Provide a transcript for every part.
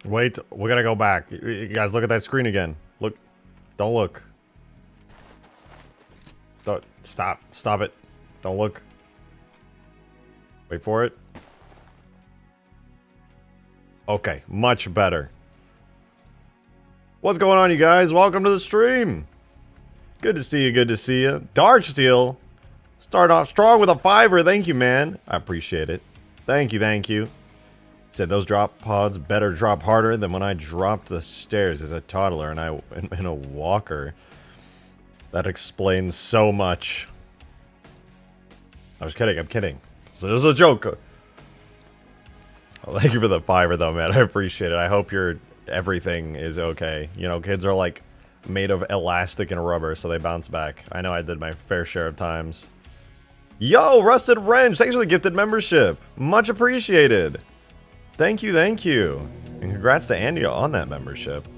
Wait, we gotta go back. You guys, look at that screen again. Look. Don't look. Don't, stop. Stop it. Don't look. Wait for it. Okay, much better. What's going on, you guys? Welcome to the stream. Good to see you, good to see you. Darksteel. Start off strong with a 5-er. Thank you, man. I appreciate it. Thank you, thank you. Said those drop pods better drop harder than when I dropped the stairs as a toddler and I in a walker. That explains so much. I was kidding, I'm kidding. So this is a joke. Well, thank you for the 5-er though, man. I appreciate it. I hope your everything is okay. You know, kids are like made of elastic and rubber, so they bounce back. I know I did my fair share of times. Yo, Rusted Wrench, thanks for the gifted membership. Much appreciated. Thank you, thank you. And congrats to Andy on that membership.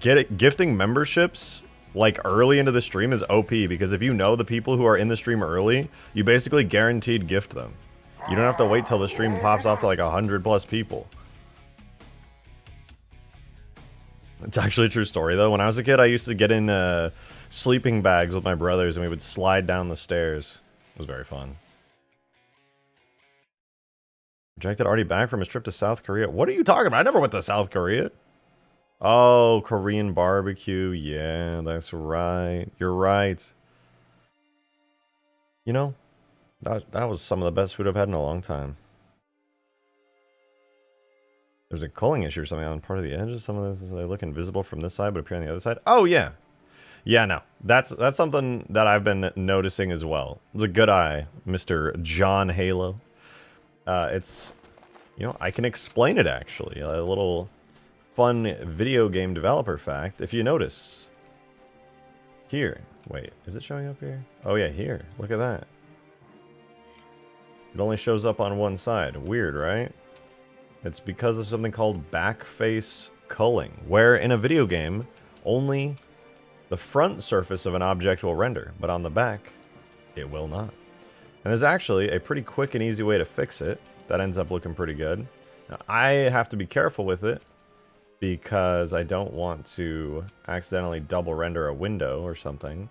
Gifting memberships like early into the stream is OP, because if you know the people who are in the stream early, you basically guaranteed gift them. You don't have to wait till the stream pops off to like 100+ people. It's actually a true story though. When I was a kid, I used to get in sleeping bags with my brothers and we would slide down the stairs. It was very fun. Rejected already back from his trip to South Korea. What are you talking about? I never went to South Korea. Oh, Korean barbecue. Yeah, that's right. You're right. You know, that was some of the best food I've had in a long time. There's a culling issue or something on part of the edges. Some of this, they look invisible from this side but appear on the other side. Oh, yeah. Yeah, no. That's something that I've been noticing as well. It's a good eye, Mr. John Halo. It's, you know, I can explain it actually. A little fun video game developer fact. If you notice, here. Wait, is it showing up here? Oh yeah, here. Look at that. It only shows up on one side. Weird, right? It's because of something called backface culling, where in a video game, only the front surface of an object will render, but on the back, it will not. And there's actually a pretty quick and easy way to fix it that ends up looking pretty good. Now, I have to be careful with it because I don't want to accidentally double render a window or something.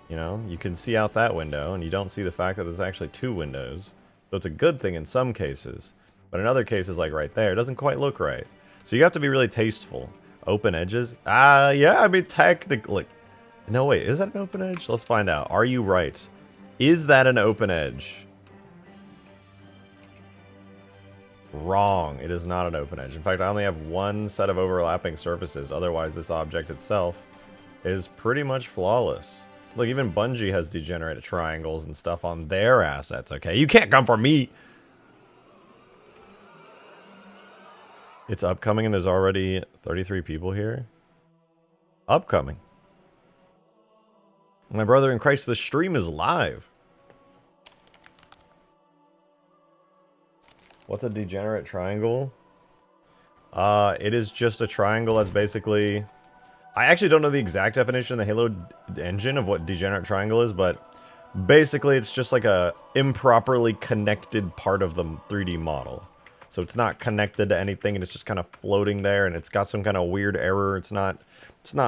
You know, you can see out that window and you don't see the fact that there's actually 2 windows. So it's a good thing in some cases, but in other cases, like right there, it doesn't quite look right. So you have to be really tasteful. Open edges? Yeah, I mean, technically. No, wait, is that an open edge? Let's find out. Are you right? Is that an open edge? Wrong. It is not an open edge. In fact, I only have one set of overlapping surfaces. Otherwise, this object itself is pretty much flawless. Look, even Bungie has degenerate triangles and stuff on their assets, okay? You can't come for me! It's upcoming and there's already 33 people here. Upcoming. My brother in Christ, the stream is live. What's a degenerate triangle? It is just a triangle that's basically... I actually don't know the exact definition in the Halo engine of what degenerate triangle is, but basically it's just like a improperly connected part of the 3D model. So it's not connected to anything and it's just kind of floating there and it's got some kind of weird error. It's not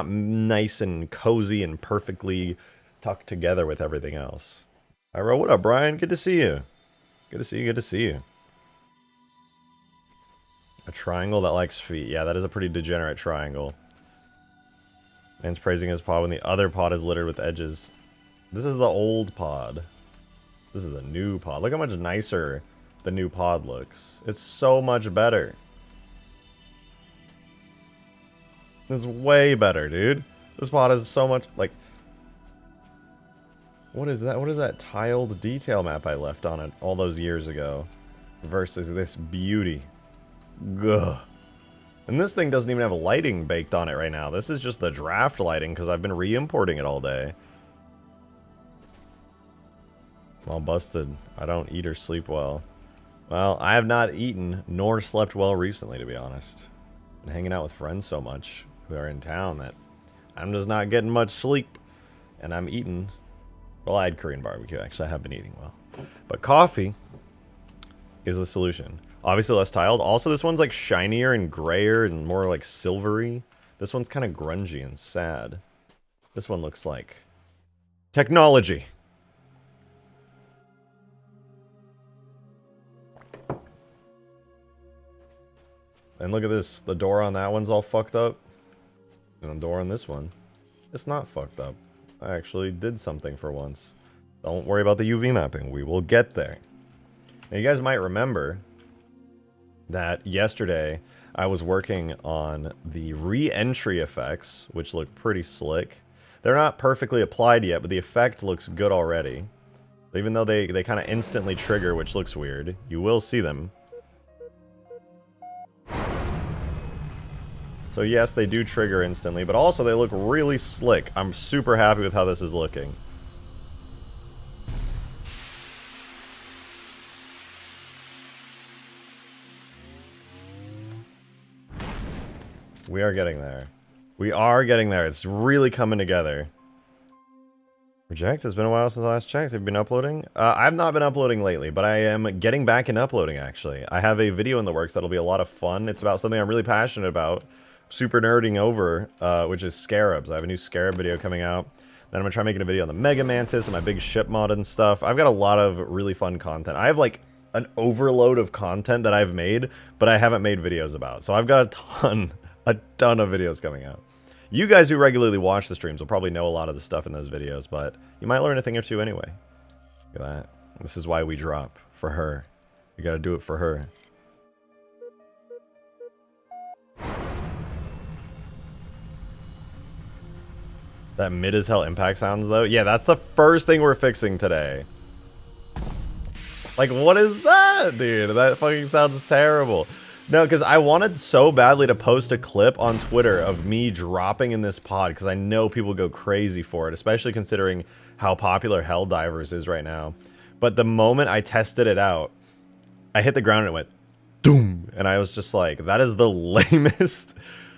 nice and cozy and perfectly tucked together with everything else. All right, what up, Brian? Good to see you. Good to see you, good to see you. A triangle that likes feet. Yeah, that is a pretty degenerate triangle. Man's praising his pod when the other pod is littered with edges. This is the old pod. This is the new pod. Look how much nicer the new pod looks. It's so much better. It's way better, dude. This pod is so much, like... What is that? What is that tiled detail map I left on it all those years ago? Versus this beauty. Gugh. And this thing doesn't even have lighting baked on it right now. This is just the draft lighting because I've been re-importing it all day. I'm all busted. I don't eat or sleep well. Well, I have not eaten nor slept well recently, to be honest. Been hanging out with friends so much who are in town that I'm just not getting much sleep. And I'm eating... Well, I had Korean barbecue, actually. I have been eating well. But coffee is the solution. Obviously less tiled. Also, this one's like shinier and grayer and more like silvery. This one's kind of grungy and sad. This one looks like technology. And look at this. The door on that one's all fucked up. And the door on this one, it's not fucked up. I actually did something for once. Don't worry about the UV mapping. We will get there. Now, you guys might remember that yesterday I was working on the re-entry effects, which look pretty slick. They're not perfectly applied yet, but the effect looks good already. Even though they kind of instantly trigger, which looks weird, you will see them. So yes, they do trigger instantly, but also they look really slick. I'm super happy with how this is looking. We are getting there. We are getting there. It's really coming together. Reject? It's been a while since I last checked. Have you been uploading? I've not been uploading lately, but I am getting back in uploading, actually. I have a video in the works that'll be a lot of fun. It's about something I'm really passionate about. Super nerding over, which is Scarabs. I have a new Scarab video coming out. Then I'm gonna try making a video on the Mega Mantis and my big ship mod and stuff. I've got a lot of really fun content. I have like an overload of content that I've made, but I haven't made videos about. So I've got a ton of videos coming out. You guys who regularly watch the streams will probably know a lot of the stuff in those videos, but you might learn a thing or two anyway. Look at that. This is why we drop. For her. You gotta do it for her. That mid as hell impact sounds though? Yeah, that's the first thing we're fixing today. Like, what is that, dude? That fucking sounds terrible. No, because I wanted so badly to post a clip on Twitter of me dropping in this pod, because I know people go crazy for it, especially considering how popular Helldivers is right now. But the moment I tested it out, I hit the ground and it went, doom! And I was just like, that is the lamest,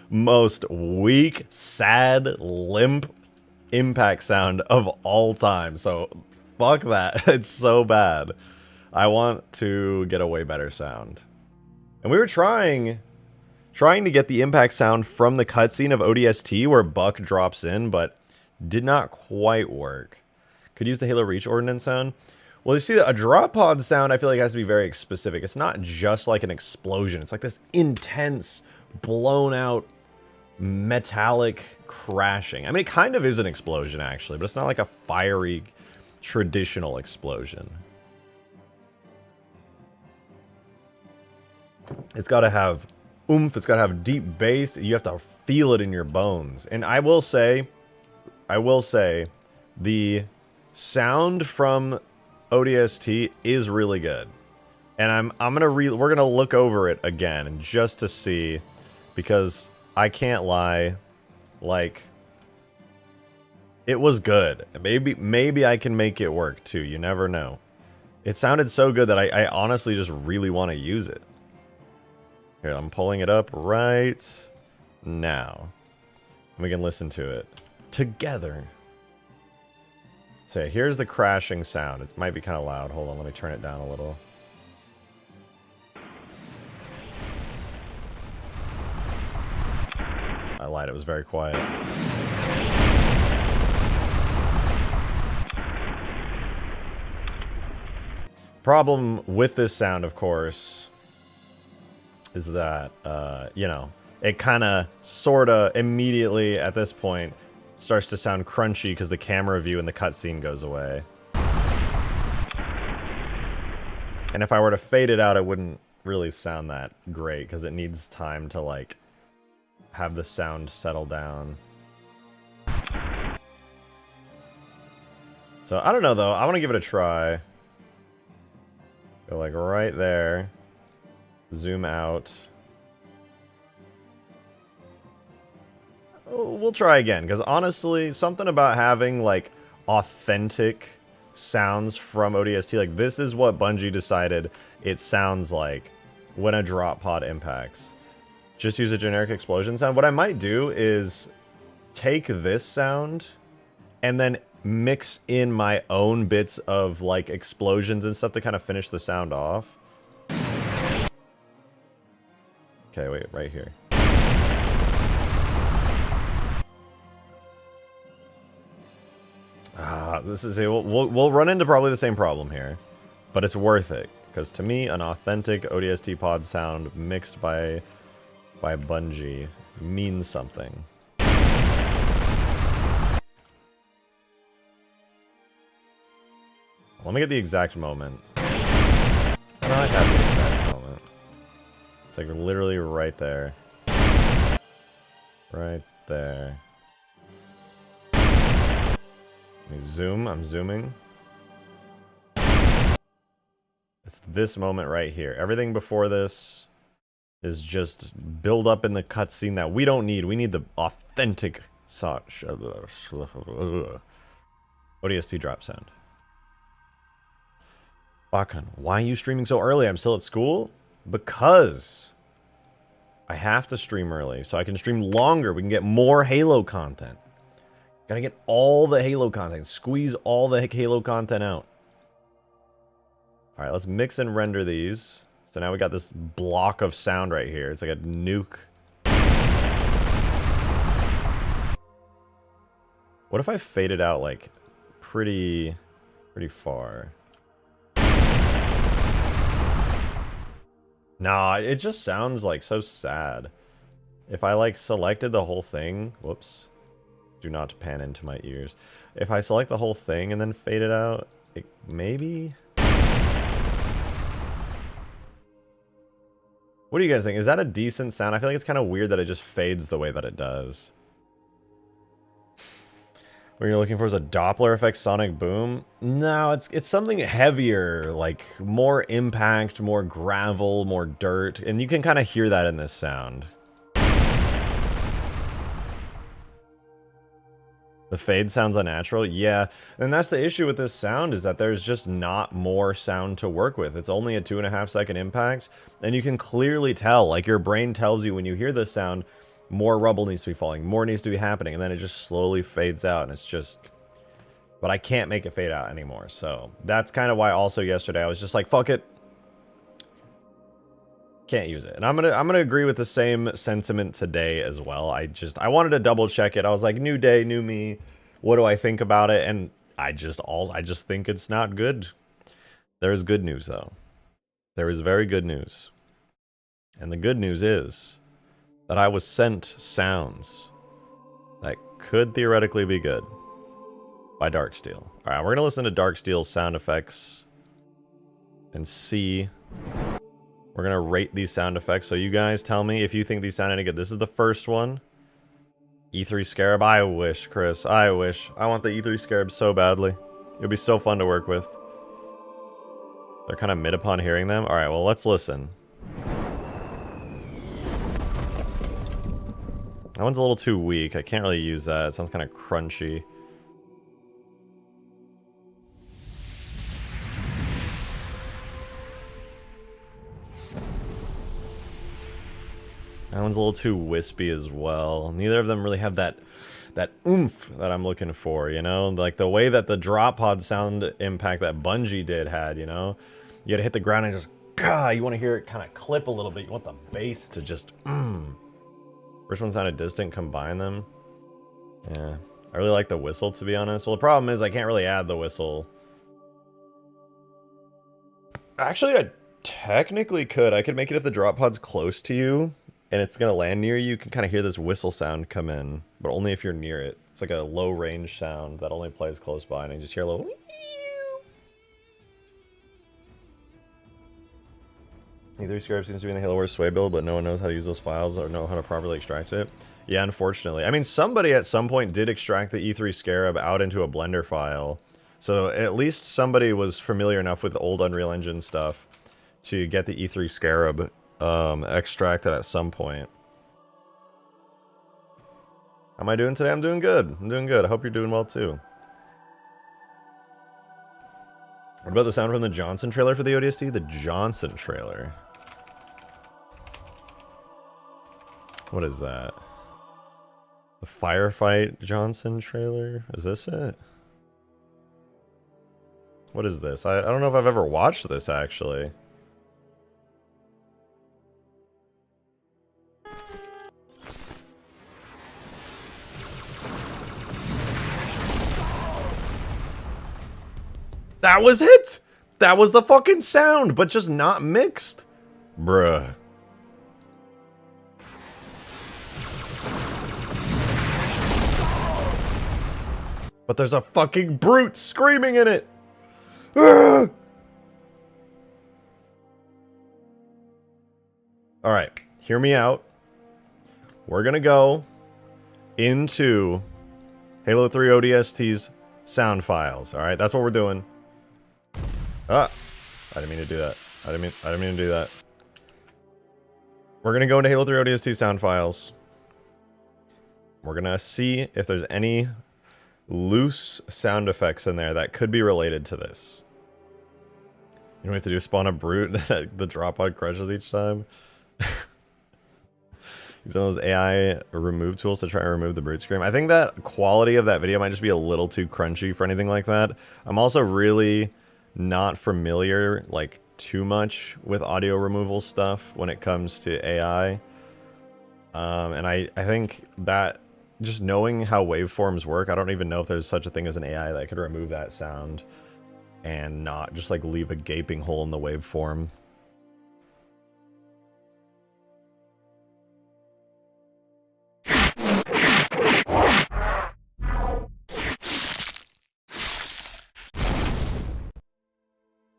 most weak, sad, limp impact sound of all time. So, fuck that. It's so bad. I want to get a way better sound. And we were trying to get the impact sound from the cutscene of ODST where Buck drops in, but did not quite work. Could use the Halo Reach Ordnance sound. Well, you see, a drop pod sound I feel like has to be very specific. It's not just like an explosion. It's like this intense, blown out, metallic crashing. I mean, it kind of is an explosion, actually, but it's not like a fiery, traditional explosion. It's got to have oomph. It's got to have deep bass. You have to feel it in your bones. And I will say, the sound from ODST is really good. And we're gonna look over it again just to see, because I can't lie, like, it was good. Maybe I can make it work too. You never know. It sounded so good that I honestly just really want to use it. Here, I'm pulling it up right now. And we can listen to it together. So here's the crashing sound. It might be kind of loud. Hold on, let me turn it down a little. I lied, it was very quiet. Problem with this sound, of course, is that, you know, it kind of, sort of, immediately at this point starts to sound crunchy because the camera view in the cutscene goes away. And if I were to fade it out, it wouldn't really sound that great because it needs time to, like, have the sound settle down. So, I don't know, though. I want to give it a try. Go, like, right there. Zoom out. We'll try again, because honestly, something about having, like, authentic sounds from ODST, like, this is what Bungie decided it sounds like when a drop pod impacts. Just use a generic explosion sound. What I might do is take this sound and then mix in my own bits of, like, explosions and stuff to kind of finish the sound off. Okay, wait, right here. This is we'll run into probably the same problem here, but it's worth it because to me, an authentic ODST pod sound mixed by Bungie means something. Let me get the exact moment. I have the exact moment. It's like literally right there. Right there. Let me zoom. I'm zooming. It's this moment right here. Everything before this is just build up in the cutscene that we don't need. We need the authentic ODST drop sound. Bakan, why are you streaming so early? I'm still at school? Because I have to stream early so I can stream longer. We can get more Halo content. Gotta get all the Halo content. Squeeze all the Halo content out. Alright, let's mix and render these. So now we got this block of sound right here. It's like a nuke. What if I fade it out like pretty far? Nah, it just sounds like so sad. If I like selected the whole thing, whoops. Do not pan into my ears. If I select the whole thing and then fade it out, maybe? What do you guys think? Is that a decent sound? I feel like it's kind of weird that it just fades the way that it does. What you're looking for is a Doppler effect sonic boom? No, it's something heavier, like more impact, more gravel, more dirt, and you can kind of hear that in this sound. The fade sounds unnatural? Yeah, and that's the issue with this sound is that there's just not more sound to work with. It's only a 2.5 second impact, and you can clearly tell, like your brain tells you when you hear this sound, more rubble needs to be falling, more needs to be happening, and then it just slowly fades out, and it's just... But I can't make it fade out anymore, so that's kind of why also yesterday I was just like, fuck it. Can't use it. And I'm gonna agree with the same sentiment today as well. I wanted to double check it. I was like, new day, new me. What do I think about it? And I just think it's not good. There is good news though. There is very good news. And the good news is that I was sent sounds that could theoretically be good by Darksteel. Alright, we're gonna listen to Darksteel's sound effects and see. We're gonna rate these sound effects, so you guys tell me if you think these sound any good. This is the first one. E3 Scarab. I wish, Chris. I wish. I want the E3 Scarab so badly. It would be so fun to work with. They're kind of mid upon hearing them. Alright, well, let's listen. That one's a little too weak. I can't really use that. It sounds kind of crunchy. That one's a little too wispy as well. Neither of them really have that oomph that I'm looking for, you know? Like the way that the drop pod sound impact that Bungie did had, you know? You gotta hit the ground and just, you want to hear it kind of clip a little bit. You want the bass to just, First one sounded distant, combine them. Yeah, I really like the whistle, to be honest. Well, the problem is I can't really add the whistle. Actually, I technically could. I could make it if the drop pod's close to you and it's gonna land near you. You can kind of hear this whistle sound come in, but only if you're near it. It's like a low range sound that only plays close by, and you just hear a little. E3 Scarab seems to be in the Halo Wars sway build, but no one knows how to use those files or know how to properly extract it. Yeah, unfortunately. I mean, somebody at some point did extract the E3 Scarab out into a Blender file, so at least somebody was familiar enough with the old Unreal Engine stuff to get the E3 Scarab extracted at some point. How am I doing today? I'm doing good. I'm doing good. I hope you're doing well too. What about the sound from the Johnson trailer for the ODST? The Johnson trailer. What is that? The Firefight Johnson trailer? Is this it? What is this? I don't know if I've ever watched this, actually. That was it! That was the fucking sound, but just not mixed. Bruh. But there's a fucking brute screaming in it! Alright, hear me out. We're gonna go into Halo 3 ODST's sound files. Alright, that's what we're doing. Ah! I didn't mean to do that. I didn't mean to do that. We're gonna go into Halo 3 ODST sound files. We're gonna see if there's any loose sound effects in there that could be related to this. You know what we have to do? Spawn a brute that the drop pod crushes each time? Use one of those AI remove tools to try and remove the brute scream. I think that quality of that video might just be a little too crunchy for anything like that. I'm also really not familiar, like, too much with audio removal stuff when it comes to AI. And I think that just knowing how waveforms work, I don't even know if there's such a thing as an AI that could remove that sound and not just, like, leave a gaping hole in the waveform.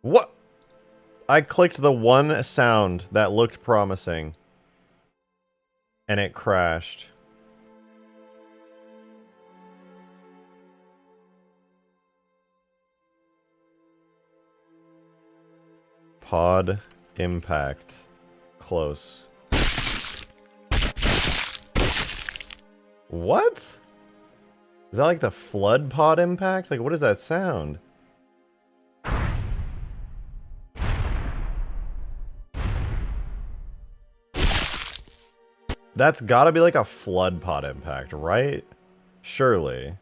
What? I clicked the one sound that looked promising, and it crashed. Pod impact. Close. What? Is that like the flood pod impact? Like, what is that sound? That's gotta be like a flood pod impact, right? Surely.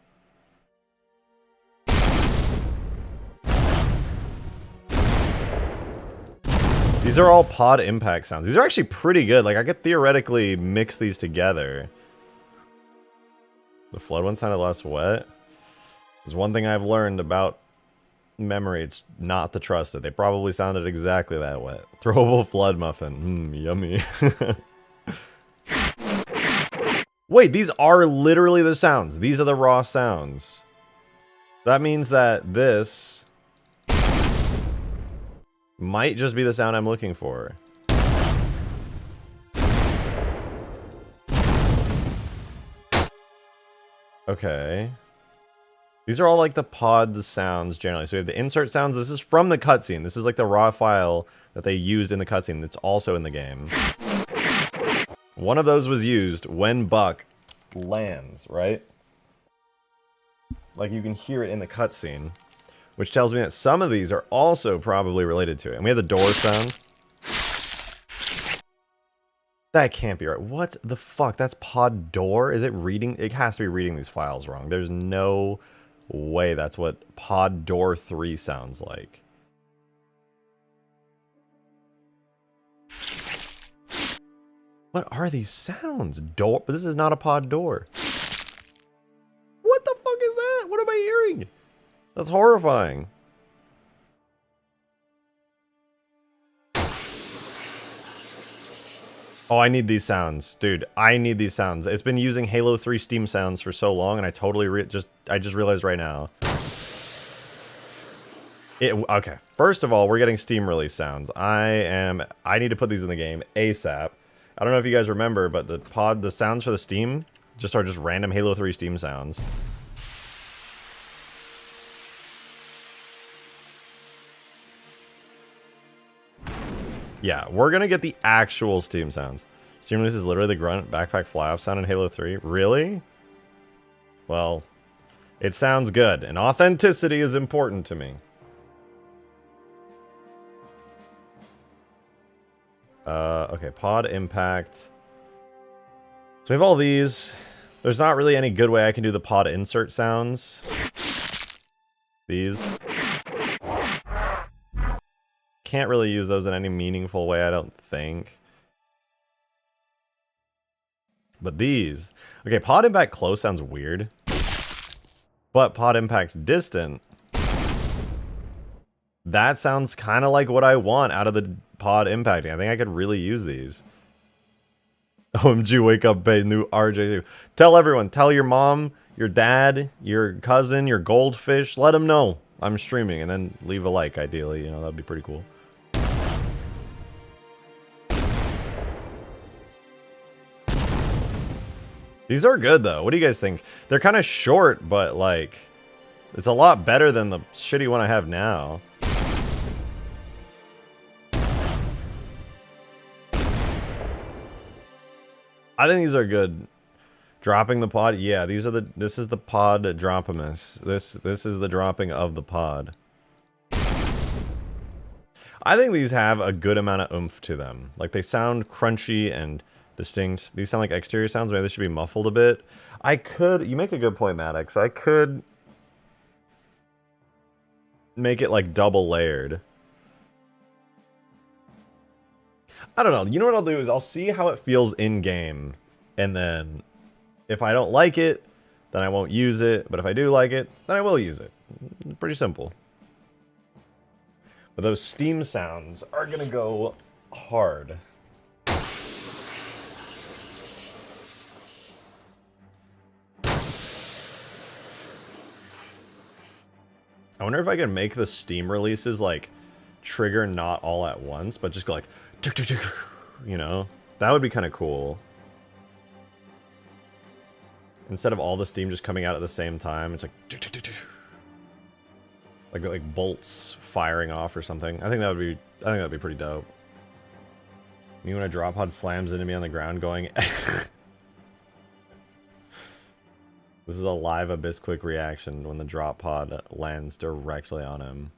These are all pod impact sounds. These are actually pretty good. Like, I could theoretically mix these together. The flood one sounded less wet. There's one thing I've learned about memory. It's not to trust it. They probably sounded exactly that wet. Throwable flood muffin. Yummy. Wait, these are literally the sounds. These are the raw sounds. That means that this might just be the sound I'm looking for. Okay. These are all like the pod sounds generally. So we have the insert sounds. This is from the cutscene. This is like the raw file that they used in the cutscene that's also in the game. One of those was used when Buck lands, right? Like, you can hear it in the cutscene, which tells me that some of these are also probably related to it. And we have the door sound. That can't be right. What the fuck? That's pod door? Is it reading? It has to be reading these files wrong. There's no way that's what pod door 3 sounds like. What are these sounds? Door? But this is not a pod door. What the fuck is that? What am I hearing? That's horrifying. Oh, I need these sounds. Dude, I need these sounds. It's been using Halo 3 Steam sounds for so long, and I totally I just realized right now. Okay, first of all, we're getting Steam release sounds. I need to put these in the game ASAP. I don't know if you guys remember, but the sounds for the Steam are just random Halo 3 Steam sounds. Yeah, we're gonna get the actual Steam sounds. Steam release is literally the grunt backpack fly-off sound in Halo 3. Really? Well, it sounds good, and authenticity is important to me. Okay, pod impact. So we have all these. There's not really any good way I can do the pod insert sounds. These. Can't really use those in any meaningful way, I don't think. But these. Okay, pod impact close sounds weird. But pod impact distant That sounds kind of like what I want out of the pod impacting. I think I could really use these. OMG, wake up, babe, new RJ. Tell everyone, tell your mom, your dad, your cousin, your goldfish, let them know I'm streaming, and then leave a like, ideally, you know, that'd be pretty cool. These are good, though. What do you guys think? They're kind of short, but, like, it's a lot better than the shitty one I have now. I think these are good. Dropping the pod, yeah. These are the. This is the pod dropamus. This is the dropping of the pod. I think these have a good amount of oomph to them. Like they sound crunchy and distinct. These sound like exterior sounds. Maybe they should be muffled a bit. I could. You make a good point, Maddox. I could make it like double layered. I don't know. You know what I'll do is I'll see how it feels in game, and then if I don't like it, then I won't use it. But if I do like it, then I will use it. Pretty simple. But those steam sounds are gonna go hard. I wonder if I can make the steam releases like trigger not all at once, but just go like, you know, that would be kind of cool. Instead of all the steam just coming out at the same time, it's like bolts firing off or something. I think that'd be pretty dope. Me when a drop pod slams into me on the ground going. This is a live Abyss-quick reaction when the drop pod lands directly on him.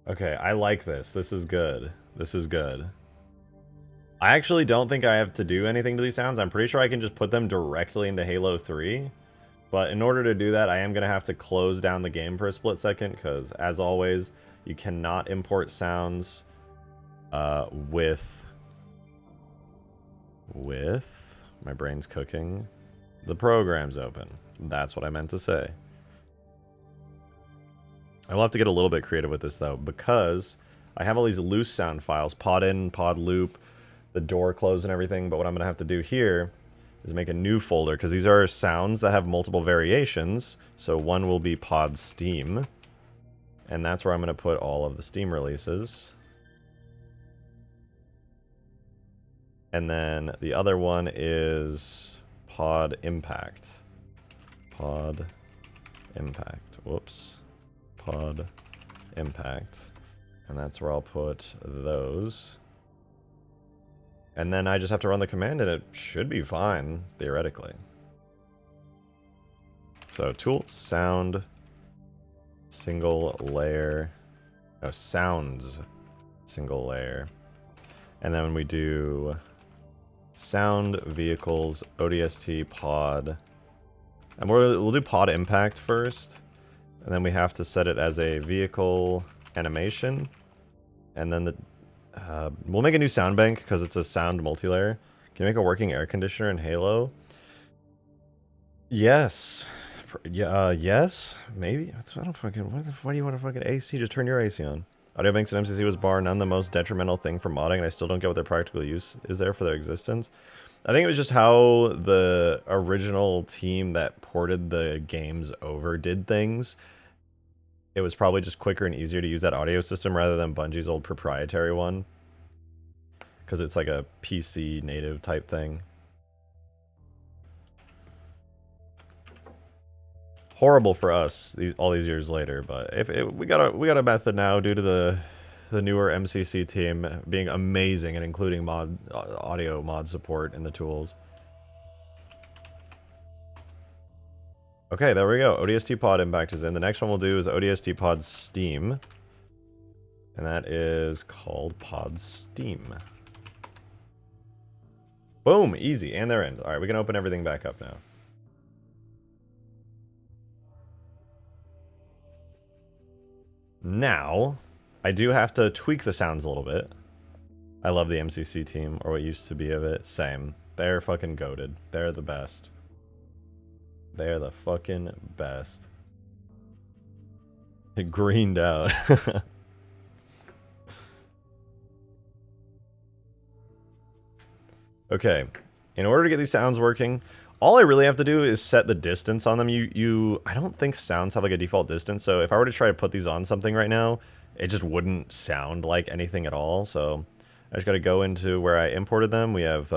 Okay, I like this. This is good. This is good. I actually don't think I have to do anything to these sounds. I'm pretty sure I can just put them directly into Halo 3. But in order to do that, I am going to have to close down the game for a split second, because, as always, you cannot import sounds with... My brain's cooking. The program's open. That's what I meant to say. I will have to get a little bit creative with this, though, because I have all these loose sound files, pod in, pod loop, the door closed and everything, but what I'm going to have to do here is make a new folder, because these are sounds that have multiple variations, so one will be pod steam, and that's where I'm going to put all of the steam releases. And then the other one is pod impact. Pod impact. Whoops. Pod impact. And that's where I'll put those. And then I just have to run the command and it should be fine, theoretically. So tool, sound, single layer, no, sounds, single layer. And then when we do sound, vehicles, ODST, pod, and we'll do pod impact first. And then we have to set it as a vehicle animation. And then we'll make a new sound bank because it's a sound multi-layer. Can you make a working air conditioner in Halo? Yes. Yes. Maybe. I don't fucking. Why do you want to fucking AC? Just turn your AC on. Audio banks and MCC was bar none the most detrimental thing for modding, and I still don't get what their practical use is there for their existence. I think it was just how the original team that ported the games over did things. It was probably just quicker and easier to use that audio system rather than Bungie's old proprietary one. Because it's like a PC native type thing. Horrible for us all these years later, but we got a method now due to the newer MCC team being amazing and including audio mod support in the tools. Okay, there we go. ODST pod impact is in. The next one we'll do is ODST pod steam, and that is called pod steam. Boom, easy, and they're in. All right, we can open everything back up now. Now, I do have to tweak the sounds a little bit. I love the MCC team, or what used to be of it. Same. They're fucking goated. They're the best. They're the fucking best. It greened out. Okay, in order to get these sounds working, all I really have to do is set the distance on them. I don't think sounds have like a default distance, so if I were to try to put these on something right now, it just wouldn't sound like anything at all. So I just got to go into where I imported them. We have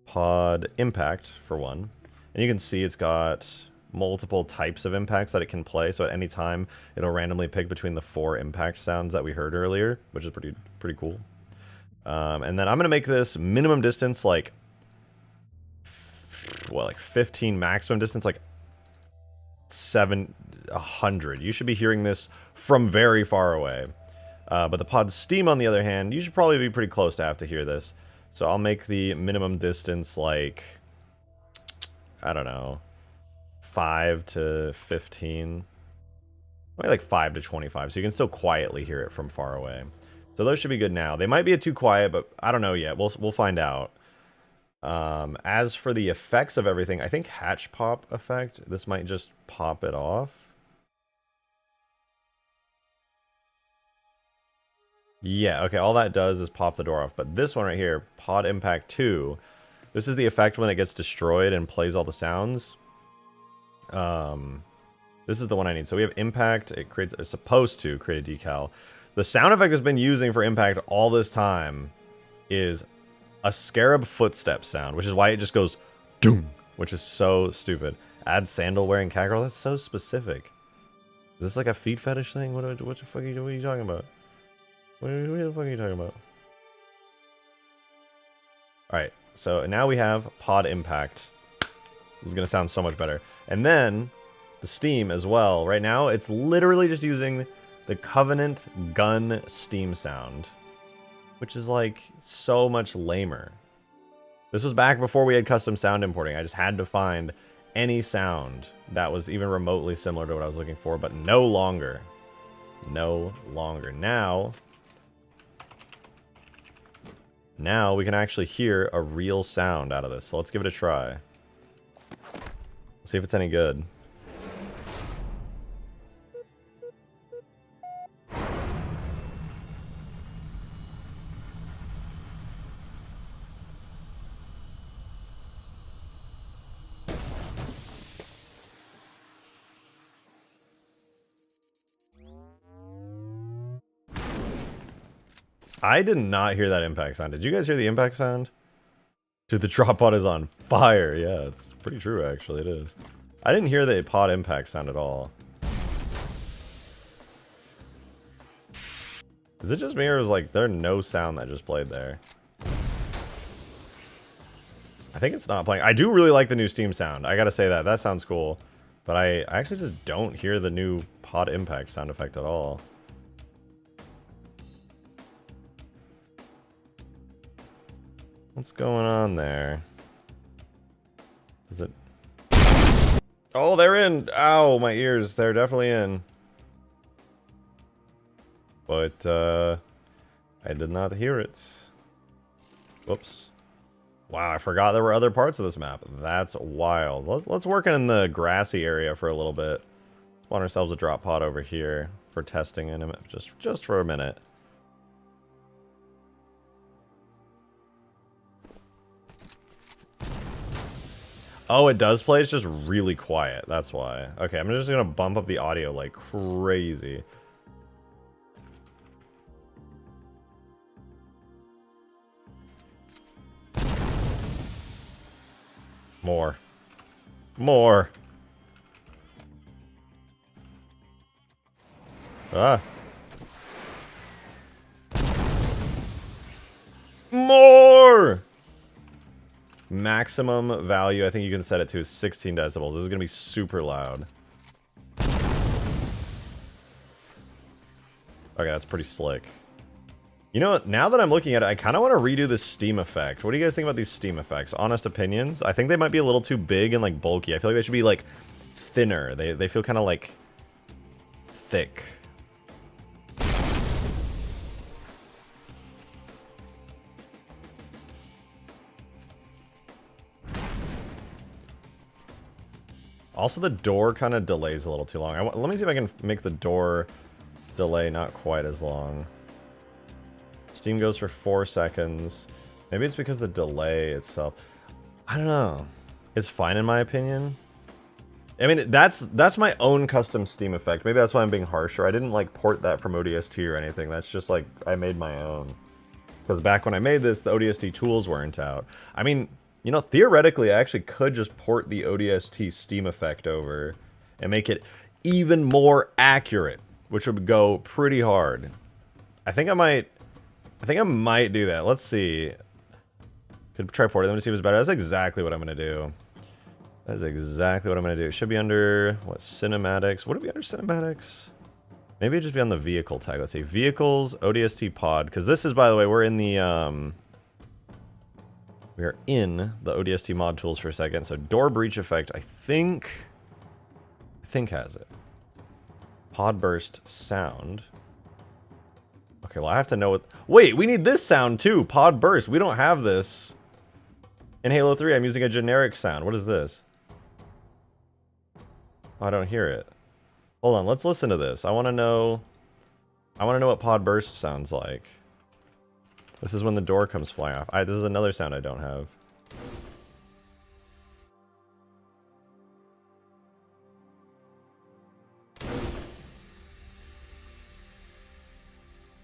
pod impact for one, and you can see it's got multiple types of impacts that it can play. So at any time, it'll randomly pick between the 4 impact sounds that we heard earlier, which is pretty cool. And then I'm gonna make this minimum distance like, like 15, maximum distance like 700. You should be hearing this from very far away. But the pod steam, on the other hand, you should probably be pretty close to have to hear this. So I'll make the minimum distance like, I don't know, 5 to 15. Maybe like 5 to 25, so you can still quietly hear it from far away. So those should be good now. They might be too quiet, but I don't know yet. We'll find out. As for the effects of everything, I think hatch pop effect, this might just pop it off. Yeah, okay, all that does is pop the door off. But this one right here, pod impact 2, this is the effect when it gets destroyed and plays all the sounds. This is the one I need. So we have impact, it's supposed to create a decal. The sound effect it's been using for impact all this time is a scarab footstep sound, which is why it just goes doom, which is so stupid. Add sandal wearing cat girl, that's so specific. Is this like a feet fetish thing? What the fuck are you talking about? What the fuck are you talking about? Alright, so now we have pod impact. This is gonna sound so much better. And then the steam as well. Right now, it's literally just using the Covenant gun steam sound, which is like so much lamer. This was back before we had custom sound importing. I just had to find any sound that was even remotely similar to what I was looking for, but no longer. No longer. Now we can actually hear a real sound out of this. So let's give it a try. See if it's any good. I did not hear that impact sound. Did you guys hear the impact sound? Dude, the drop pod is on fire. Yeah, it's pretty true, actually. It is. I didn't hear the pod impact sound at all. Is it just me, or was like there no sound that just played there? I think it's not playing. I do really like the new Steam sound. I gotta say that. That sounds cool. But I actually just don't hear the new pod impact sound effect at all. What's going on there? Is it... Oh, they're in! Ow, my ears. They're definitely in. But, I did not hear it. Whoops. Wow, I forgot there were other parts of this map. That's wild. Let's work in the grassy area for a little bit. Spawn ourselves a drop pod over here for testing in just for a minute. Oh, it does play? It's just really quiet. That's why. Okay, I'm just gonna bump up the audio like crazy. More. More. Ah. More! Maximum value, I think you can set it to 16 decibels. This is going to be super loud. Okay, that's pretty slick. You know what? Now that I'm looking at it, I kind of want to redo the steam effect. What do you guys think about these steam effects? Honest opinions? I think they might be a little too big and like bulky. I feel like they should be like thinner. They feel kind of like thick. Also, the door kind of delays a little too long. Let me see if I can make the door delay not quite as long. Steam goes for 4 seconds. Maybe it's because the delay itself. I don't know. It's fine in my opinion. I mean, that's my own custom Steam effect. Maybe that's why I'm being harsher. I didn't like port that from ODST or anything. That's just like I made my own. Because back when I made this, the ODST tools weren't out. I mean, you know, theoretically, I actually could just port the ODST Steam effect over and make it even more accurate, which would go pretty hard. I think I might do that. Let's see. Could try porting them to see if it's better. That's exactly what I'm gonna do. That is exactly what I'm gonna do. It should be under what, cinematics? Would it be under cinematics? Maybe it'd just be on the vehicle tag. Let's see, vehicles, ODST pod. Because this is, by the way, we're in the ODST mod tools for a second. So door breach effect, I think has it. Pod burst sound. Okay, well I have to know what. Wait, we need this sound too. Pod burst. We don't have this. In Halo 3, I'm using a generic sound. What is this? Oh, I don't hear it. Hold on, let's listen to this. I want to know what pod burst sounds like. This is when the door comes flying off. This is another sound I don't have.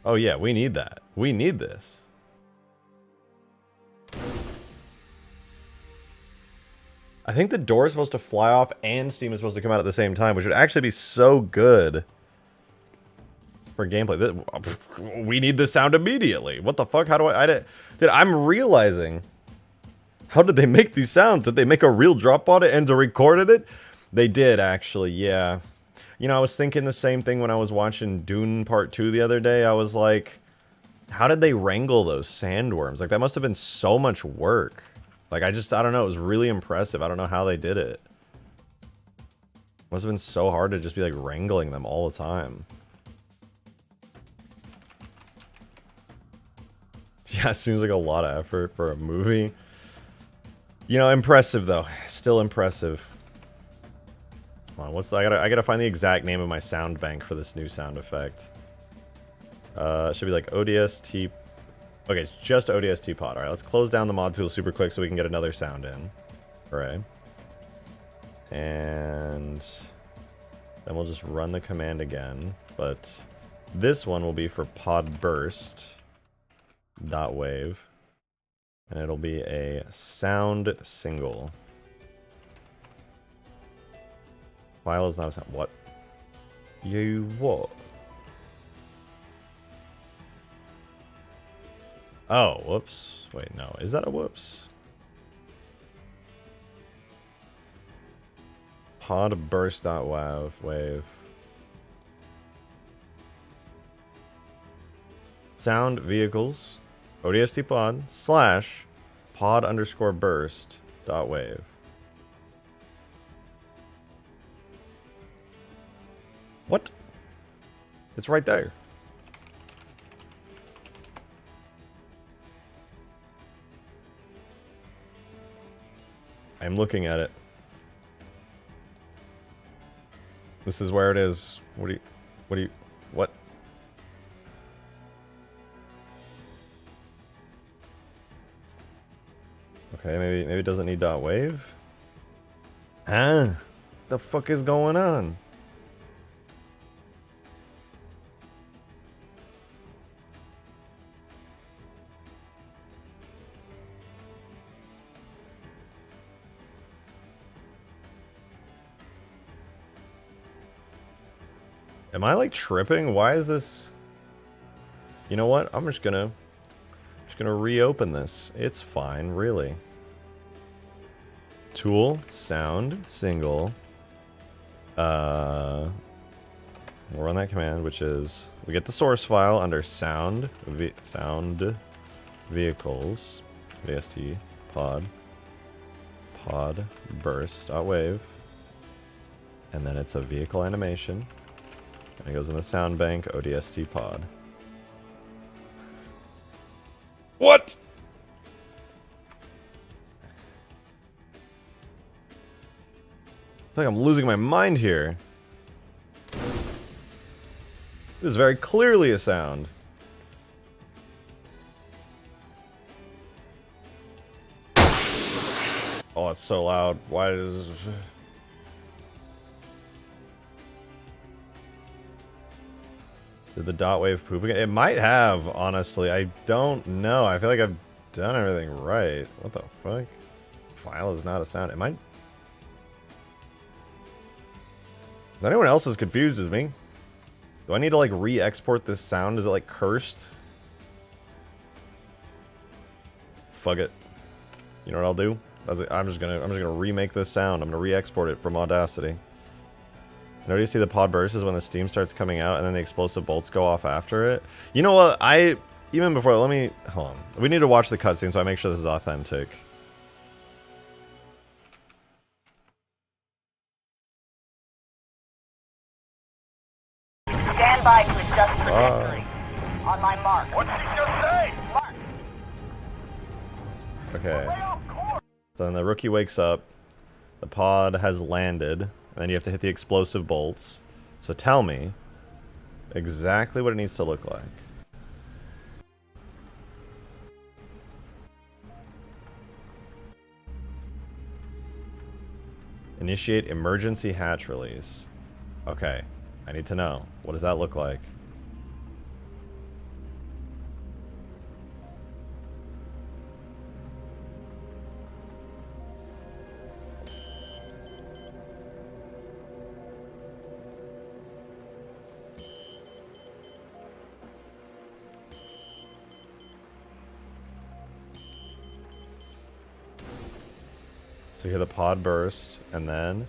Oh yeah, we need that. We need this. I think the door is supposed to fly off and steam is supposed to come out at the same time, which would actually be so good for gameplay. We need this sound immediately. What the fuck? How do Dude, I'm realizing. How did they make these sounds? Did they make a real drop pod and recorded it? They did, actually, yeah. You know, I was thinking the same thing when I was watching Dune Part 2 the other day. I was like, how did they wrangle those sandworms? Like, that must have been so much work. Like, I don't know, it was really impressive. I don't know how they did it. Must have been so hard to just be, like, wrangling them all the time. Yeah, it seems like a lot of effort for a movie. You know, impressive, though. Still impressive. Come on, I gotta find the exact name of my sound bank for this new sound effect. It should be, like, ODST... Okay, it's just ODST pod. Alright, let's close down the mod tool super quick so we can get another sound in. Hooray. And then we'll just run the command again. But this one will be for pod burst dot wave. And it'll be a sound single. File is not a sound. What? You what? Oh, whoops. Wait, no. Is that a whoops? Pod burst dot wave. Sound vehicles ODST pod / pod underscore burst dot wave. What? It's right there. I'm looking at it. This is where it is. What? Okay, maybe it doesn't need dot wave. Huh? The fuck is going on? Am I like tripping? Why is this? You know what? I'm just gonna reopen this. It's fine, really. Tool, sound, single. We'll run that command, which is we get the source file under sound vehicles, VST pod burst .wave, and then it's a vehicle animation. And it goes in the sound bank, ODST pod. What? like I'm losing my mind here. This is very clearly a sound. Oh, it's so loud. Why does... Did the dot wave poop again? It might have, honestly. I don't know. I feel like I've done everything right. What the fuck? File is not a sound. It might... Is anyone else as confused as me? Do I need to, like, re-export this sound? Is it, like, cursed? Fuck it. You know what I'll do? I'm just gonna remake this sound. I'm gonna re-export it from Audacity. Now, do you see the pod burst is when the steam starts coming out and then the explosive bolts go off after it? You know what? Even before, let me... Hold on. We need to watch the cutscene so I make sure this is authentic. Stand by to adjust trajectory. On my mark. What did he just say? Mark. Okay. So then the rookie wakes up. The pod has landed. And then you have to hit the explosive bolts. So tell me exactly what it needs to look like. Initiate emergency hatch release. Okay. I need to know. What does that look like? So you hear the pod burst, and then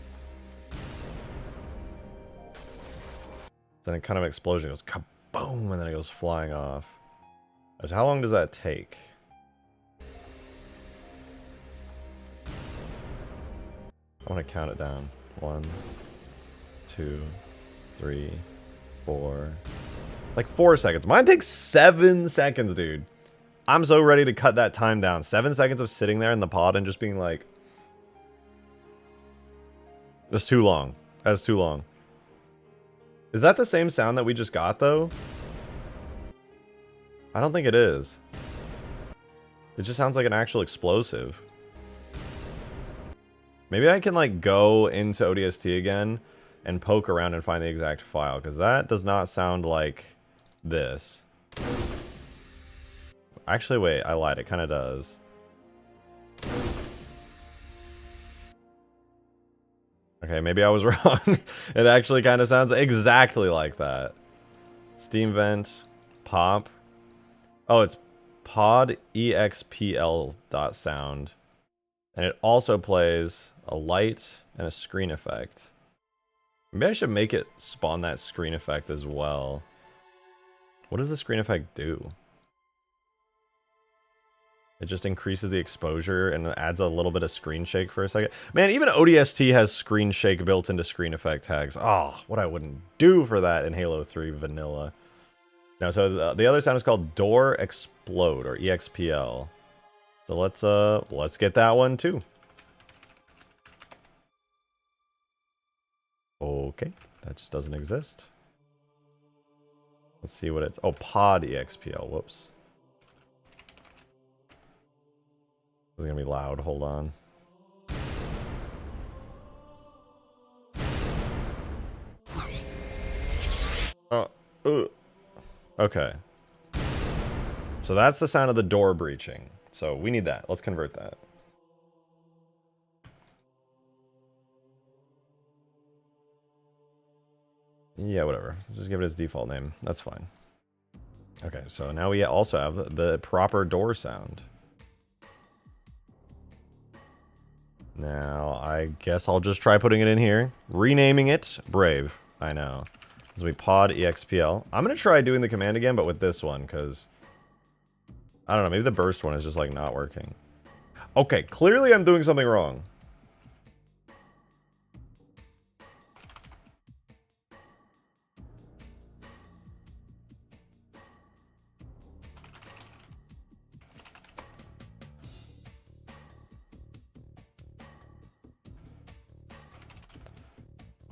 a kind of explosion goes kaboom, and then it goes flying off. So how long does that take? I want to count it down. 1, 2, 3, 4. Like 4 seconds. Mine takes 7 seconds, dude. I'm so ready to cut that time down. 7 seconds of sitting there in the pod and just being like... That's too long. That's too long. Is that the same sound that we just got, though? I don't think it is. It just sounds like an actual explosive. Maybe I can, like, go into ODST again and poke around and find the exact file, because that does not sound like this. Actually, wait, I lied. It kind of does. Okay, maybe I was wrong. It actually kind of sounds exactly like that. Steam vent, pop. Oh, it's pod expl dot sound. And it also plays a light and a screen effect. Maybe I should make it spawn that screen effect as well. What does the screen effect do? It just increases the exposure and adds a little bit of screen shake for a second. Man, even ODST has screen shake built into screen effect tags. Oh, what I wouldn't do for that in Halo 3 Vanilla. Now, so the other sound is called Door Explode, or EXPL. So let's get that one too. Okay, that just doesn't exist. Let's see what it's... Oh, Pod EXPL. Whoops. This is gonna be loud. Hold on. Okay. So that's the sound of the door breaching. So we need that. Let's convert that. Yeah, whatever. Let's just give it its default name. That's fine. Okay, so now we also have the proper door sound. Now, I guess I'll just try putting it in here. Renaming it Brave. I know. As we pod EXPL. I'm going to try doing the command again, but with this one, because... I don't know, maybe the burst one is just, like, not working. Okay, clearly I'm doing something wrong.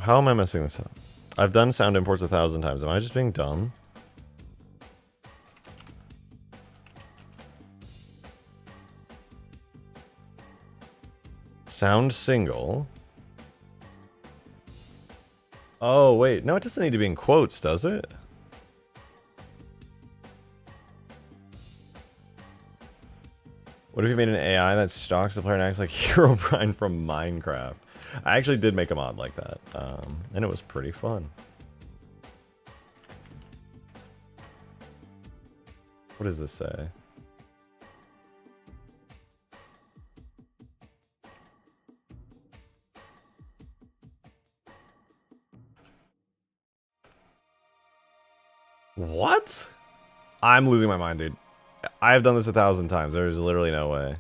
How am I messing this up? I've done sound imports 1,000 times. Am I just being dumb? Sound single. Oh, wait. No, it doesn't need to be in quotes, does it? What if you made an AI that stalks the player and acts like Herobrine from Minecraft? I actually did make a mod like that, and it was pretty fun. What does this say? What? I'm losing my mind, dude. I've done this 1,000 times. There's literally no way.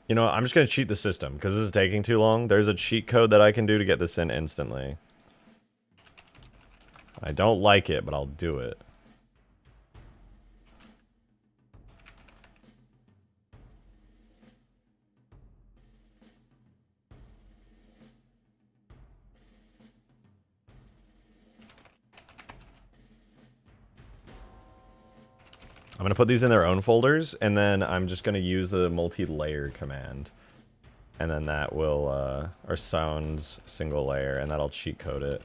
You know, I'm just going to cheat the system because this is taking too long. There's a cheat code that I can do to get this in instantly. I don't like it, but I'll do it. I'm going to put these in their own folders, and then I'm just going to use the multi-layer command. And then that will, or sounds single layer, and that'll cheat code it.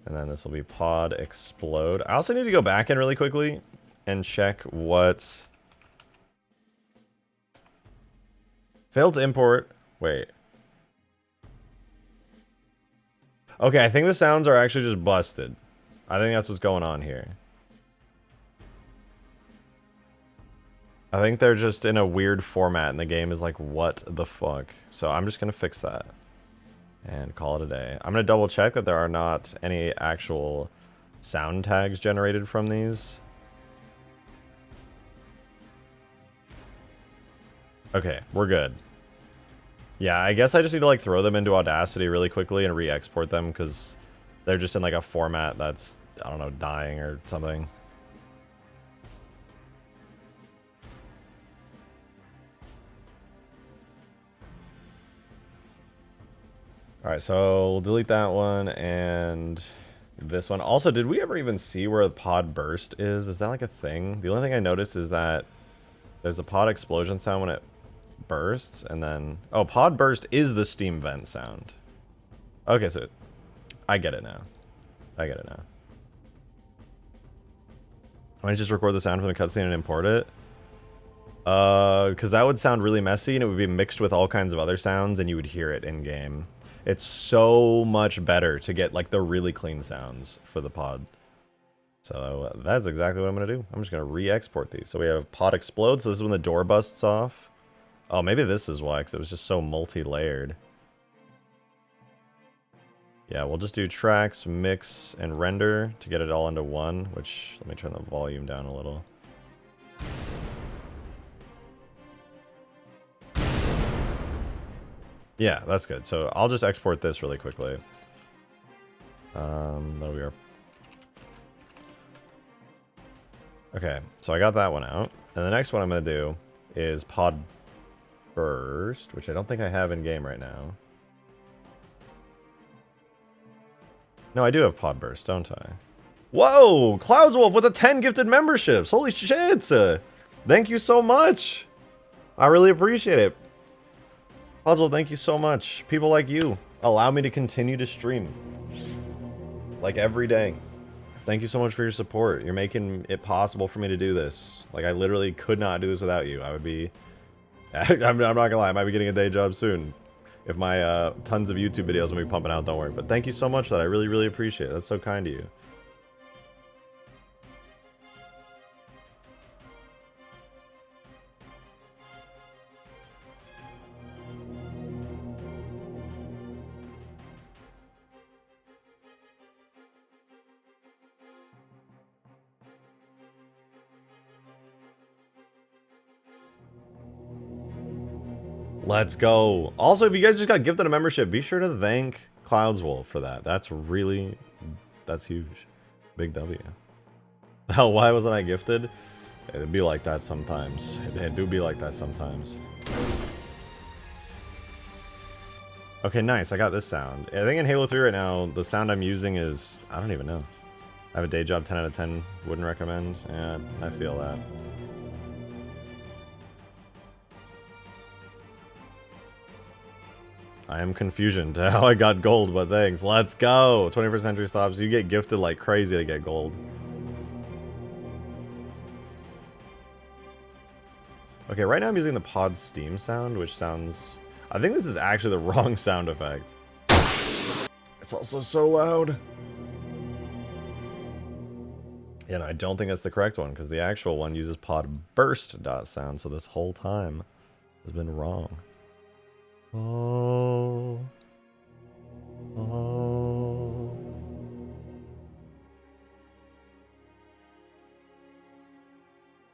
And then this will be pod explode. I also need to go back in really quickly and check what... Failed to import. Wait. Okay, I think the sounds are actually just busted. I think that's what's going on here. I think they're just in a weird format and the game is like, what the fuck? So I'm just gonna fix that and call it a day. I'm gonna double check that there are not any actual sound tags generated from these. Okay, we're good. Yeah, I guess I just need to like throw them into Audacity really quickly and re-export them because they're just in like a format that's, I don't know, dying or something. Alright, so we'll delete that one and this one. Also, did we ever even see where a pod burst is? Is that like a thing? The only thing I noticed is that there's a pod explosion sound when it bursts, and then... Oh, pod burst is the steam vent sound. Okay, so I get it now. I get it now. Why don't you just record the sound from the cutscene and import it? Because that would sound really messy, and it would be mixed with all kinds of other sounds, and you would hear it in-game. It's so much better to get, like, the really clean sounds for the pod. So that's exactly what I'm going to do. I'm just going to re-export these. So we have pod explode, so this is when the door busts off. Oh, maybe this is why, because it was just so multi-layered. Yeah, we'll just do tracks, mix, and render to get it all into one, which, let me turn the volume down a little. Yeah, that's good. So I'll just export this really quickly. There we are. Okay, so I got that one out. And the next one I'm going to do is pod burst, which I don't think I have in game right now. No, I do have pod burst, don't I? Whoa! Cloudswolf with a 10 gifted memberships! Holy shit! Thank you so much! I really appreciate it. Cloudswolf, thank you so much. People like you allow me to continue to stream. Like every day. Thank you so much for your support. You're making it possible for me to do this. Like, I literally could not do this without you. I would be... I'm not gonna lie, I might be getting a day job soon. If my tons of YouTube videos will be pumping out, don't worry. But thank you so much for that. I really, really appreciate it. That's so kind of you. Let's go. Also, if you guys just got gifted a membership, be sure to thank Cloudswolf for that. That's huge. Big W. Hell, why wasn't I gifted? It'd be like that sometimes. It do be like that sometimes. Okay, nice. I got this sound. I think in Halo 3 right now, the sound I'm using is... I don't even know. I have a day job, 10 out of 10. Wouldn't recommend. Yeah, I feel that. I am confusion to how I got gold, but thanks. Let's go! 21st century stops. You get gifted like crazy to get gold. Okay, right now I'm using the pod steam sound, which sounds... I think this is actually the wrong sound effect. It's also so loud. Yeah, no, I don't think that's the correct one, because the actual one uses pod burst dot sound, so this whole time has been wrong. Oh. Oh.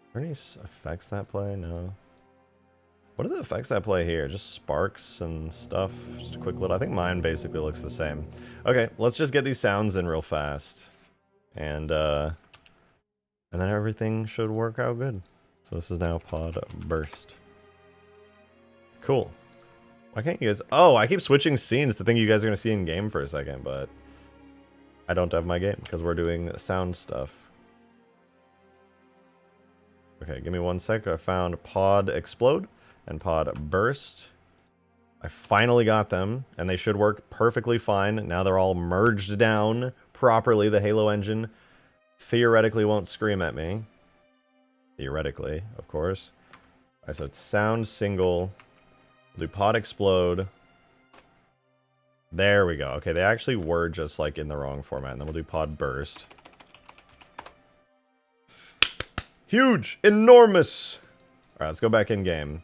Are there any effects that play? No. What are the effects that play here? Just sparks and stuff? Just a quick little... I think mine basically looks the same. Okay, let's just get these sounds in real fast. And then everything should work out good. So this is now pod burst. Cool. Why can't you guys... Oh, I keep switching scenes to think you guys are going to see in game for a second, but I don't have my game because we're doing sound stuff. Okay, give me 1 sec. I found pod explode and pod burst. I finally got them, and they should work perfectly fine. Now they're all merged down properly. The Halo engine theoretically won't scream at me. Theoretically, of course. Alright, so it's sound single... We'll do pod explode. There we go. Okay, they actually were just like in the wrong format. And then we'll do pod burst. Huge! Enormous! Alright, let's go back in game.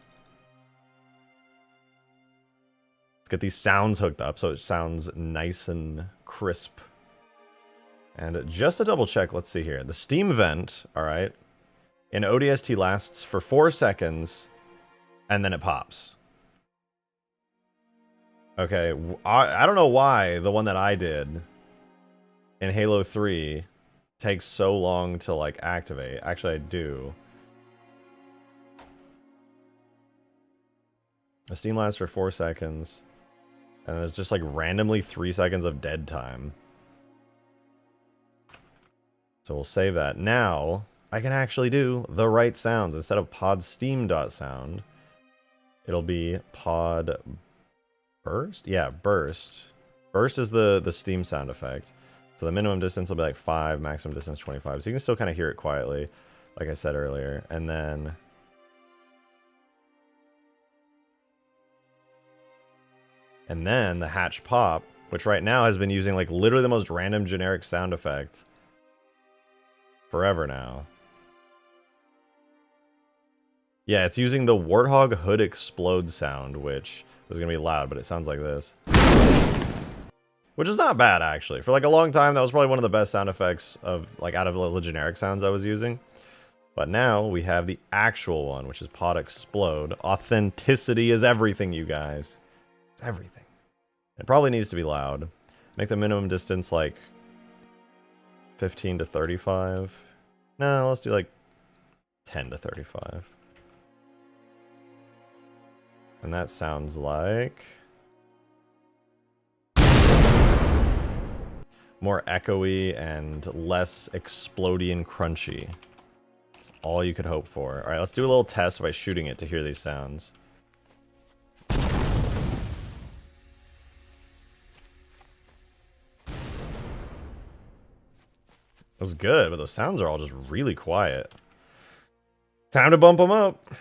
Let's get these sounds hooked up so it sounds nice and crisp. And just to double check, let's see here. The steam vent, alright, in ODST lasts for 4 seconds, and then it pops. Okay, I don't know why the one that I did in Halo 3 takes so long to, like, activate. Actually, I do. The steam lasts for 4 seconds, and there's just, like, randomly 3 seconds of dead time. So we'll save that. Now, I can actually do the right sounds. Instead of pod steam dot sound, it'll be pod... burst? Yeah, burst. Burst is the steam sound effect. So the minimum distance will be like 5, maximum distance 25. So you can still kind of hear it quietly, like I said earlier. And then... the hatch pop, which right now has been using like literally the most random generic sound effect forever now. Yeah, it's using the Warthog hood explode sound, which... is going to be loud, but it sounds like this. Which is not bad, actually. For like a long time, that was probably one of the best sound effects of, like, out of the generic sounds I was using. But now we have the actual one, which is pod explode. Authenticity is everything, you guys. It's everything. It probably needs to be loud. Make the minimum distance like 15 to 35. No, let's do like 10 to 35. And that sounds like... more echoey and less explodey and crunchy. That's all you could hope for. Alright, let's do a little test by shooting it to hear these sounds. It was good, but those sounds are all just really quiet. Time to bump them up!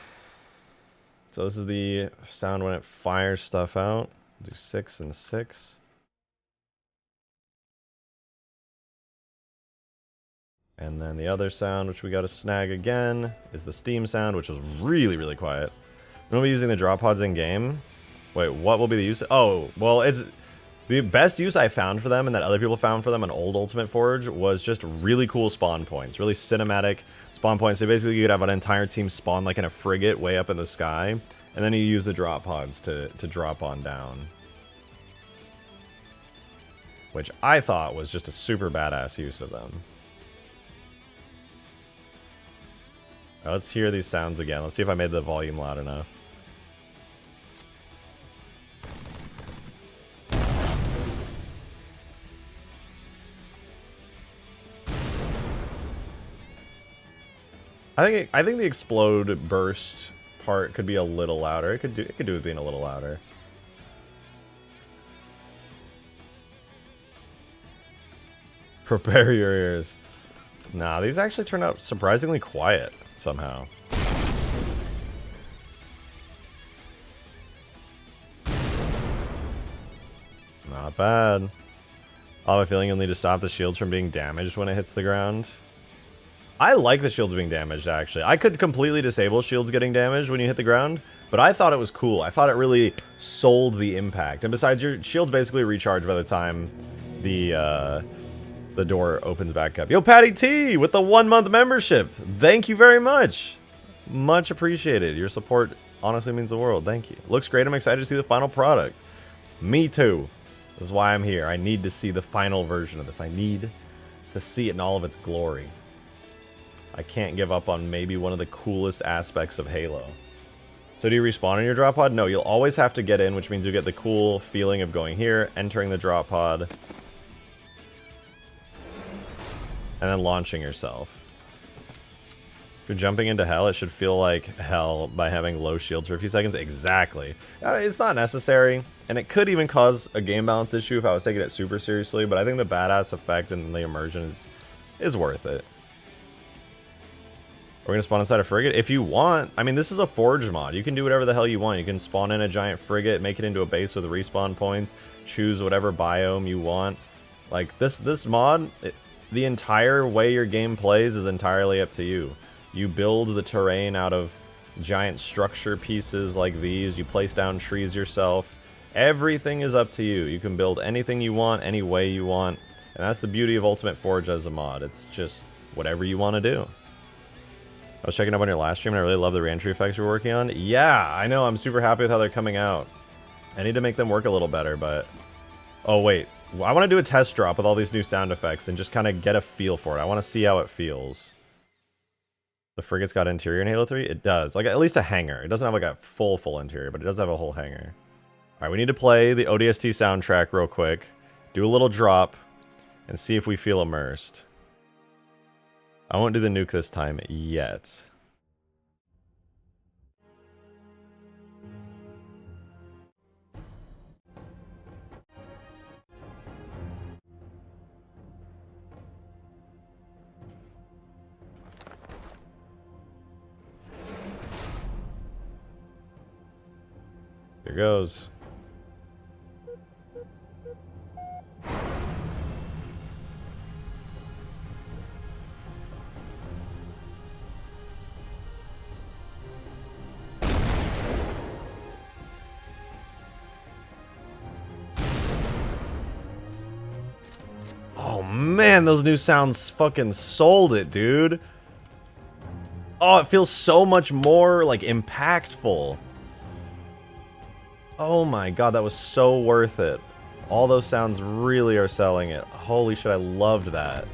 So this is the sound when it fires stuff out. Do 6 and 6. And then the other sound, which we got to snag again, is the steam sound, which was really, really quiet. We'll be using the drop pods in game. Wait, what will be the use? Oh, well, it's the best use I found for them and that other people found for them on old Ultimate Forge was just really cool spawn points, really cinematic spawn points. So basically you could have an entire team spawn like in a frigate way up in the sky, And then you use the drop pods to drop on down. Which I thought was just a super badass use of them. Let's hear these sounds again. Let's see if I made the volume loud enough. I think the explode burst part could be a little louder. It could do with being a little louder. Prepare your ears. Nah, these actually turned out surprisingly quiet somehow. Not bad. I have a feeling you'll need to stop the shields from being damaged when it hits the ground. I like the shields being damaged, actually. I could completely disable shields getting damaged when you hit the ground, but I thought it was cool. I thought it really sold the impact. And besides, your shields basically recharge by the time the door opens back up. Yo, Patty T with the 1-month membership. Thank you very much. Much appreciated. Your support honestly means the world. Thank you. Looks great. I'm excited to see the final product. Me too. This is why I'm here. I need to see the final version of this. I need to see it in all of its glory. I can't give up on maybe one of the coolest aspects of Halo. So do you respawn in your drop pod? No, you'll always have to get in, which means you get the cool feeling of going here, entering the drop pod, and then launching yourself. If you're jumping into hell, it should feel like hell by having low shields for a few seconds. Exactly. It's not necessary, and it could even cause a game balance issue if I was taking it super seriously, but I think the badass effect and the immersion is worth it. We're going to spawn inside a frigate? If you want. I mean, this is a Forge mod. You can do whatever the hell you want. You can spawn in a giant frigate, make it into a base with respawn points, choose whatever biome you want. Like, this mod, the entire way your game plays is entirely up to you. You build the terrain out of giant structure pieces like these. You place down trees yourself. Everything is up to you. You can build anything you want, any way you want. And that's the beauty of Ultimate Forge as a mod. It's just whatever you want to do. I was checking up on your last stream and I really love the re-entry effects you're working on. Yeah, I know. I'm super happy with how they're coming out. I need to make them work a little better, but... Oh, wait. I want to do a test drop with all these new sound effects and just kind of get a feel for it. I want to see how it feels. The frigate's got interior in Halo 3? It does. Like, at least a hangar. It doesn't have, like, a full interior, but it does have a whole hangar. Alright, we need to play the ODST soundtrack real quick. Do a little drop, and see if we feel immersed. I won't do the nuke this time yet. Here goes. Oh man, those new sounds fucking sold it, dude. Oh, it feels so much more, like, impactful. Oh my god, that was so worth it. All those sounds really are selling it. Holy shit, I loved that.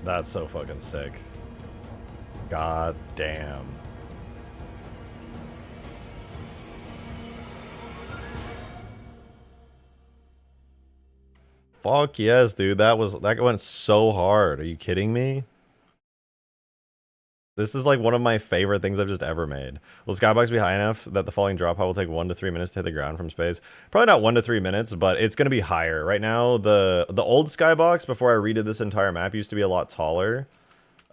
That's so fucking sick. God damn. Fuck yes, dude. That went so hard. Are you kidding me? This is like one of my favorite things I've just ever made. Will Skybox be high enough that the falling drop pod will take 1 to 3 minutes to hit the ground from space? Probably not 1 to 3 minutes, but it's going to be higher. Right now, the old Skybox, before I redid this entire map, used to be a lot taller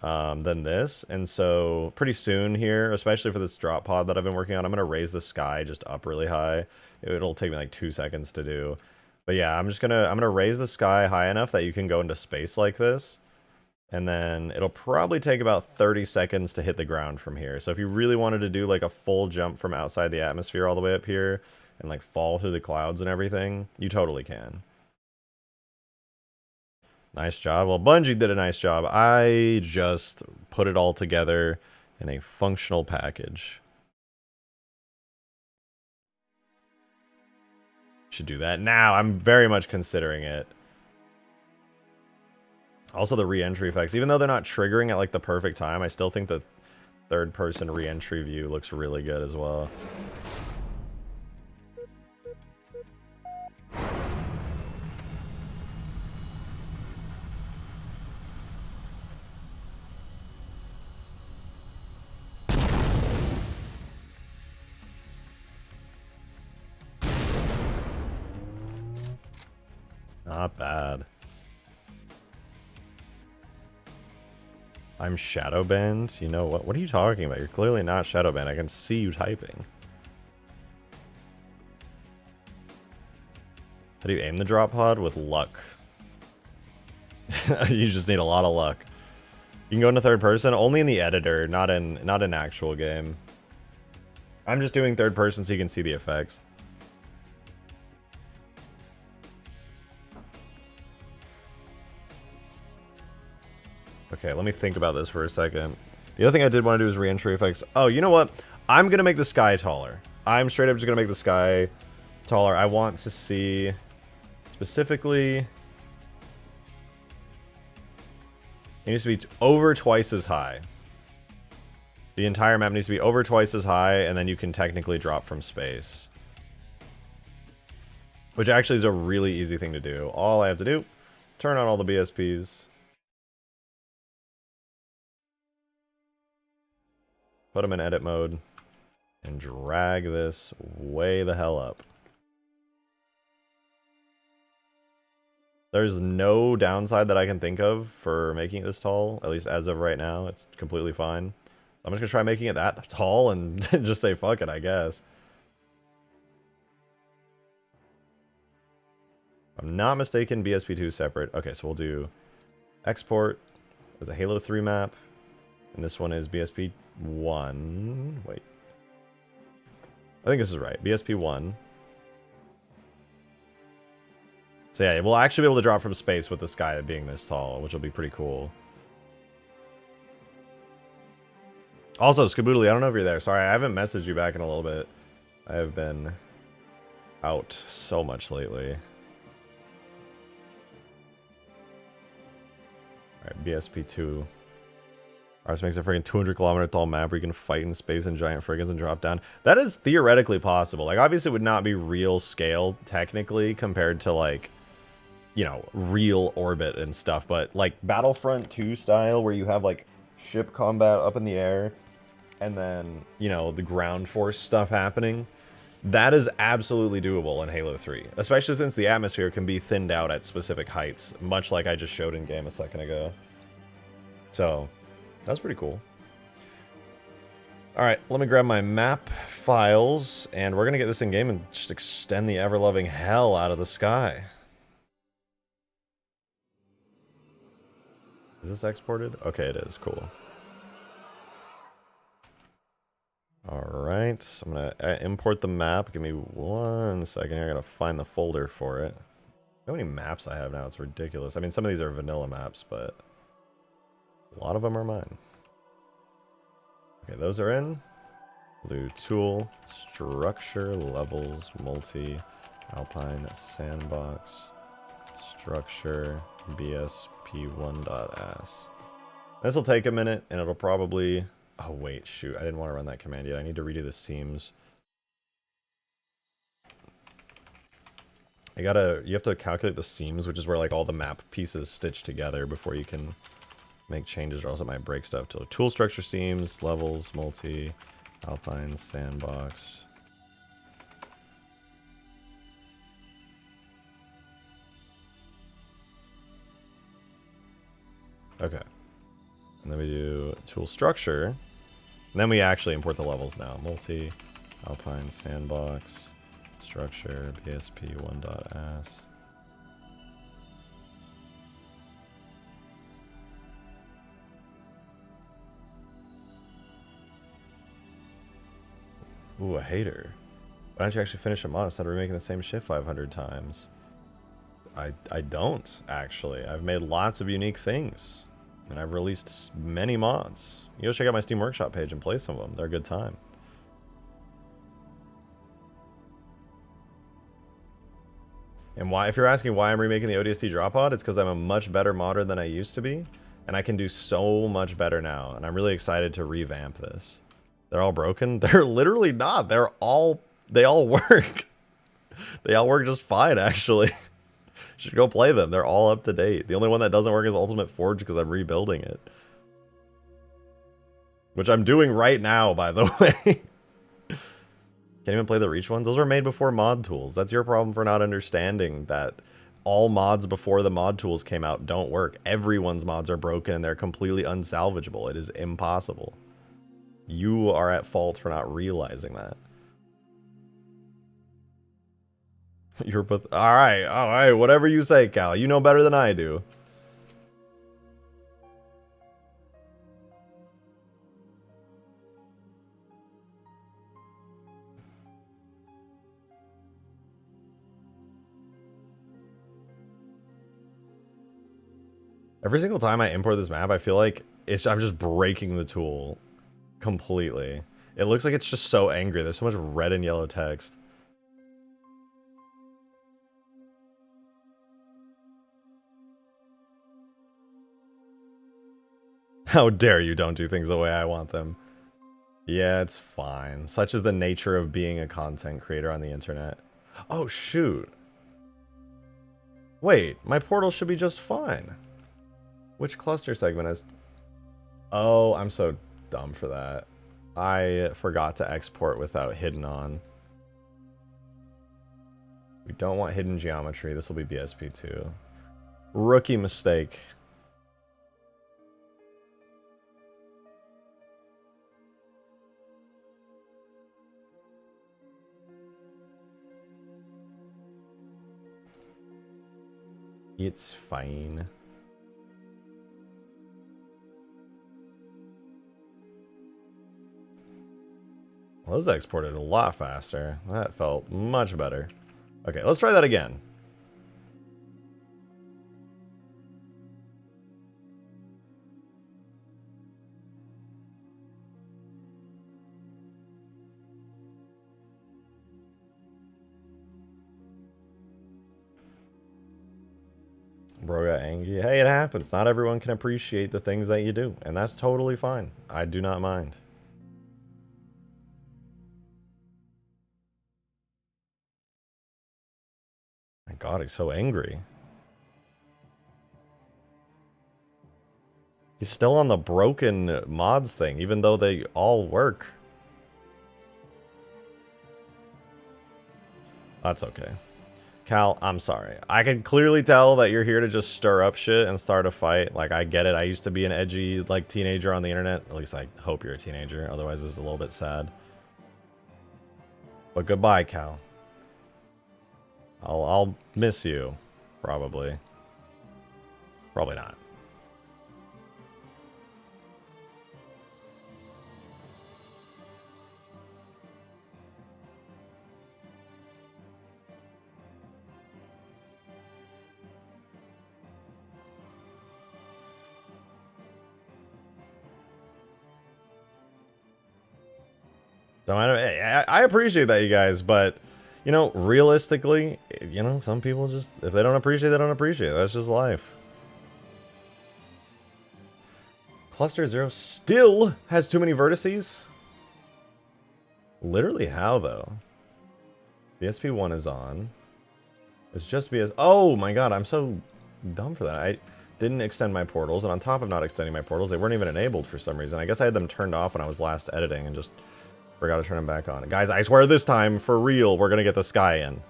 than this. And so pretty soon here, especially for this drop pod that I've been working on, I'm going to raise the sky just up really high. It'll take me like 2 seconds to do. But yeah, I'm gonna raise the sky high enough that you can go into space like this. And then it'll probably take about 30 seconds to hit the ground from here. So if you really wanted to do like a full jump from outside the atmosphere all the way up here and like fall through the clouds and everything, you totally can. Nice job. Well, Bungie did a nice job. I just put it all together in a functional package. Should do that now. I'm very much considering it. Also, the re-entry effects, even though they're not triggering at like the perfect time, I still think the third-person re-entry view looks really good as well. Not bad. I'm shadow banned? You know what? What are you talking about? You're clearly not shadow banned. I can see you typing. How do you aim the drop pod? With luck. You just need a lot of luck. You can go into third person only in the editor, not in actual game. I'm just doing third person so you can see the effects. Okay, let me think about this for a second. The other thing I did want to do is re-entry effects. Oh, you know what? I'm going to make the sky taller. I'm straight up just going to make the sky taller. I want to see specifically... It needs to be over twice as high. The entire map needs to be over twice as high, and then you can technically drop from space. Which actually is a really easy thing to do. All I have to do, turn on all the BSPs. Put them in edit mode and drag this way the hell up. There's no downside that I can think of for making it this tall, at least as of right now. It's completely fine. I'm just gonna try making it that tall and just say fuck it, I guess. If I'm not mistaken, BSP2 is separate. Okay, so we'll do export as a Halo 3 map. And this one is BSP1. Wait. I think this is right. BSP1. So yeah, we'll actually be able to drop from space with the sky being this tall, which will be pretty cool. Also, Skaboodly, I don't know if you're there. Sorry, I haven't messaged you back in a little bit. I have been out so much lately. Alright, BSP2. Ours makes a freaking 200-kilometer tall map where you can fight in space and giant frigates and drop down. That is theoretically possible. Like, obviously it would not be real scale, technically, compared to, like, you know, real orbit and stuff. But, like, Battlefront 2 style, where you have, like, ship combat up in the air, and then, you know, the ground force stuff happening, that is absolutely doable in Halo 3. Especially since the atmosphere can be thinned out at specific heights, much like I just showed in game a second ago. So... that's pretty cool. Alright, let me grab my map files, and we're going to get this in game and just extend the ever-loving hell out of the sky. Is this exported? Okay, it is. Cool. Alright, I'm going to import the map. Give me 1 second here. I got to find the folder for it. How many maps I have now? It's ridiculous. I mean, some of these are vanilla maps, but... a lot of them are mine. Okay, those are in. We'll do tool, structure, levels, multi, alpine, sandbox, structure, bsp1.as. This will take a minute, and it'll probably... oh, wait, shoot. I didn't want to run that command yet. I need to redo the seams. You have to calculate the seams, which is where, like, all the map pieces stitch together before you can... make changes, or else it might break stuff. To tool structure seams, levels, multi, alpine, sandbox. Okay. And then we do tool structure. And then we actually import the levels now. Multi, alpine, sandbox, structure, bsp1.as. Ooh, a hater. Why don't you actually finish a mod instead of remaking the same shit 500 times? I don't, actually. I've made lots of unique things. And I've released many mods. You go check out my Steam Workshop page and play some of them. They're a good time. And why, if you're asking why I'm remaking the ODST Drop Pod, it's because I'm a much better modder than I used to be. And I can do so much better now. And I'm really excited to revamp this. They're all broken? They're literally not. They all work. They all work just fine, actually. You should go play them. They're all up to date. The only one that doesn't work is Ultimate Forge because I'm rebuilding it. Which I'm doing right now, by the way. Can't even play the Reach ones. Those were made before mod tools. That's your problem for not understanding that all mods before the mod tools came out don't work. Everyone's mods are broken and they're completely unsalvageable. It is impossible. You are at fault for not realizing that. You're both all right, whatever you say, Cal. You know better than I do. Every single time I import this map, I feel like I'm just breaking the tool completely. It looks like it's just so angry. There's so much red and yellow text. How dare you don't do things the way I want them. Yeah, it's fine. Such is the nature of being a content creator on the internet. Oh, shoot. Wait, my portal should be just fine. Which cluster segment is... Oh, I'm so dumb for that. I forgot to export without hidden on. We don't want hidden geometry. This will be BSP2. Rookie mistake. It's fine. Well, this exported a lot faster. That felt much better. Okay, let's try that again. Bro got angry. Hey, it happens. Not everyone can appreciate the things that you do, and that's totally fine. I do not mind. My God, he's so angry. He's still on the broken mods thing, even though they all work. That's okay. Cal, I'm sorry. I can clearly tell that you're here to just stir up shit and start a fight. Like, I get it. I used to be an edgy, like, teenager on the internet. At least I hope you're a teenager. Otherwise, this is a little bit sad. But goodbye, Cal. I'll miss you. Probably. Probably not. So I appreciate that, you guys, but, you know, realistically, you know, some people just, if they don't appreciate, they don't appreciate. That's just life. Cluster 0 still has too many vertices? Literally how, though? BSP1 is on. It's just oh my God, I'm so dumb for that. I didn't extend my portals, and on top of not extending my portals, they weren't even enabled for some reason. I guess I had them turned off when I was last editing and just forgot to turn them back on. Guys, I swear this time, for real, we're gonna get the sky in.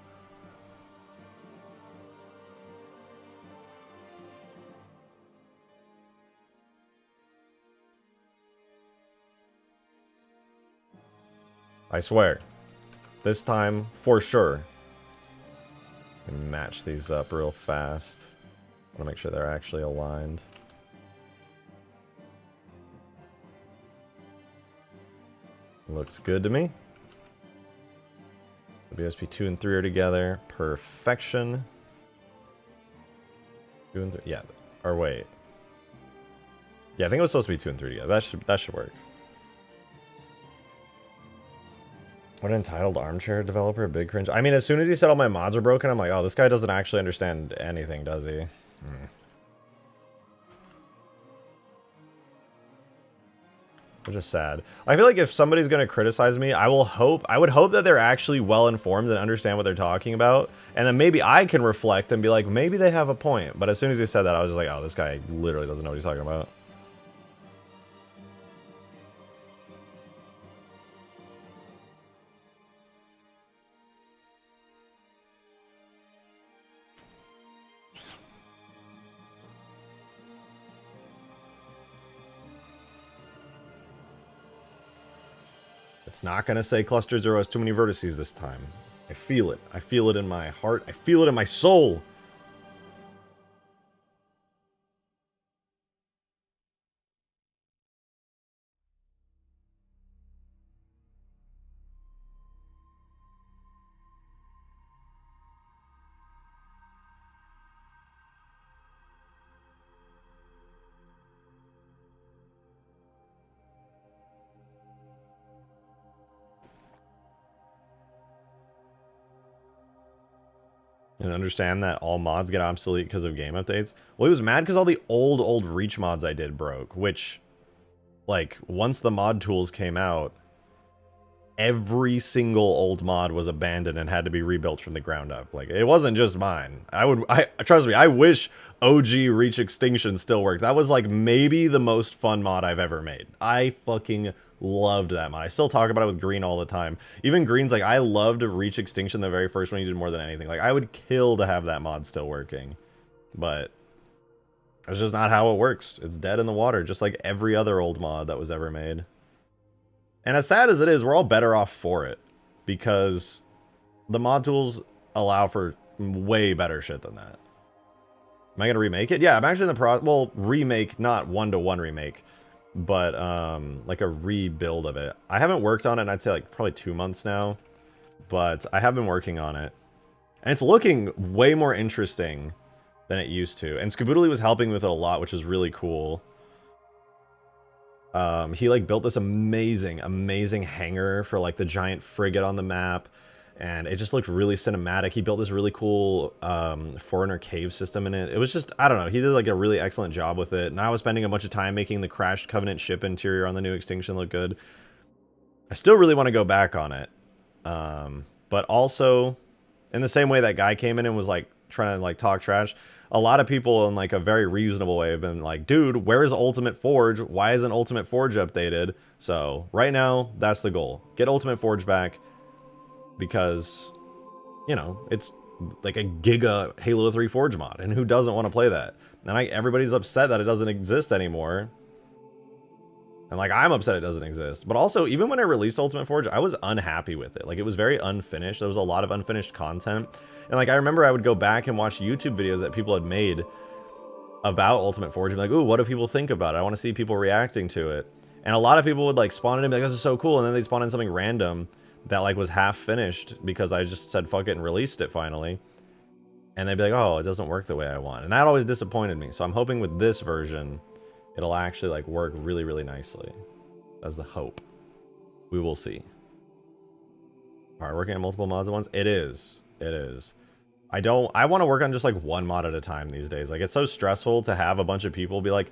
I swear. This time, for sure. Match these up real fast. I want to make sure they're actually aligned. Looks good to me. WSP 2 and 3 are together. Perfection. 2 and 3. Yeah. Or wait. Yeah, I think it was supposed to be 2 and 3 together. That should work. What an entitled armchair developer, big cringe. I mean, as soon as he said all my mods are broken, I'm like, oh, this guy doesn't actually understand anything, does he? Which is sad. I feel like if somebody's gonna criticize me, I would hope that they're actually well informed and understand what they're talking about, and then maybe I can reflect and be like, maybe they have a point. But as soon as he said that, I was just like, oh, this guy literally doesn't know what he's talking about. It's not going to say cluster 0 has too many vertices this time. I feel it. I feel it in my heart. I feel it in my soul. And understand that all mods get obsolete because of game updates. Well, he was mad because all the old Reach mods I did broke, which, like, once the mod tools came out, every single old mod was abandoned and had to be rebuilt from the ground up. Like, it wasn't just mine. Trust me, I wish OG Reach Extinction still worked. That was, like, maybe the most fun mod I've ever made. I fucking loved that mod. I still talk about it with Green all the time. Even Green's like, I loved Reach Extinction, the very first one you did, more than anything. Like, I would kill to have that mod still working. But that's just not how it works. It's dead in the water, just like every other old mod that was ever made. And as sad as it is, we're all better off for it. Because the mod tools allow for way better shit than that. Am I going to remake it? Yeah, I'm actually in the process. Well, remake, not one-to-one remake. But, like a rebuild of it. I haven't worked on it in, I'd say, like, probably 2 months now. But I have been working on it. And it's looking way more interesting than it used to. And Skaboodly was helping with it a lot, which is really cool. He, like, built this amazing hangar for, like, the giant frigate on the map. And it just looked really cinematic. He built this really cool foreigner cave system in it. It was just, I don't know, he did like a really excellent job with it. And I was spending a bunch of time making the crashed Covenant ship interior on the new Extinction look good. I still really want to go back on it. But also, in the same way that guy came in and was like trying to like talk trash, a lot of people in like a very reasonable way have been like, dude, where is Ultimate Forge? Why isn't Ultimate Forge updated? So right now, that's the goal. Get Ultimate Forge back. Because, you know, it's like a giga Halo 3 Forge mod, and who doesn't want to play that? And everybody's upset that it doesn't exist anymore. And, like, I'm upset it doesn't exist. But also, even when I released Ultimate Forge, I was unhappy with it. Like, it was very unfinished. There was a lot of unfinished content. And, like, I remember I would go back and watch YouTube videos that people had made about Ultimate Forge and be like, ooh, what do people think about it? I want to see people reacting to it. And a lot of people would, like, spawn in and be like, this is so cool. And then they'd spawn in something random that like was half finished because I just said fuck it and released it finally. And they'd be like, oh, it doesn't work the way I want. And that always disappointed me. So I'm hoping with this version, it'll actually like work really, really nicely. That's the hope. We will see. All right, working on multiple mods at once? It is. It is. I want to work on just like one mod at a time these days. Like, it's so stressful to have a bunch of people be like,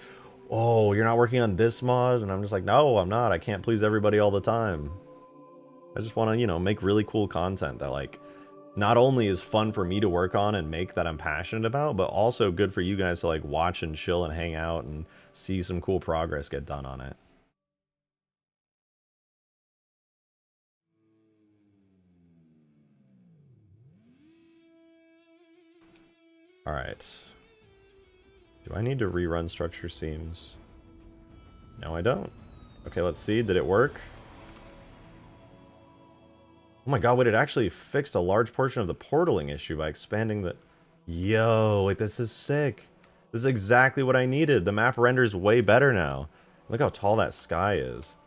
oh, you're not working on this mod? And I'm just like, no, I'm not. I can't please everybody all the time. I just want to, you know, make really cool content that, like, not only is fun for me to work on and make that I'm passionate about, but also good for you guys to, like, watch and chill and hang out and see some cool progress get done on it. All right. Do I need to rerun structure seams? No, I don't. Okay, let's see. Did it work? Oh my god, wait, it actually fixed a large portion of the portaling issue by expanding the... Yo, like, this is sick. This is exactly what I needed. The map renders way better now. Look how tall that sky is.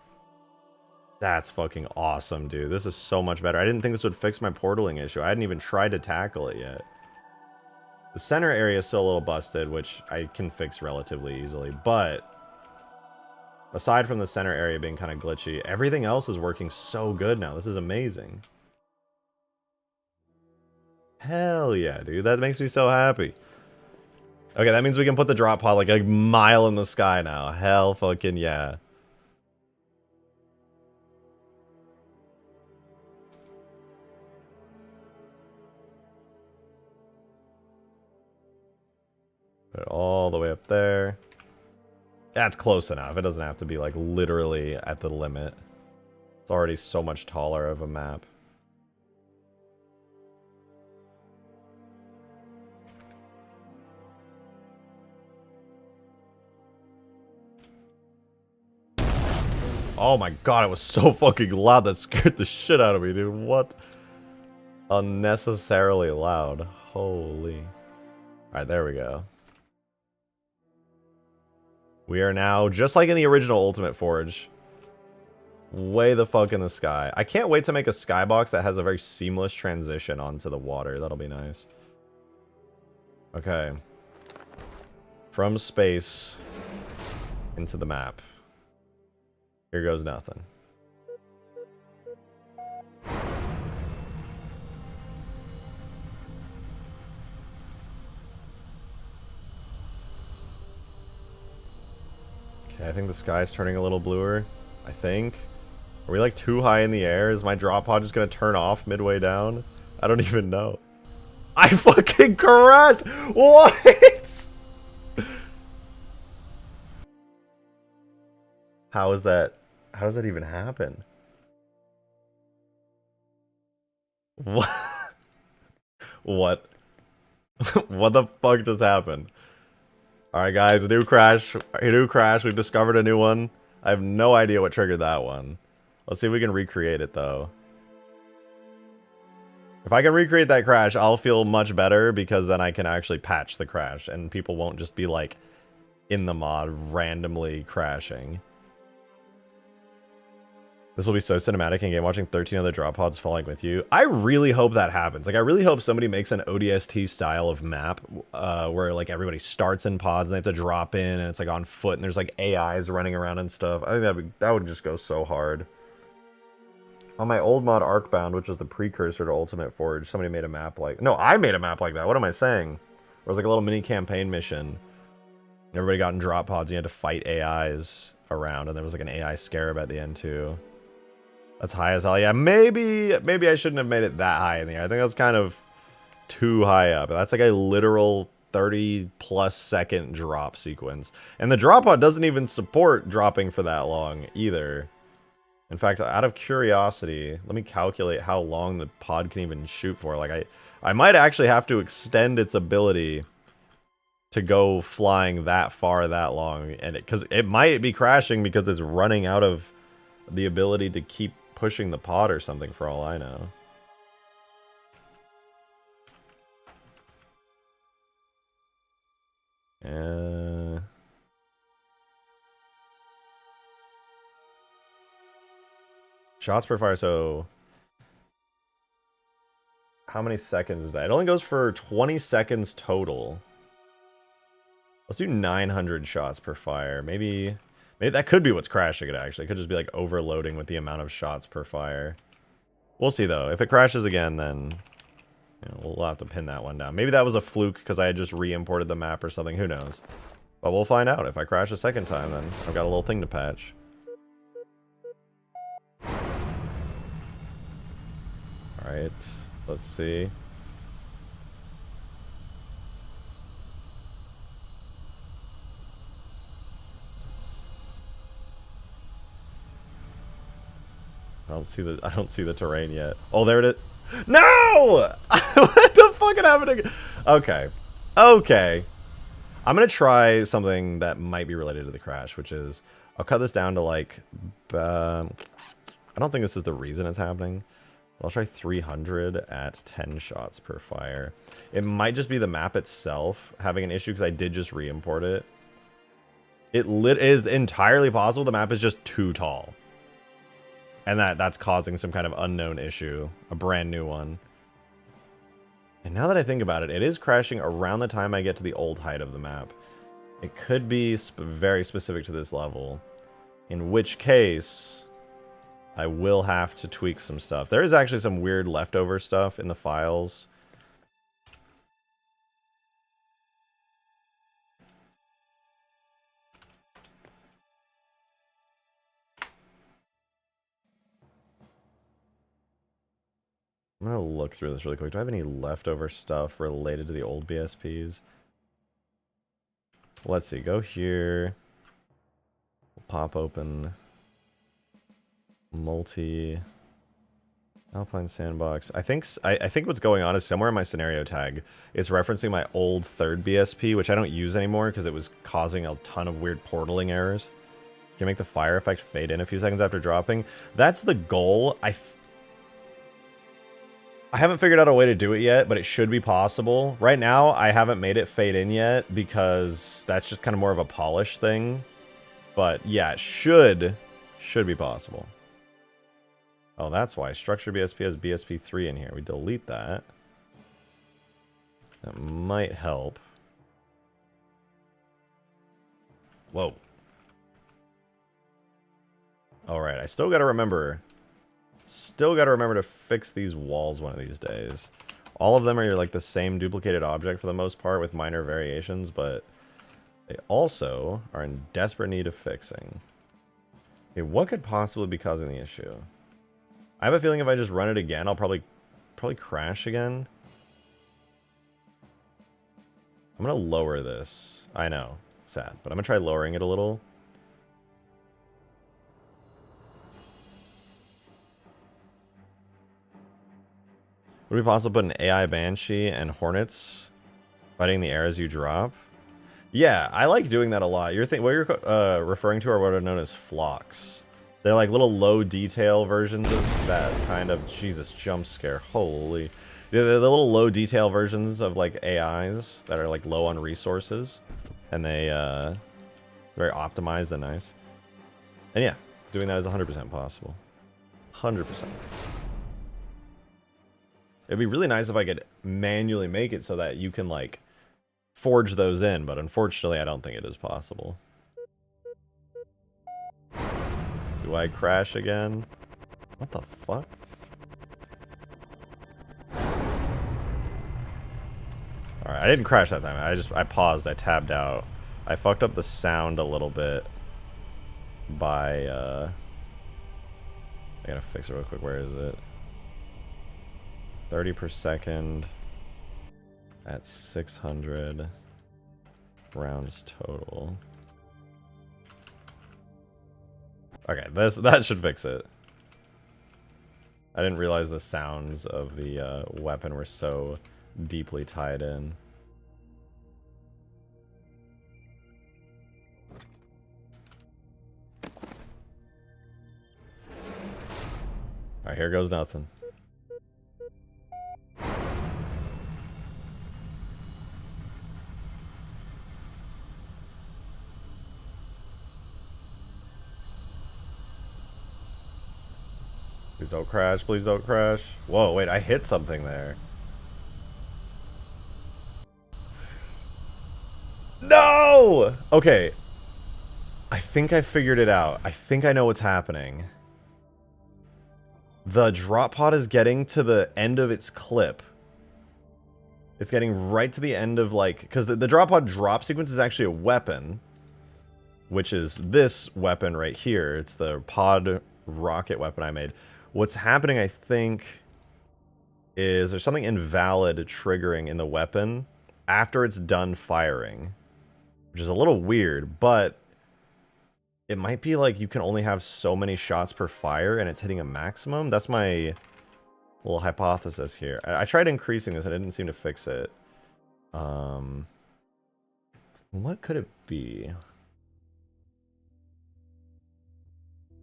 That's fucking awesome, dude. This is so much better. I didn't think this would fix my portaling issue. I hadn't even tried to tackle it yet. The center area is still a little busted, which I can fix relatively easily, but aside from the center area being kind of glitchy, everything else is working so good now. This is amazing. Hell yeah, dude. That makes me so happy. Okay, that means we can put the drop pod like a mile in the sky now. Hell fucking yeah. Put it all the way up there. That's close enough. It doesn't have to be like literally at the limit. It's already so much taller of a map. Oh my god, it was so fucking loud. That scared the shit out of me, dude. What? Unnecessarily loud. Holy. Alright, there we go. We are now, just like in the original Ultimate Forge, way the fuck in the sky. I can't wait to make a skybox that has a very seamless transition onto the water. That'll be nice. Okay. From space into the map. Here goes nothing. Okay, I think the sky's turning a little bluer. I think. Are we like too high in the air? Is my drop pod just gonna turn off midway down? I don't even know. I fucking crashed! What? How is that? How does that even happen? What? What? What the fuck just happened? Alright guys, a new crash. We've discovered a new one. I have no idea what triggered that one. Let's see if we can recreate it though. If I can recreate that crash, I'll feel much better because then I can actually patch the crash and people won't just be like in the mod randomly crashing. This will be so cinematic in game, watching 13 other drop pods falling with you. I really hope that happens. Like, I really hope somebody makes an ODST style of map where, like, everybody starts in pods and they have to drop in and it's, like, on foot and there's, like, AIs running around and stuff. I think that would just go so hard. On my old mod Arcbound, which is the precursor to Ultimate Forge, somebody made a map like... No, I made a map like that. What am I saying? It was, like, a little mini campaign mission. Everybody got in drop pods and you had to fight AIs around and there was, like, an AI Scarab at the end, too. That's high as hell. Yeah, maybe I shouldn't have made it that high in the air. I think that's kind of too high up. That's like a literal 30+ second drop sequence. And the drop pod doesn't even support dropping for that long either. In fact, out of curiosity, let me calculate how long the pod can even shoot for. Like I might actually have to extend its ability to go flying that far that long, and because it might be crashing because it's running out of the ability to keep pushing the pod or something, for all I know. Shots per fire, so how many seconds is that? It only goes for 20 seconds total. Let's do 900 shots per fire. Maybe that could be what's crashing it, actually. It could just be, like, overloading with the amount of shots per fire. We'll see, though. If it crashes again, then you know, we'll have to pin that one down. Maybe that was a fluke because I had just re-imported the map or something. Who knows? But we'll find out. If I crash a second time, then I've got a little thing to patch. Alright. Let's see. I don't see the terrain yet. Oh, there it is. No! What the fuck happened? Okay. Okay. I'm gonna try something that might be related to the crash, which is I'll cut this down to like I don't think this is the reason it's happening. I'll try 300 at 10 shots per fire. It might just be the map itself having an issue because I did just re-import it. It is entirely possible the map is just too tall. And that's causing some kind of unknown issue, a brand new one. And now that I think about it, it is crashing around the time I get to the old height of the map. It could be very specific to this level, in which case I will have to tweak some stuff. There is actually some weird leftover stuff in the files. I'm going to look through this really quick. Do I have any leftover stuff related to the old BSPs? Let's see. Go here. We'll pop open multi Alpine Sandbox. I think what's going on is somewhere in my scenario tag, it's referencing my old third BSP, which I don't use anymore because it was causing a ton of weird portaling errors. Can you make the fire effect fade in a few seconds after dropping? That's the goal. I haven't figured out a way to do it yet, but it should be possible. Right now, I haven't made it fade in yet because that's just kind of more of a polish thing. But yeah, it should be possible. Oh, that's why. Structure BSP has BSP3 in here. We delete that. That might help. Whoa. Alright, I still gotta remember. Still gotta remember to fix these walls one of these days. All of them are like the same duplicated object for the most part with minor variations, but they also are in desperate need of fixing. Okay, what could possibly be causing the issue? I have a feeling if I just run it again, I'll probably crash again. I'm gonna lower this. I know, sad, but I'm gonna try lowering it a little. Would it be possible to put an AI Banshee and Hornets fighting the air as you drop? Yeah, I like doing that a lot. What you're referring to are what are known as flocks. They're like little low detail versions of that kind of, Jesus, jump scare. Holy. They're the little low detail versions of like AIs that are like low on resources. And they, very optimized and nice. And yeah, doing that is 100% possible. 100%. It'd be really nice if I could manually make it so that you can, like, forge those in, but unfortunately I don't think it is possible. Do I crash again? What the fuck? Alright, I didn't crash that time. I paused, I tabbed out. I fucked up the sound a little bit by, I gotta fix it real quick. Where is it? 30 per second at 600 rounds total. Okay, that should fix it. I didn't realize the sounds of the weapon were so deeply tied in. Alright, here goes nothing. Please don't crash, please don't crash. Whoa, wait, I hit something there. No! Okay. I think I figured it out. I think I know what's happening. The drop pod is getting to the end of its clip. It's getting right to the end of, like... Because the drop pod drop sequence is actually a weapon. Which is this weapon right here. It's the pod rocket weapon I made. What's happening, I think, is there's something invalid triggering in the weapon after it's done firing. Which is a little weird, but it might be like you can only have so many shots per fire and it's hitting a maximum. That's my little hypothesis here. I tried increasing this and I didn't seem to fix it. What could it be?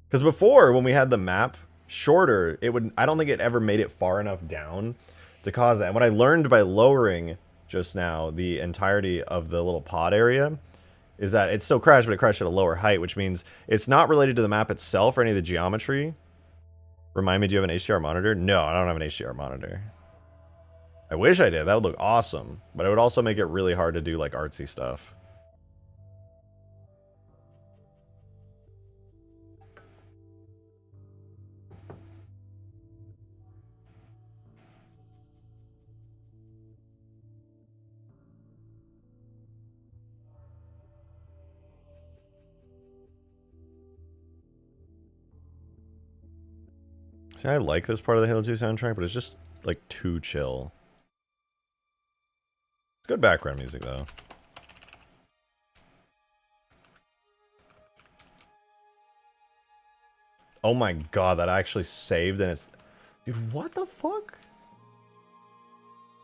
Because before, when we had the map shorter, I don't think it ever made it far enough down to cause that. And what I learned by lowering just now the entirety of the little pod area is that it still crashed, but it crashed at a lower height, which means it's not related to the map itself or any of the geometry. Remind me, do you have an HDR monitor? No, I don't have an HDR monitor. I wish I did. That would look awesome. But it would also make it really hard to do like artsy stuff. See, I like this part of the Halo 2 soundtrack, but it's just like too chill. It's good background music though. Oh my god, that actually saved and it's... Dude, what the fuck?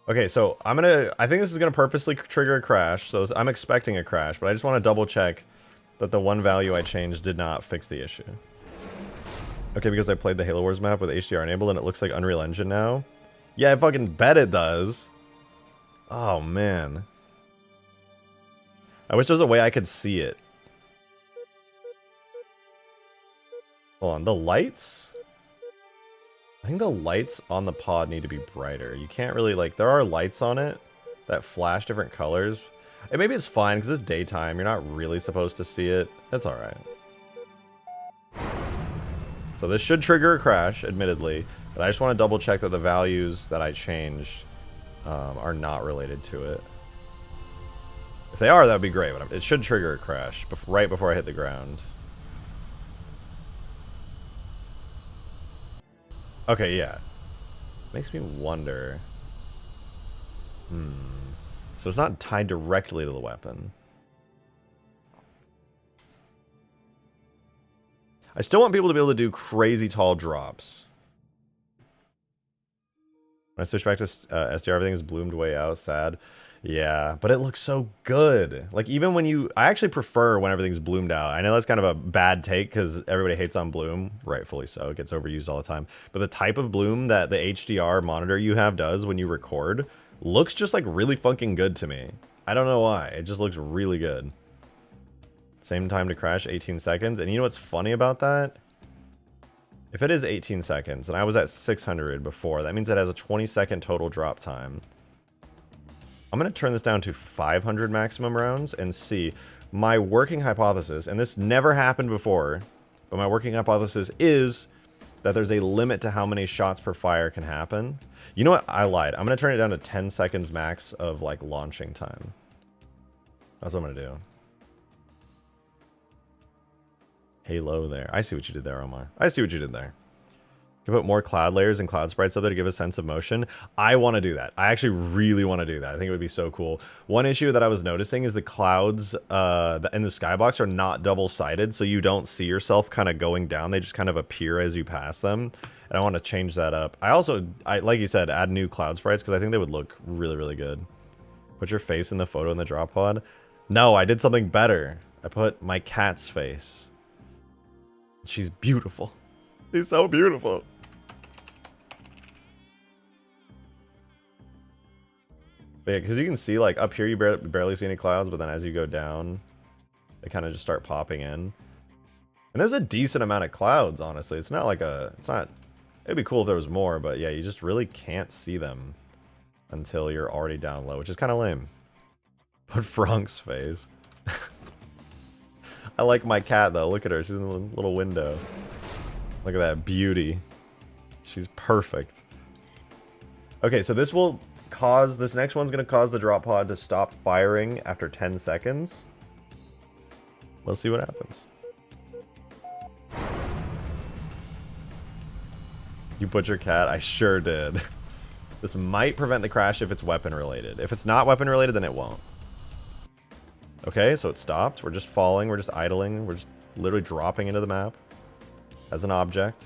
Okay, so I think this is gonna purposely trigger a crash, so I'm expecting a crash, but I just want to double check that the one value I changed did not fix the issue. Okay, because I played the Halo Wars map with HDR enabled and it looks like Unreal Engine now. Yeah, I fucking bet it does. Oh, man. I wish there was a way I could see it. Hold on, the lights? I think the lights on the pod need to be brighter. You can't really, like, there are lights on it that flash different colors. And maybe it's fine because it's daytime. You're not really supposed to see it. That's alright. So this should trigger a crash, admittedly, but I just want to double check that the values that I changed are not related to it. If they are, that would be great, but it should trigger a crash right before I hit the ground. Okay, yeah. Makes me wonder. So it's not tied directly to the weapon. I still want people to be able to do crazy tall drops. When I switch back to SDR, everything is bloomed way out. Sad. Yeah, but it looks so good. Like, even when you... I actually prefer when everything's bloomed out. I know that's kind of a bad take because everybody hates on bloom. Rightfully so. It gets overused all the time. But the type of bloom that the HDR monitor you have does when you record looks just, like, really fucking good to me. I don't know why. It just looks really good. Same time to crash, 18 seconds. And you know what's funny about that? If it is 18 seconds, and I was at 600 before, that means it has a 20-second total drop time. I'm going to turn this down to 500 maximum rounds and see. My working hypothesis, and this never happened before, but my working hypothesis is that there's a limit to how many shots per fire can happen. You know what? I lied. I'm going to turn it down to 10 seconds max of, like, launching time. That's what I'm going to do. Halo there. I see what you did there, Omar. I see what you did there. You can put more cloud layers and cloud sprites up there to give a sense of motion. I want to do that. I actually really want to do that. I think it would be so cool. One issue that I was noticing is the clouds in the Skybox are not double-sided, so you don't see yourself kind of going down. They just kind of appear as you pass them. And I want to change that up. I also, like you said, add new cloud sprites because I think they would look really, really good. Put your face in the photo in the drop pod. No, I did something better. I put my cat's face. She's beautiful. She's so beautiful. But yeah, because you can see, like, up here you barely see any clouds, but then as you go down, they kind of just start popping in. And there's a decent amount of clouds, honestly. It's not like a... It's not... It'd be cool if there was more, but yeah, you just really can't see them until you're already down low, which is kind of lame. Put Frank's face. I like my cat, though. Look at her. She's in the little window. Look at that beauty. She's perfect. Okay, so this will cause... This next one's going to cause the drop pod to stop firing after 10 seconds. Let's see what happens. You put your cat? I sure did. This might prevent the crash if it's weapon related. If it's not weapon related, then it won't. Okay, so it stopped. We're just falling. We're just idling. We're just literally dropping into the map as an object.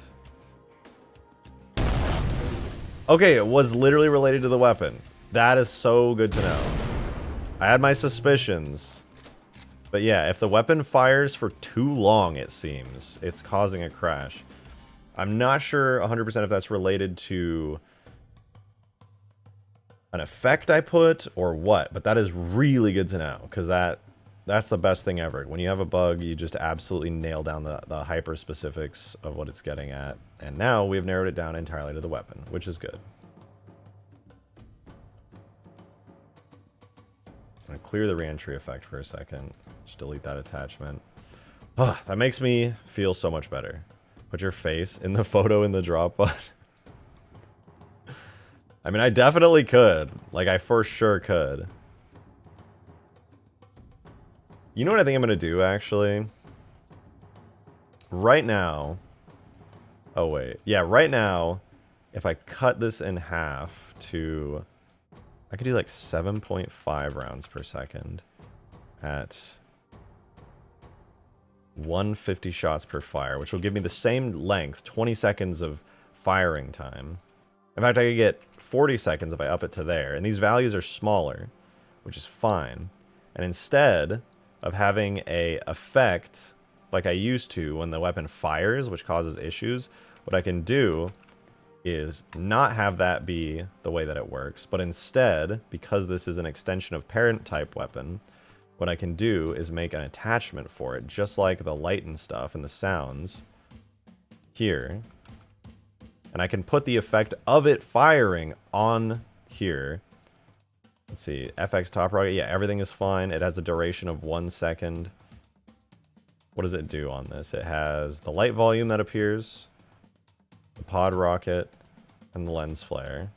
Okay, it was literally related to the weapon. That is so good to know. I had my suspicions. But yeah, if the weapon fires for too long, it seems, it's causing a crash. I'm not sure 100% if that's related to an effect I put or what, but that is really good to know because that That's the best thing ever. When you have a bug, you just absolutely nail down the hyper specifics of what it's getting at. And now we've narrowed it down entirely to the weapon, which is good. I'm gonna clear the reentry effect for a second. Just delete that attachment. Oh, that makes me feel so much better. Put your face in the photo in the drop pod. I mean, I definitely could. Like, I for sure could. You know what I think I'm going to do, actually? Right now... Oh, wait. Yeah, right now, if I cut this in half to... I could do like 7.5 rounds per second at 150 shots per fire, which will give me the same length, 20 seconds of firing time. In fact, I could get 40 seconds if I up it to there. And these values are smaller, which is fine. And instead of having a effect like I used to when the weapon fires, which causes issues, what I can do is not have that be the way that it works, but instead, because this is an extension of parent type weapon, what I can do is make an attachment for it, just like the light and stuff and the sounds here. And I can put the effect of it firing on here. Let's see, FX top rocket, yeah, everything is fine. It has a duration of 1 second. What does it do on this? It has the light volume that appears, the pod rocket, and the lens flare.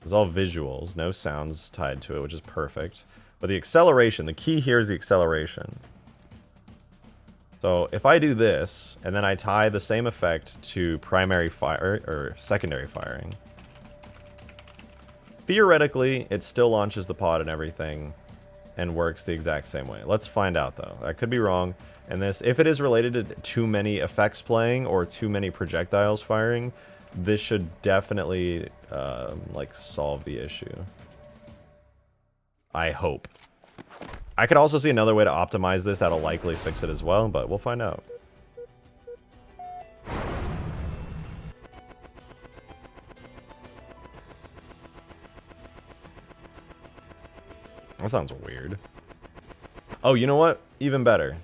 It's all visuals, no sounds tied to it, which is perfect. But the acceleration, the key here is the acceleration. So if I do this, and then I tie the same effect to primary fire, or secondary firing, theoretically, it still launches the pod and everything, and works the exact same way. Let's find out, though. I could be wrong. And this, if it is related to too many effects playing, or too many projectiles firing, this should definitely, like, solve the issue. I hope. I could also see another way to optimize this that'll likely fix it as well, but we'll find out. That sounds weird. Oh, you know what? Even better.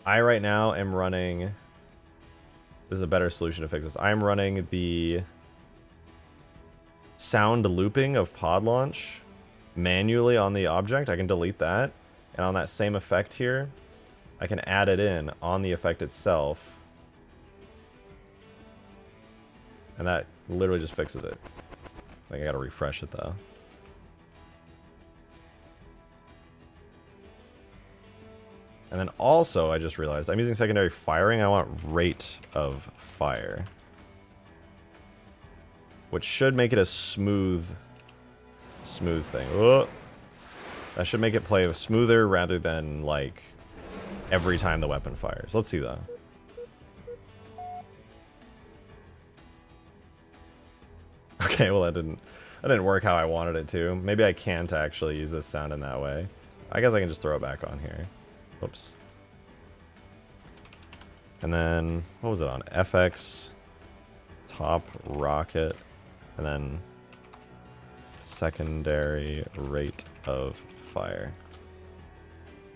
I right now am running... This is a better solution to fix this. I'm running the sound looping of pod launch manually on the object. I can delete that. And on that same effect here, I can add it in on the effect itself. And that literally just fixes it. I think I gotta refresh it though. And then also, I just realized, I'm using secondary firing. I want rate of fire, which should make it a smooth thing. Oh, that should make it play smoother rather than, like, every time the weapon fires. Let's see, though. Okay, well, that didn't work how I wanted it to. Maybe I can't actually use this sound in that way. I guess I can just throw it back on here. Oops. And then, what was it on? FX, top rocket, and then secondary rate of fire.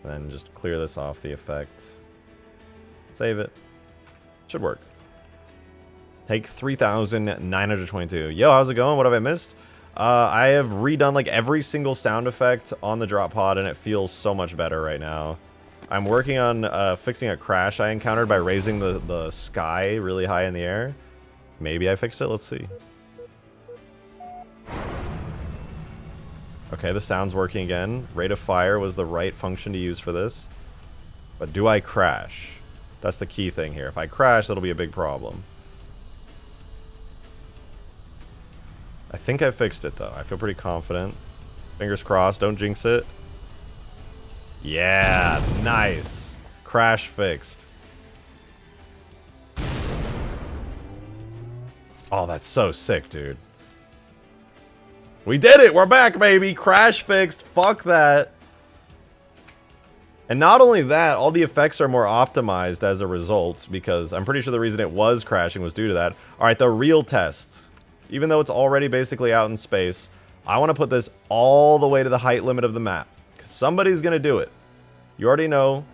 And then just clear this off the effect. Save it. Should work. Take 3,922. Yo, how's it going? What have I missed? I have redone like every single sound effect on the drop pod, and it feels so much better right now. I'm working on fixing a crash I encountered by raising the sky really high in the air. Maybe I fixed it. Let's see. Okay, the sound's working again. Rate of fire was the right function to use for this. But do I crash? That's the key thing here. If I crash, that'll be a big problem. I think I fixed it, though. I feel pretty confident. Fingers crossed. Don't jinx it. Yeah, nice. Crash fixed. Oh, that's so sick, dude. We did it! We're back, baby! Crash fixed. Fuck that. And not only that, all the effects are more optimized as a result, because I'm pretty sure the reason it was crashing was due to that. Alright, the real test. Even though it's already basically out in space, I want to put this all the way to the height limit of the map. 'Cause somebody's going to do it. You already know,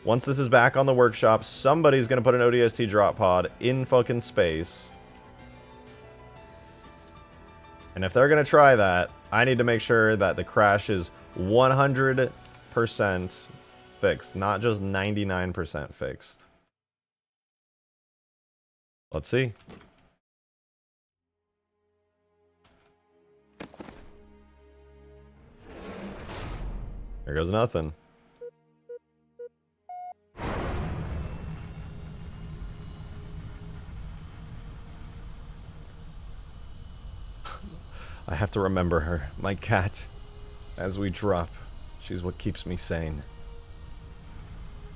once this is back on the workshop, somebody's going to put an ODST drop pod in fucking space. And if they're going to try that, I need to make sure that the crash is 100% fixed, not just 99% fixed. Let's see. There goes nothing. I have to remember her, my cat, as we drop. She's what keeps me sane.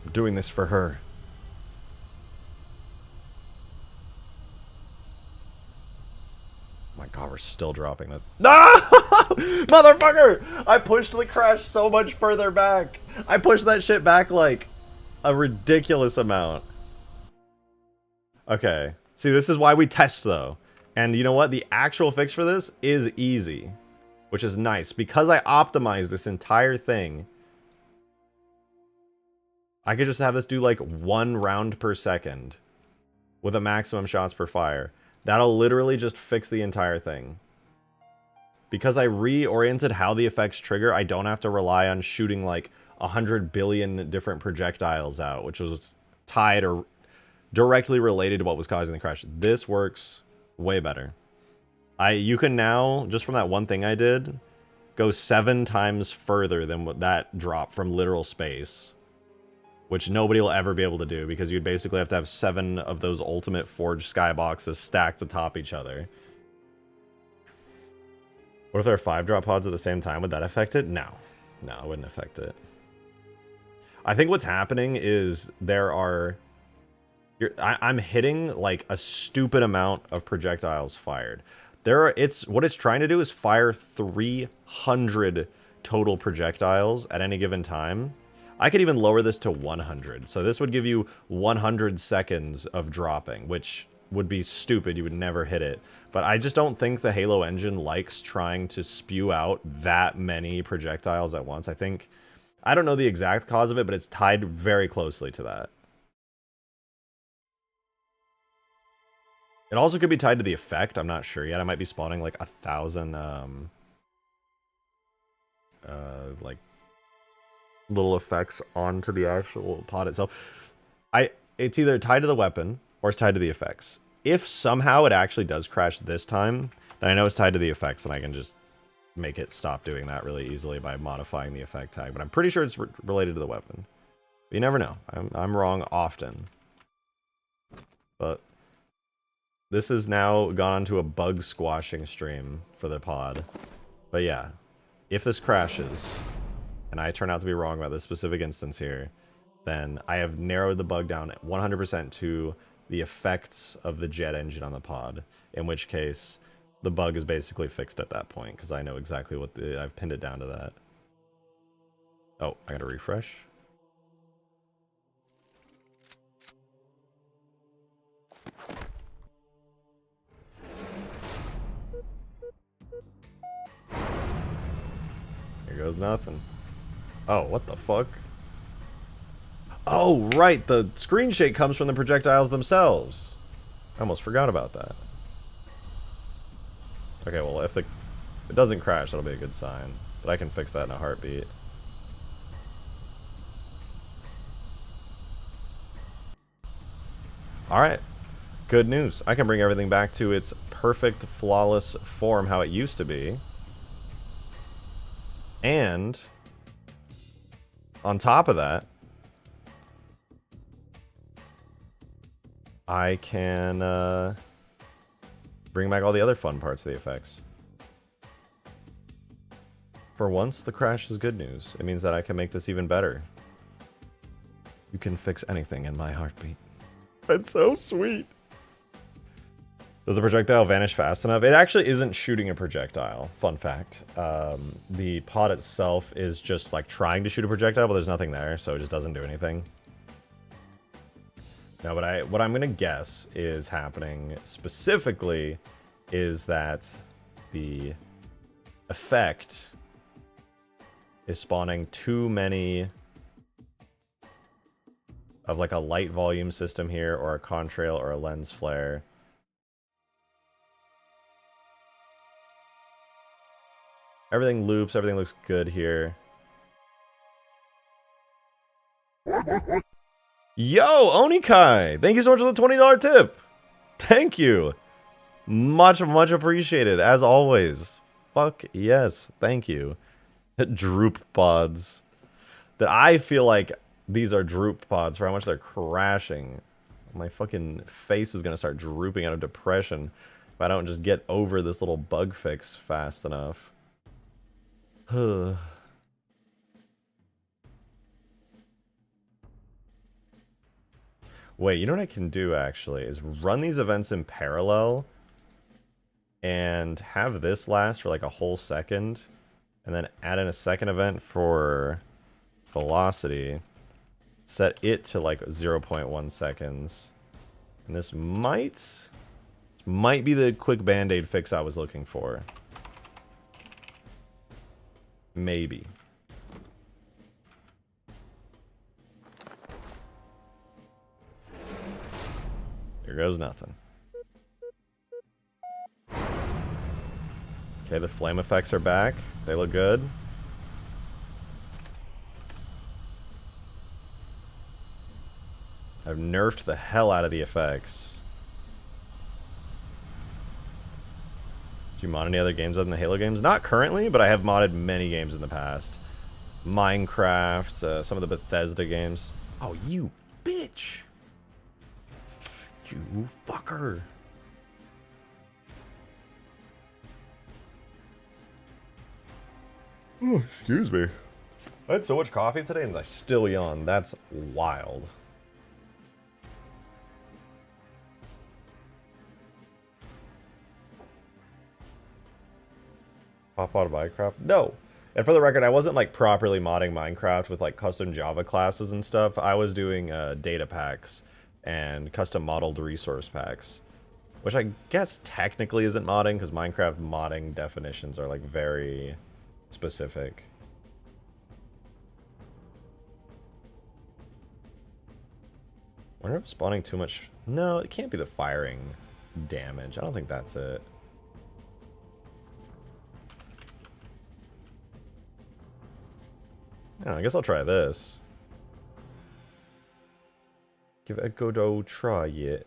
I'm doing this for her. Oh my god, we're still dropping that. No! Motherfucker! I pushed the crash so much further back. I pushed that shit back like a ridiculous amount. Okay. See, this is why we test though. And you know what? The actual fix for this is easy, which is nice. Because I optimized this entire thing, I could just have this do like 1 round per second with a maximum shots per fire. That'll literally just fix the entire thing. Because I reoriented how the effects trigger, I don't have to rely on shooting like 100 billion different projectiles out, which was tied or directly related to what was causing the crash. This works way better. You can now, just from that one thing I did, go 7 times further than what that drop from literal space. Which nobody will ever be able to do, because you'd basically have to have 7 of those ultimate forged skyboxes stacked atop each other. What if there are 5 drop pods at the same time? Would that affect it? No. No, it wouldn't affect it. I think what's happening is there are... I'm hitting like a stupid amount of projectiles fired. What it's trying to do is fire 300 total projectiles at any given time. I could even lower this to 100. So this would give you 100 seconds of dropping, which would be stupid. You would never hit it. But I just don't think the Halo engine likes trying to spew out that many projectiles at once. I don't know the exact cause of it, but it's tied very closely to that. It also could be tied to the effect. I'm not sure yet. I might be spawning like 1,000 like little effects onto the actual pod itself. It's either tied to the weapon or it's tied to the effects. If somehow it actually does crash this time, then I know it's tied to the effects, and I can just make it stop doing that really easily by modifying the effect tag. But I'm pretty sure it's related to the weapon. But you never know. I'm wrong often. But this has now gone on to a bug squashing stream for the pod. But yeah, if this crashes, and I turn out to be wrong about this specific instance here, then I have narrowed the bug down 100% to the effects of the jet engine on the pod, in which case the bug is basically fixed at that point, because I know exactly what I've pinned it down to that. Oh, I gotta refresh. Here goes nothing. Oh, what the fuck? Oh, right, the screen shake comes from the projectiles themselves. I almost forgot about that. Okay, well, if it doesn't crash, that'll be a good sign. But I can fix that in a heartbeat. Alright, good news. I can bring everything back to its perfect, flawless form how it used to be. And on top of that, I can bring back all the other fun parts of the effects. For once, the crash is good news. It means that I can make this even better. You can fix anything in my heartbeat. That's so sweet. Does the projectile vanish fast enough? It actually isn't shooting a projectile. Fun fact. The pod itself is just like trying to shoot a projectile, but there's nothing there, so it just doesn't do anything. No, but what I'm gonna guess is happening specifically is that the effect is spawning too many of like a light volume system here, or a contrail, or a lens flare. Everything loops, everything looks good here. Yo, Onikai! Thank you so much for the $20 tip! Thank you! Much appreciated, as always. Fuck yes, thank you. Droop pods. That I feel like these are droop pods for how much they're crashing. My fucking face is gonna start drooping out of depression if I don't just get over this little bug fix fast enough. Wait, you know what I can do actually is run these events in parallel and have this last for like a whole second, and then add in a second event for velocity, set it to like 0.1 seconds, and this might be the quick band-aid fix I was looking for. Maybe. Here goes nothing. Okay, the flame effects are back. They look good. I've nerfed the hell out of the effects. Do you mod any other games other than the Halo games? Not currently, but I have modded many games in the past. Minecraft, some of the Bethesda games. Oh, you bitch! You fucker! Oh, excuse me. I had so much coffee today and I still yawn. That's wild. Pop out of Minecraft? No. And for the record, I wasn't like properly modding Minecraft with like custom Java classes and stuff. I was doing data packs and custom modeled resource packs, which I guess technically isn't modding because Minecraft modding definitions are like very specific. I wonder if I'm spawning too much. No, it can't be the firing damage. I don't think that's it. Yeah, I guess I'll try this. Give it a good old try yet.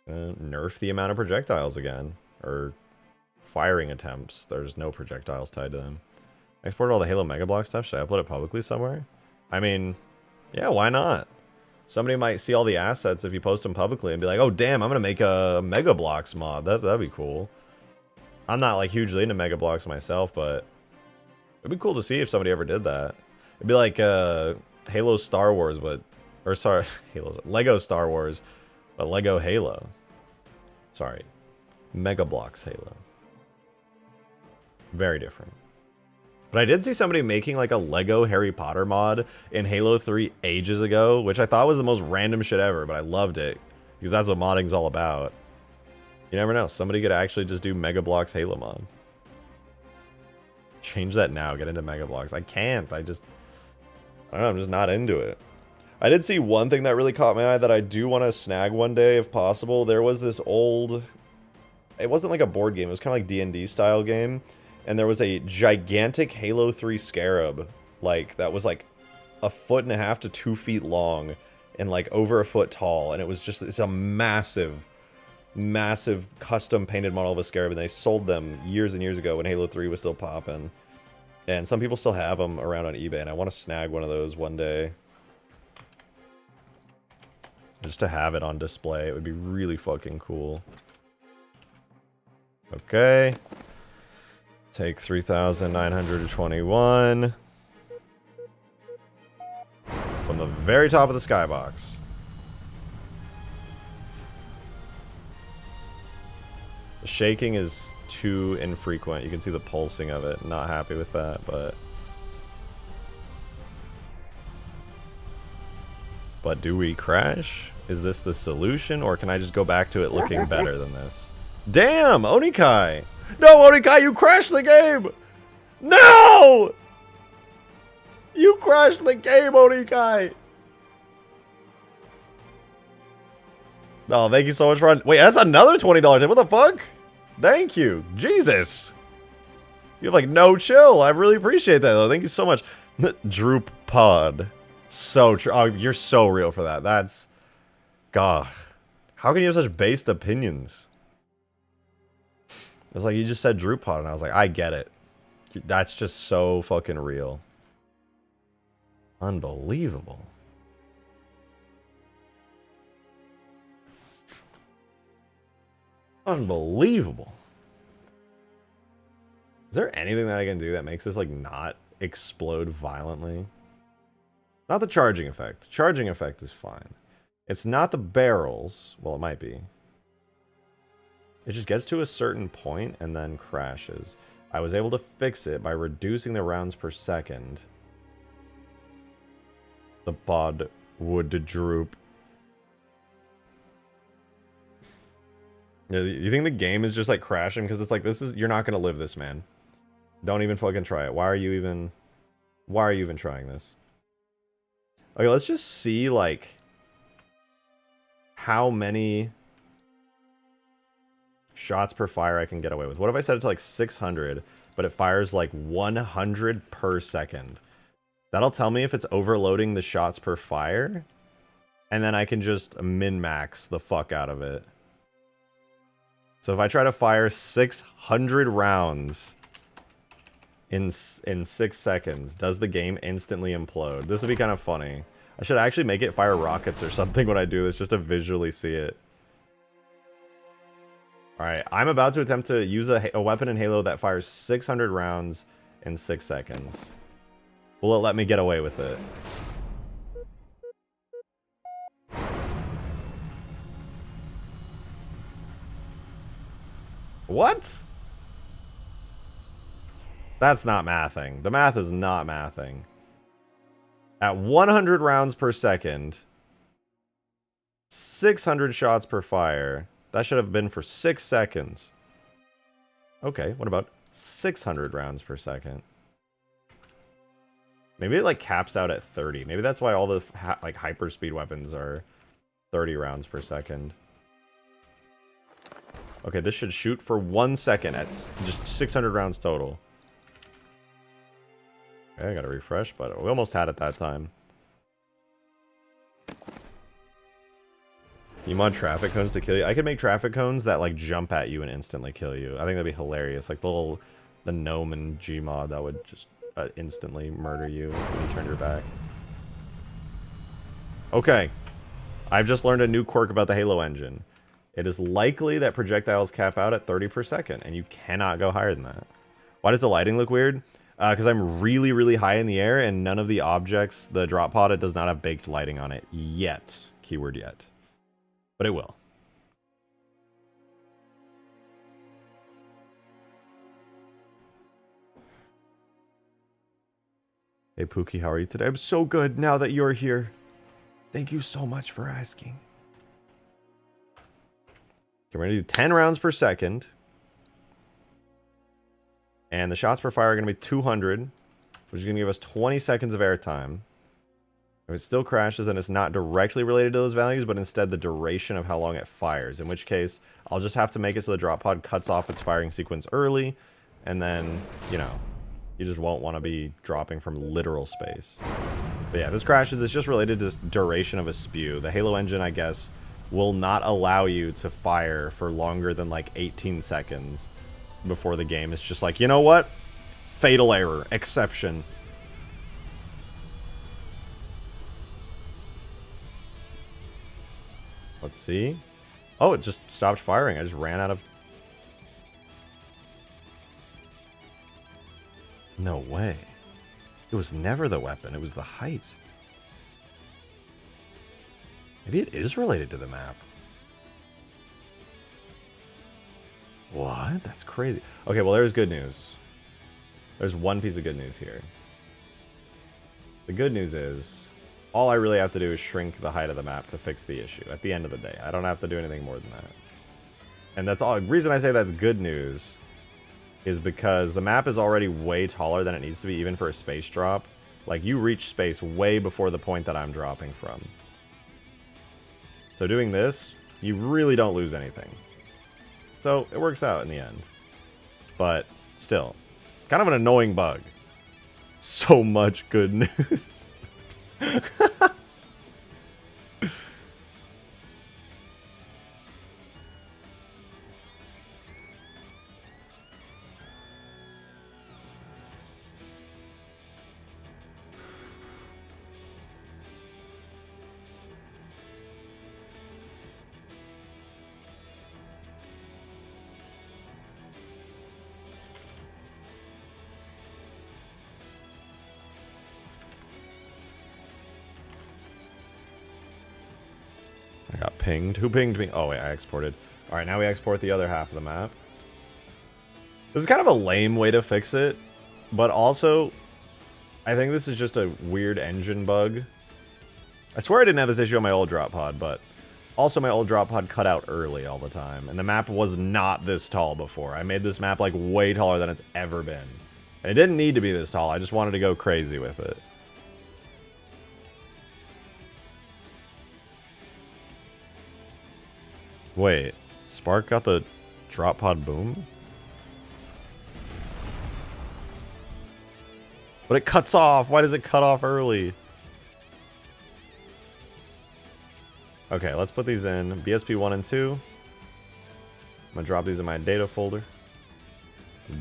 Nerf the amount of projectiles again. Or firing attempts. There's no projectiles tied to them. I exported all the Halo Mega Block stuff. Should I upload it publicly somewhere? I mean, yeah, why not? Somebody might see all the assets if you post them publicly and be like, oh damn, I'm gonna make a Mega Blocks mod. That'd be cool. I'm not like hugely into Mega Blocks myself, but it'd be cool to see if somebody ever did that. It'd be like Halo Star Wars, but Lego Star Wars, but Lego Halo. Sorry, Mega Blocks Halo. Very different. But I did see somebody making like a Lego Harry Potter mod in Halo 3 ages ago, which I thought was the most random shit ever, but I loved it because that's what modding's all about. You never know, somebody could actually just do Mega Bloks Halo mod. Change that now, get into Mega Bloks. I can't, I don't know, I'm just not into it. I did see one thing that really caught my eye that I do want to snag one day if possible. There was this old, it wasn't like a board game, it was kind of like D&D style game. And there was a gigantic Halo 3 Scarab, like, that was like 1.5 to 2 feet long and like over a foot tall. And it was just, it's a massive, massive custom painted model of a Scarab. And they sold them years and years ago when Halo 3 was still popping. And some people still have them around on eBay. And I want to snag one of those one day. Just to have it on display. It would be really fucking cool. Okay. Take 3,921 from the very top of the skybox. The shaking is too infrequent. You can see the pulsing of it. Not happy with that, but do we crash? Is this the solution, or can I just go back to it looking better than this? Damn, Onikai. No, Onikai, you crashed the game. No! You crashed the game, Onikai. Oh, thank you so much for... Wait, that's another $20 tip. What the fuck? Thank you. Jesus. You have, like, no chill. I really appreciate that, though. Thank you so much. Drop Pod. So true. Oh, you're so real for that. That's... God. How can you have such based opinions? It's like you just said Drop Pod, and I was like, I get it. That's just so fucking real. Unbelievable. Unbelievable. Is there anything that I can do that makes this, like, not explode violently? Not the charging effect. Charging effect is fine. It's not the barrels. Well, it might be. It just gets to a certain point and then crashes. I was able to fix it by reducing the rounds per second. The pod would droop. Yeah, you think the game is just like crashing because it's like, this is, you're not gonna live this, man. Don't even fucking try it. Why are you even trying this? Okay, let's just see like how many shots per fire I can get away with. What if I set it to like 600, but it fires like 100 per second? That'll tell me if it's overloading the shots per fire, and then I can just min-max the fuck out of it. So if I try to fire 600 rounds in 6 seconds, does the game instantly implode? This would be kind of funny. I should actually make it fire rockets or something when I do this, just to visually see it. Alright, I'm about to attempt to use a weapon in Halo that fires 600 rounds in 6 seconds. Will it let me get away with it? What? That's not mathing. The math is not mathing. At 100 rounds per second, 600 shots per fire. That should have been for 6 seconds. Okay, what about 600 rounds per second? Maybe it like caps out at 30. Maybe that's why all the like hyperspeed weapons are 30 rounds per second. Okay, this should shoot for 1 second at just 600 rounds total. Okay, I gotta refresh, but we almost had it that time. You mod traffic cones to kill you? I could make traffic cones that like jump at you and instantly kill you. I think that'd be hilarious. Like the gnome and Gmod that would just instantly murder you when you turn your back. Okay, I've just learned a new quirk about the Halo engine. It is likely that projectiles cap out at 30 per second, and you cannot go higher than that. Why does the lighting look weird? Because I'm really, really high in the air, and none of the objects, the drop pod, it does not have baked lighting on it yet. Keyword yet. But it will. Hey Pookie, how are you today? I'm so good now that you're here. Thank you so much for asking. Okay, we're going to do 10 rounds per second. And the shots per fire are going to be 200, which is going to give us 20 seconds of airtime. If it still crashes, then it's not directly related to those values, but instead the duration of how long it fires. In which case, I'll just have to make it so the drop pod cuts off its firing sequence early, and then, you know, you just won't want to be dropping from literal space. But yeah, this crashes. It's just related to duration of a spew. The Halo engine, I guess, will not allow you to fire for longer than like 18 seconds before the game. It's just like, you know what? Fatal error. Exception. Let's see. Oh, it just stopped firing. I just ran out of... No way. It was never the weapon. It was the height. Maybe it is related to the map. What? That's crazy. Okay, well, there's good news. There's one piece of good news here. The good news is, all I really have to do is shrink the height of the map to fix the issue at the end of the day. I don't have to do anything more than that. And that's all. The reason I say that's good news is because the map is already way taller than it needs to be, even for a space drop. Like, you reach space way before the point that I'm dropping from. So doing this, you really don't lose anything. So it works out in the end. But still, kind of an annoying bug. So much good news. I got pinged. Who pinged me? Oh, wait, I exported. Alright, now we export the other half of the map. This is kind of a lame way to fix it, but also, I think this is just a weird engine bug. I swear I didn't have this issue on my old drop pod, but also my old drop pod cut out early all the time, and the map was not this tall before. I made this map, like, way taller than it's ever been. And it didn't need to be this tall, I just wanted to go crazy with it. Wait, Spark got the drop pod boom? But it cuts off! Why does it cut off early? Okay, let's put these in BSP 1 and 2. I'm gonna drop these in my data folder.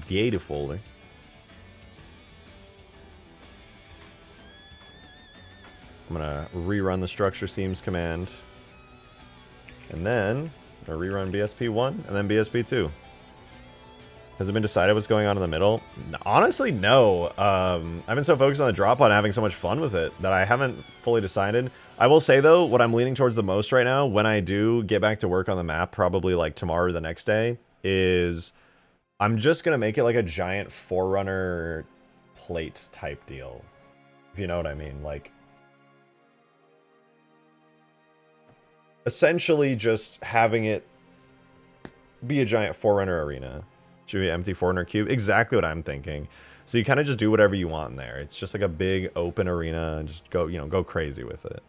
Data folder. I'm gonna rerun the structure seams command. And then I'm gonna rerun BSP 1 and then BSP 2. Has it been decided what's going on in the middle? Honestly, no. I've been so focused on the drop pod and having so much fun with it that I haven't fully decided. I will say, though, what I'm leaning towards the most right now, when I do get back to work on the map, probably like tomorrow or the next day, is I'm just going to make it like a giant Forerunner plate type deal. If you know what I mean. Like, essentially just having it be a giant Forerunner arena. Should be an empty Forerunner cube. Exactly what I'm thinking. So you kind of just do whatever you want in there. It's just like a big open arena and just go, you know, go crazy with it.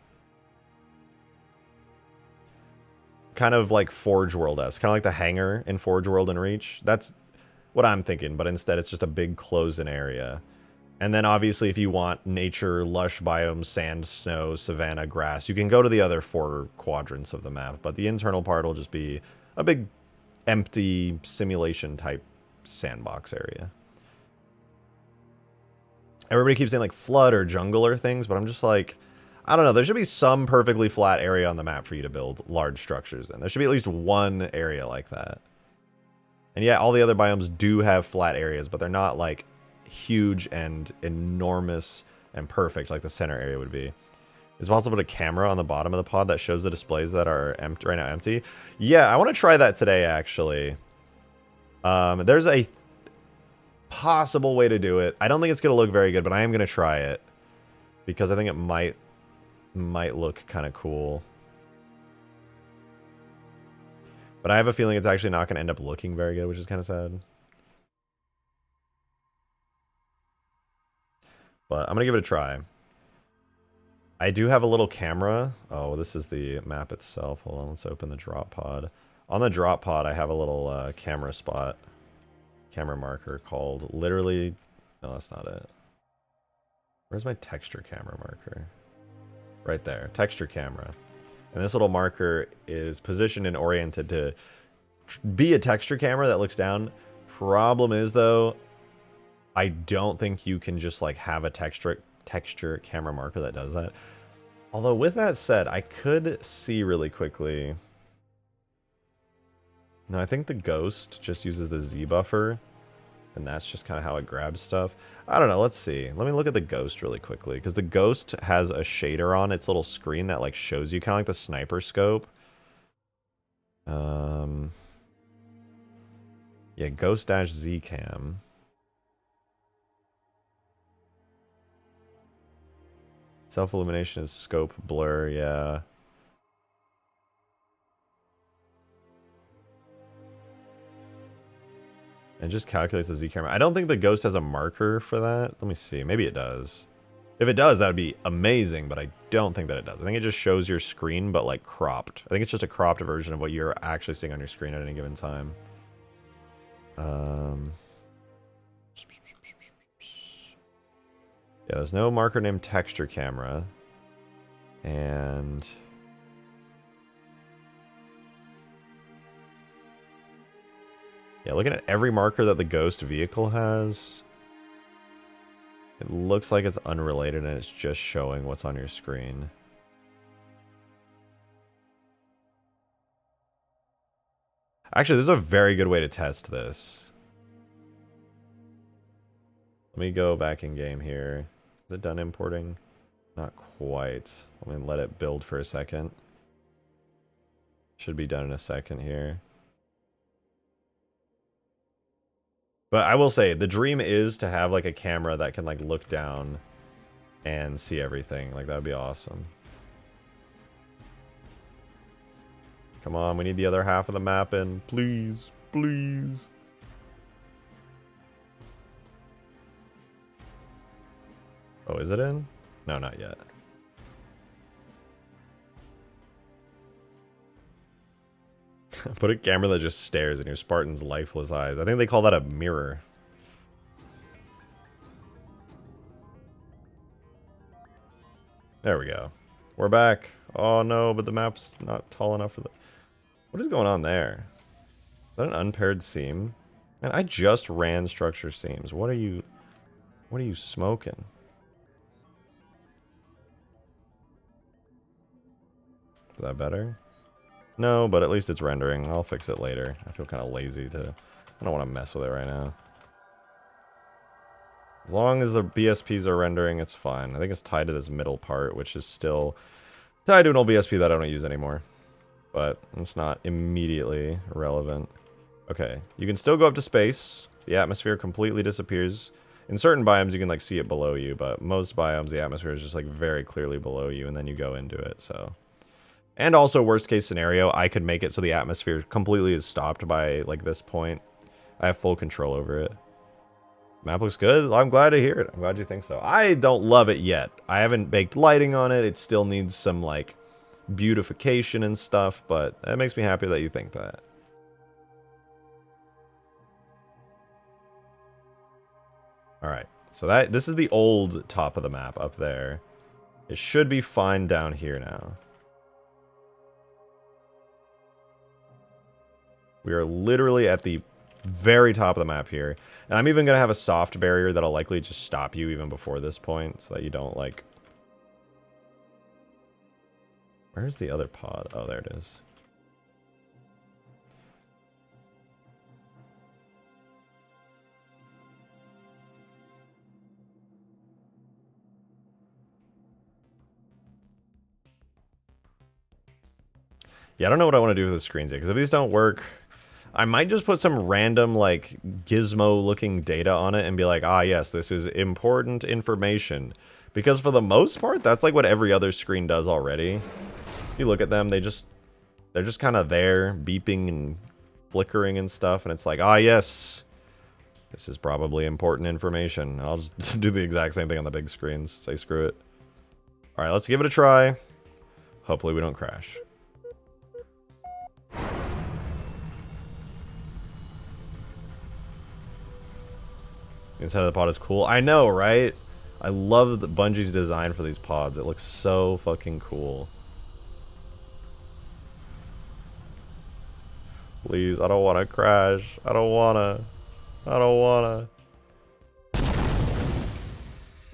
Kind of like Forge World-esque. Kind of like the hangar in Forge World and Reach. That's what I'm thinking, but instead it's just a big closed-in area. And then obviously if you want nature, lush biomes, sand, snow, savanna, grass, you can go to the other 4 quadrants of the map. But the internal part will just be a big empty simulation type sandbox area. Everybody keeps saying like flood or jungle or things, but I'm just like, I don't know. There should be some perfectly flat area on the map for you to build large structures in. There should be at least one area like that. And yeah, all the other biomes do have flat areas, but they're not like huge and enormous and perfect like the center area would be. Is it possible to put a camera on the bottom of the pod that shows the displays that are empty right now empty? Yeah, I want to try that today, actually. There's a possible way to do it. I don't think it's going to look very good, but I am going to try it. Because I think it might look kind of cool. But I have a feeling it's actually not going to end up looking very good, which is kind of sad. But I'm going to give it a try. I do have a little camera. Oh, this is the map itself. Hold on, let's open the drop pod. On the drop pod, I have a little camera spot. Camera marker called literally... No, that's not it. Where's my texture camera marker? Right there. Texture camera. And this little marker is positioned and oriented to be a texture camera that looks down. Problem is, though, I don't think you can just like have a texture camera marker that does that. Although with that said, I could see really quickly. No, I think the ghost just uses the Z buffer, and that's just kind of how it grabs stuff. I don't know, let's see. Let me look at the ghost really quickly, because the ghost has a shader on its little screen that like shows you kind of like the sniper scope. Yeah, ghost-z cam. Self-illumination is scope blur, yeah. It just calculates the Z camera. I don't think the Ghost has a marker for that. Let me see. Maybe it does. If it does, that would be amazing, but I don't think that it does. I think it just shows your screen, but like cropped. I think it's just a cropped version of what you're actually seeing on your screen at any given time. Yeah, there's no marker named texture camera. And yeah, looking at every marker that the Ghost vehicle has, it looks like it's unrelated and it's just showing what's on your screen. Actually, there's a very good way to test this. Let me go back in game here. Is it done importing? Not quite. Let me let it build for a second. Should be done in a second here. But I will say, the dream is to have like a camera that can like look down and see everything. Like that would be awesome. Come on, we need the other half of the map in. Please, please. Oh, is it in? No, not yet. Put a camera that just stares in your Spartan's lifeless eyes. I think they call that a mirror. There we go. We're back. Oh no, but the map's not tall enough for the... What is going on there? Is that an unpaired seam? Man, I just ran structure seams. What are you smoking? Is that better? No, but at least it's rendering. I'll fix it later. I feel kind of lazy to... I don't want to mess with it right now. As long as the BSPs are rendering, it's fine. I think it's tied to this middle part, which is still tied to an old BSP that I don't use anymore. But it's not immediately relevant. Okay, you can still go up to space. The atmosphere completely disappears. In certain biomes, you can like see it below you, but most biomes, the atmosphere is just like very clearly below you, and then you go into it, so... And also, worst case scenario, I could make it so the atmosphere completely is stopped by, like, this point. I have full control over it. Map looks good. I'm glad to hear it. I'm glad you think so. I don't love it yet. I haven't baked lighting on it. It still needs some, like, beautification and stuff, but it makes me happy that you think that. Alright, so this is the old top of the map up there. It should be fine down here now. We are literally at the very top of the map here. And I'm even going to have a soft barrier that'll likely just stop you even before this point, so that you don't, like... Where's the other pod? Oh, there it is. Yeah, I don't know what I want to do with the screens yet, because if these don't work... I might just put some random, like, gizmo-looking data on it and be like, ah, yes, this is important information. Because for the most part, that's like what every other screen does already. If you look at them, they're just kind of there, beeping and flickering and stuff, and it's like, ah, yes, this is probably important information. I'll just do the exact same thing on the big screens. Say screw it. Alright, let's give it a try. Hopefully we don't crash. Inside of the pod is cool. I know, right? I love the Bungie's design for these pods. It looks so fucking cool. Please, I don't want to crash. I don't want to.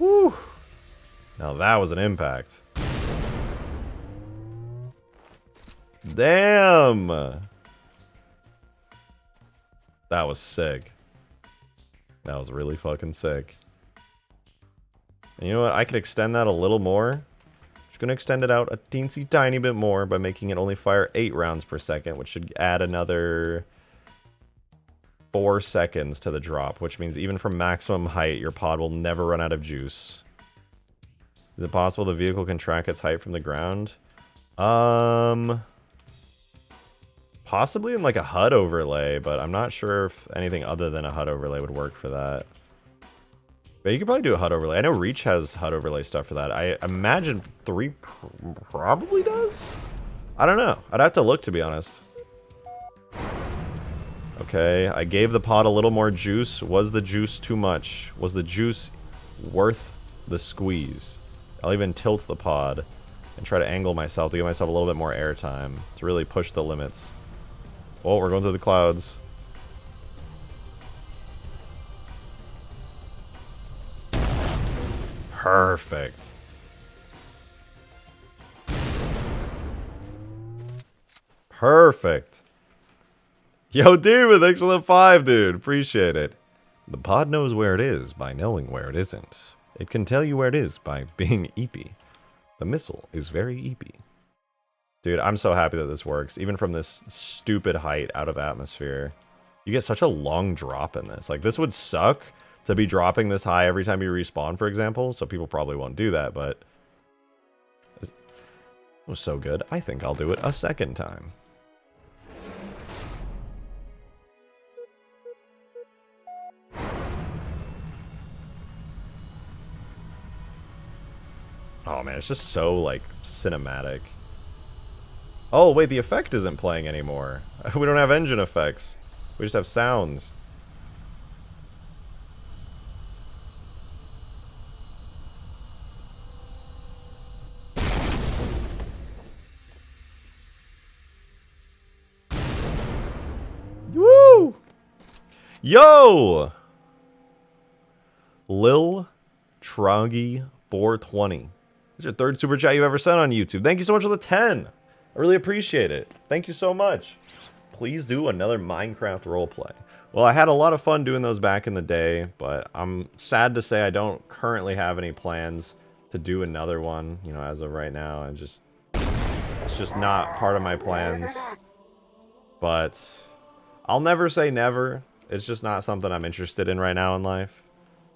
Woo! Now that was an impact. Damn! That was sick. That was really fucking sick. And you know what? I could extend that a little more. Just gonna extend it out a teensy tiny bit more by making it only fire 8 rounds per second, which should add another 4 seconds to the drop, which means even from maximum height, your pod will never run out of juice. Is it possible the vehicle can track its height from the ground? Possibly in like a HUD overlay, but I'm not sure if anything other than a HUD overlay would work for that. But you could probably do a HUD overlay. I know Reach has HUD overlay stuff for that. I imagine 3 probably does? I don't know. I'd have to look, to be honest. Okay, I gave the pod a little more juice. Was the juice too much? Was the juice worth the squeeze? I'll even tilt the pod and try to angle myself to give myself a little bit more airtime to really push the limits. Oh, we're going through the clouds. Perfect. Perfect. Yo, Demon, thanks for the 5, dude. Appreciate it. The pod knows where it is by knowing where it isn't. It can tell you where it is by being eepy. The missile is very eepy. Dude, I'm so happy that this works. Even from this stupid height out of atmosphere. You get such a long drop in this. Like, this would suck to be dropping this high every time you respawn, for example. So people probably won't do that, but it was so good. I think I'll do it a second time. Oh man, it's just so, like, cinematic. Oh, wait, the effect isn't playing anymore. We don't have engine effects. We just have sounds. Woo! Yo! Lil Troggy 420. This is your 3rd super chat you've ever sent on YouTube. Thank you so much for the 10. I really appreciate it. Thank you so much. Please do another Minecraft roleplay. Well, I had a lot of fun doing those back in the day, but I'm sad to say I don't currently have any plans to do another one, you know, as of right now. It's just not part of my plans. But I'll never say never. It's just not something I'm interested in right now in life.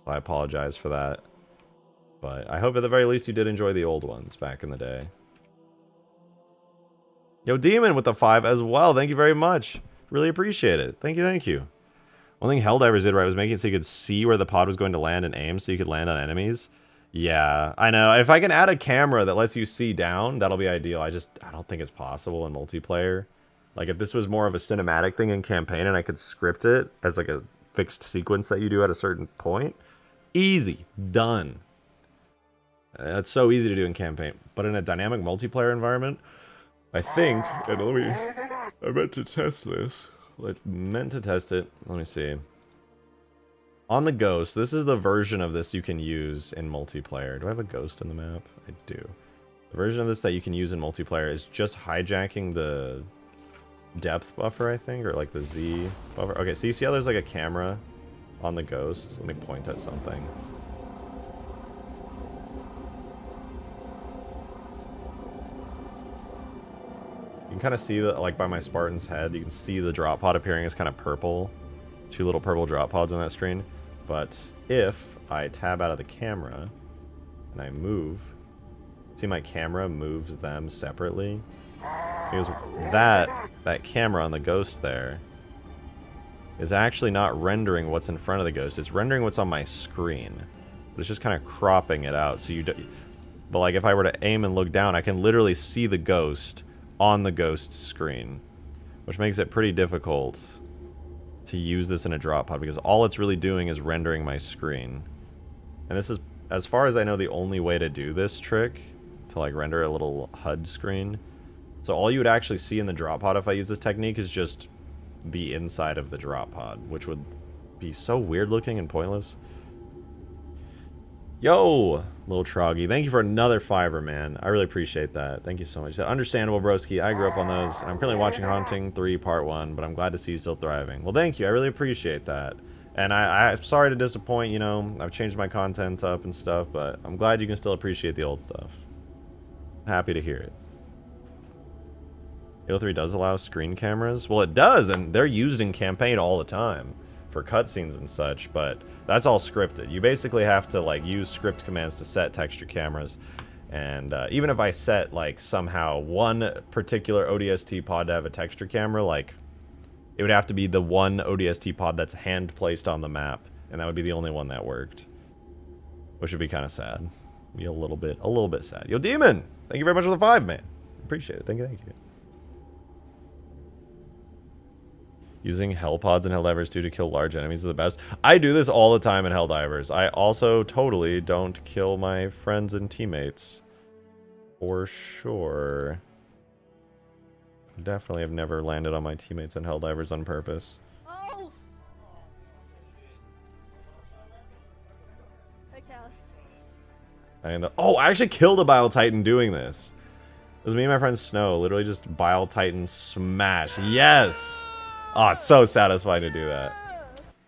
So I apologize for that. But I hope at the very least you did enjoy the old ones back in the day. Yo, Demon with the 5 as well. Thank you very much. Really appreciate it. Thank you, thank you. One thing Helldivers did right was making it so you could see where the pod was going to land and aim so you could land on enemies. Yeah, I know. If I can add a camera that lets you see down, that'll be ideal. I don't think it's possible in multiplayer. Like, if this was more of a cinematic thing in campaign and I could script it as like a fixed sequence that you do at a certain point, easy. Done. That's so easy to do in campaign. But in a dynamic multiplayer environment, I think, and I meant to test this. Let me see. On the ghost, this is the version of this you can use in multiplayer. Do I have a ghost in the map? I do. The version of this that you can use in multiplayer is just hijacking the depth buffer, I think, or like the Z buffer. Okay, so you see how there's like a camera on the ghost? Let me point at something. You can kind of see that, like, by my Spartan's head, you can see the drop pod appearing as kind of purple. 2 little purple drop pods on that screen. But if I tab out of the camera and I move, see my camera moves them separately? Because that camera on the ghost there is actually not rendering what's in front of the ghost. It's rendering what's on my screen. But it's just kind of cropping it out. So but like if I were to aim and look down, I can literally see the ghost on the ghost screen, which makes it pretty difficult to use this in a drop pod because all it's really doing is rendering my screen. And this is, as far as I know, the only way to do this trick, to like render a little HUD screen. So all you would actually see in the drop pod if I use this technique is just the inside of the drop pod, which would be so weird looking and pointless. Yo, little Troggy, thank you for another 5er, man. I really appreciate that. Thank you so much. Understandable, broski. I grew up on those, and I'm currently watching Haunting 3 Part 1, but I'm glad to see you still thriving. Well, thank you. I really appreciate that. And I'm sorry to disappoint, you know. I've changed my content up and stuff, but I'm glad you can still appreciate the old stuff. Happy to hear it. Halo 3 does allow screen cameras? Well, it does, and they're used in campaign all the time for cutscenes and such, but that's all scripted. You basically have to like use script commands to set texture cameras. And even if I set, like, somehow one particular ODST pod to have a texture camera, like, it would have to be the one ODST pod that's hand-placed on the map, and that would be the only one that worked. Which would be kind of sad. Be a little bit sad. Yo, Demon! Thank you very much for the 5, man. Appreciate it. Thank you, thank you. Using Hell Pods and Helldivers 2 to kill large enemies is the best. I do this all the time in Helldivers. I also totally don't kill my friends and teammates. For sure. Definitely have never landed on my teammates in Helldivers on purpose. Oh! Okay. Oh, I actually killed a Bile Titan doing this. It was me and my friend Snow. Literally just Bile Titan smash. Yes! Oh, it's so satisfying to do that.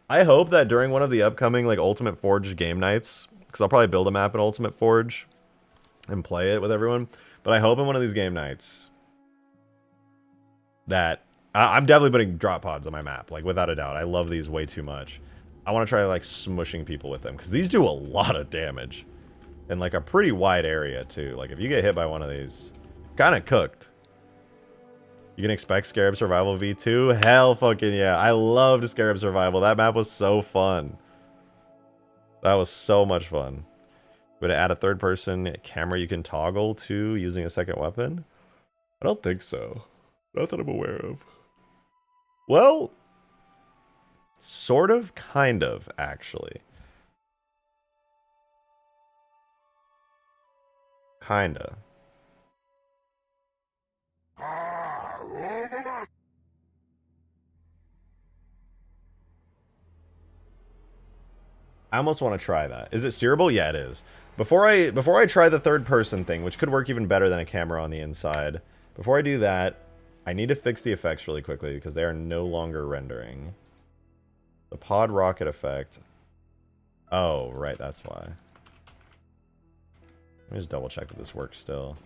I hope that during one of the upcoming, like, Ultimate Forge game nights, because I'll probably build a map in Ultimate Forge and play it with everyone, but I hope in one of these game nights that I'm definitely putting drop pods on my map, like, without a doubt. I love these way too much. I want to try, like, smushing people with them, because these do a lot of damage in, like, a pretty wide area, too. Like, if you get hit by one of these, kind of cooked. You can expect Scarab Survival V2? Hell fucking yeah. I loved Scarab Survival. That map was so fun. That was so much fun. Would it add a third-person camera you can toggle to using a second weapon? I don't think so. Not that I'm aware of. Well, sort of, kind of, actually. Kinda. I almost want to try that. Is it steerable? Yeah, it is. Before I try the third person thing, which could work even better than a camera on the inside, before I do that, I need to fix the effects really quickly because they are no longer rendering. The pod rocket effect. Oh, right, that's why. Let me just double check that this works still.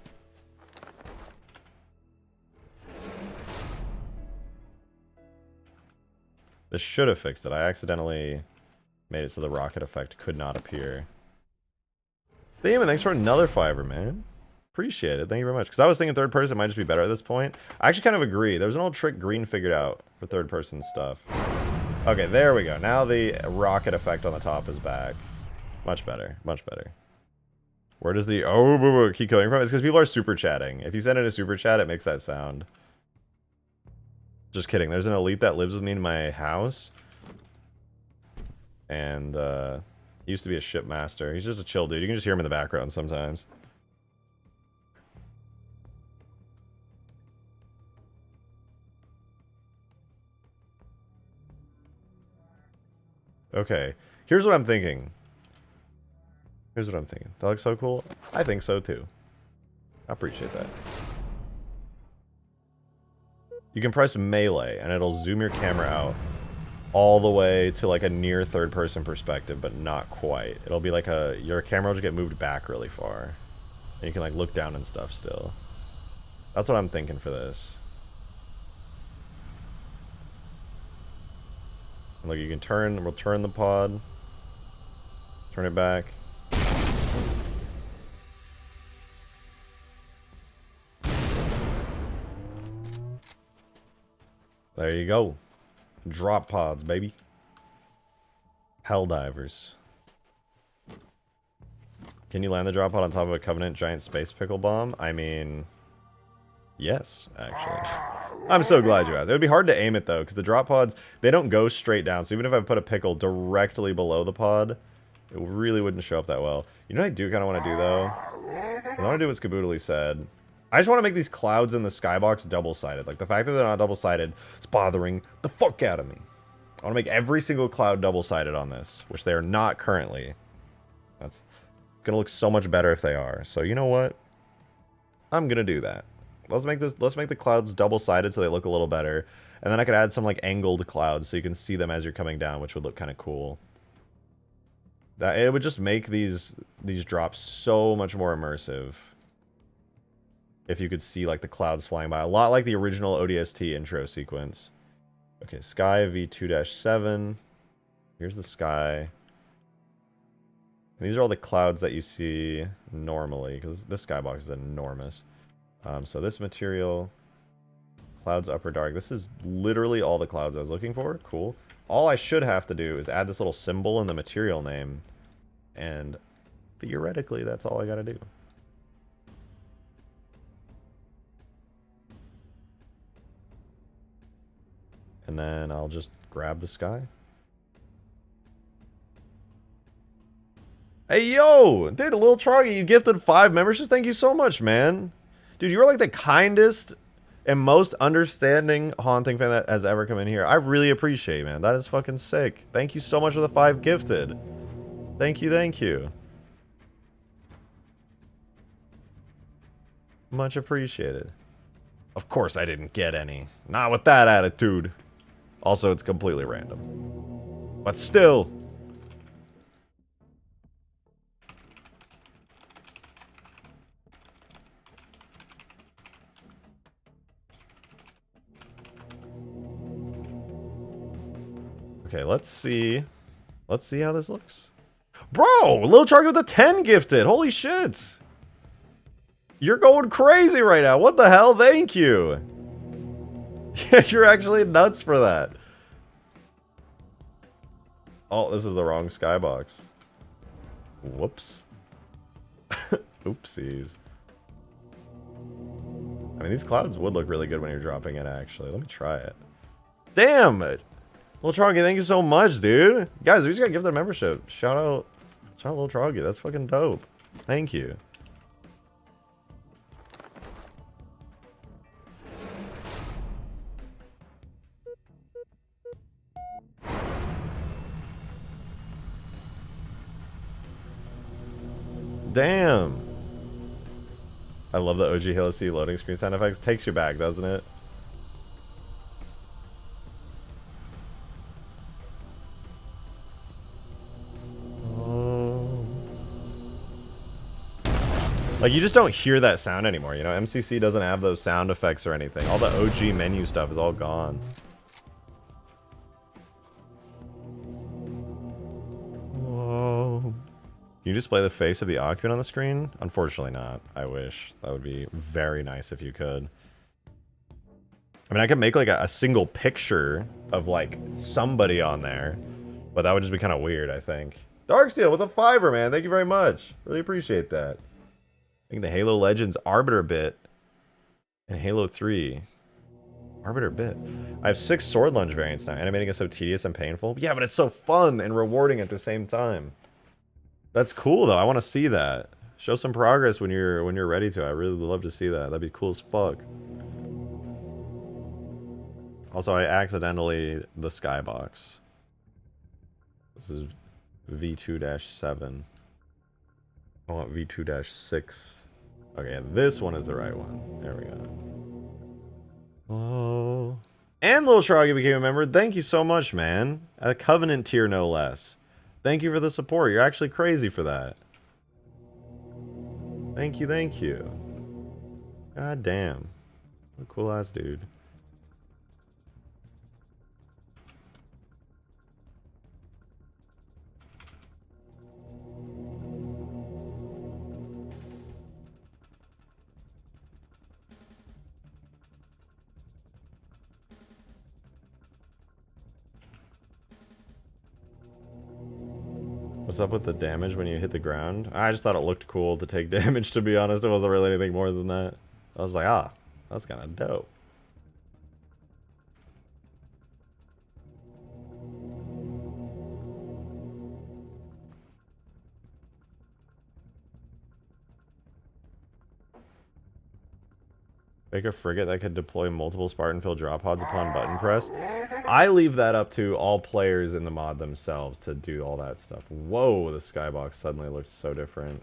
This should have fixed it. I accidentally made it so the rocket effect could not appear. Demon, thanks for another 5, man. Appreciate it. Thank you very much. Because I was thinking third person might just be better at this point. I actually kind of agree. There's an old trick Green figured out for third person stuff. Okay, there we go. Now the rocket effect on the top is back. Much better. Much better. Where does the keep coming from? It's because people are super chatting. If you send in a super chat, it makes that sound. Just kidding. There's an elite that lives with me in my house. And he used to be a shipmaster. He's just a chill dude. You can just hear him in the background sometimes. Okay. Here's what I'm thinking. Here's what I'm thinking. That looks so cool. I think so too. I appreciate that. You can press melee and it'll zoom your camera out all the way to like a near third person perspective, but not quite. It'll be like your camera will just get moved back really far. And you can like look down and stuff still. That's what I'm thinking for this. And look, you can we'll turn the pod. Turn it back. There you go. Drop pods, baby. Helldivers. Can you land the drop pod on top of a Covenant giant space pickle bomb? I mean, yes, actually. I'm so glad you asked. It would be hard to aim it though, because the drop pods, they don't go straight down. So even if I put a pickle directly below the pod, it really wouldn't show up that well. You know what I do kind of want to do though? I want to do what Skaboodly said. I just want to make these clouds in the Skybox double-sided. Like, the fact that they're not double-sided is bothering the fuck out of me. I want to make every single cloud double-sided on this, which they are not currently. That's going to look so much better if they are. So, you know what? I'm going to do that. Let's make the clouds double-sided so they look a little better. And then I could add some, like, angled clouds so you can see them as you're coming down, which would look kind of cool. It would just make these drops so much more immersive. If you could see, like, the clouds flying by. A lot like the original ODST intro sequence. Okay, Sky V2-7. Here's the sky. I And these are all the clouds that you see normally, because this skybox is enormous. So this material, clouds upper dark. This is literally all the clouds I was looking for. Cool. All I should have to do is add this little symbol in the material name, and theoretically, that's all I gotta do. And then I'll just grab the sky. Hey, yo! Dude, Lil Troggy, you gifted 5 memberships. Thank you so much, man. Dude, you are like the kindest and most understanding Haunting fan that has ever come in here. I really appreciate it, man. That is fucking sick. Thank you so much for the 5 gifted. Thank you, thank you. Much appreciated. Of course I didn't get any. Not with that attitude. Also, it's completely random. But still. Okay, let's see. Let's see how this looks. Bro, Lil Charlie with a 10 gifted. Holy shit. You're going crazy right now. What the hell? Thank you. Yeah, you're actually nuts for that. Oh, this is the wrong skybox. Whoops. Oopsies. I mean, these clouds would look really good when you're dropping it, actually. Let me try it. Damn it. Lil Troggy, thank you so much, dude. Guys, we just got gifted a membership. Shout out Lil Troggy. That's fucking dope. Thank you. Damn. I love the OG Halo C loading screen sound effects. Takes you back, doesn't it? Like, you just don't hear that sound anymore, you know? MCC doesn't have those sound effects or anything. All the OG menu stuff is all gone. Whoa. Can you display the face of the occupant on the screen? Unfortunately not. I wish. That would be very nice if you could. I mean, I could make like a single picture of like somebody on there, but that would just be kind of weird, I think. Darksteel with a 5er, man. Thank you very much. Really appreciate that. I think the Halo Legends Arbiter bit and Halo 3 Arbiter bit. I have 6 sword lunge variants now. Animating is so tedious and painful. Yeah, but it's so fun and rewarding at the same time. That's cool though. I want to see that. Show some progress when you're ready to. I really would love to see that. That'd be cool as fuck. Also, I accidentally the Skybox. This is V2-7. I want V2-6. Okay, this one is the right one. There we go. Oh. And Lil Shroggy became a member. Thank you so much, man. At a Covenant tier, no less. Thank you for the support. You're actually crazy for that. Thank you, thank you. God damn. What a cool ass dude. What's up with the damage when you hit the ground? I just thought it looked cool to take damage, to be honest. It wasn't really anything more than that. I was like, ah, that's kind of dope. Make a frigate that could deploy multiple Spartan-filled drop pods upon button press. I leave that up to all players in the mod themselves to do all that stuff. Whoa, the skybox suddenly looked so different.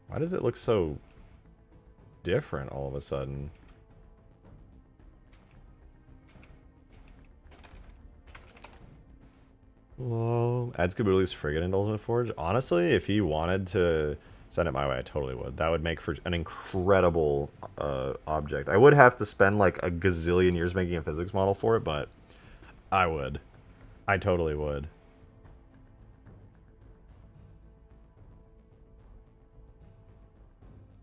Why does it look so different all of a sudden? Whoa. Adds Cabooli's frigate into Ultimate Forge. Honestly, if he wanted to send it my way, I totally would. That would make for an incredible object. I would have to spend like a gazillion years making a physics model for it, but I would. I totally would.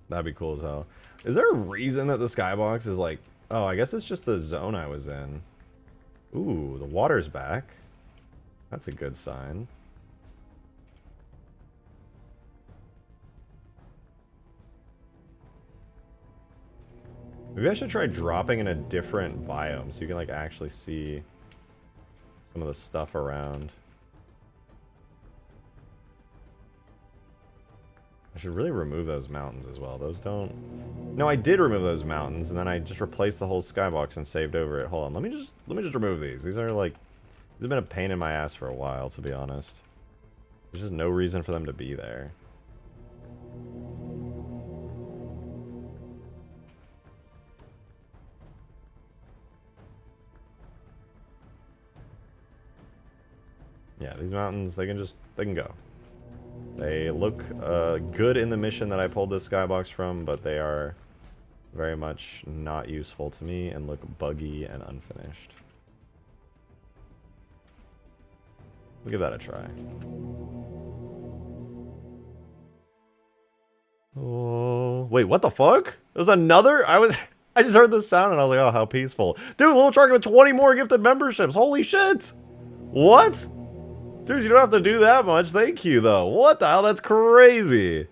That'd be cool as hell. Is there a reason that the Skybox is like... Oh, I guess it's just the zone I was in. Ooh, the water's back. That's a good sign. Maybe I should try dropping in a different biome so you can like actually see some of the stuff around. I should really remove those mountains as well. Those don't... No, I did remove those mountains, and then I just replaced the whole skybox and saved over it. Hold on, let me just remove these. These are like... These have been a pain in my ass for a while, to be honest. There's just no reason for them to be there. Yeah, these mountains, they can go. They look good in the mission that I pulled this skybox from, but they are very much not useful to me and look buggy and unfinished. We'll give that a try. Oh, wait, what the fuck? There's another? I just heard this sound and I was like, oh, how peaceful. Dude, Little Trucker with 20 more gifted memberships. Holy shit. What? Dude, you don't have to do that much. Thank you, though. What the hell? That's crazy.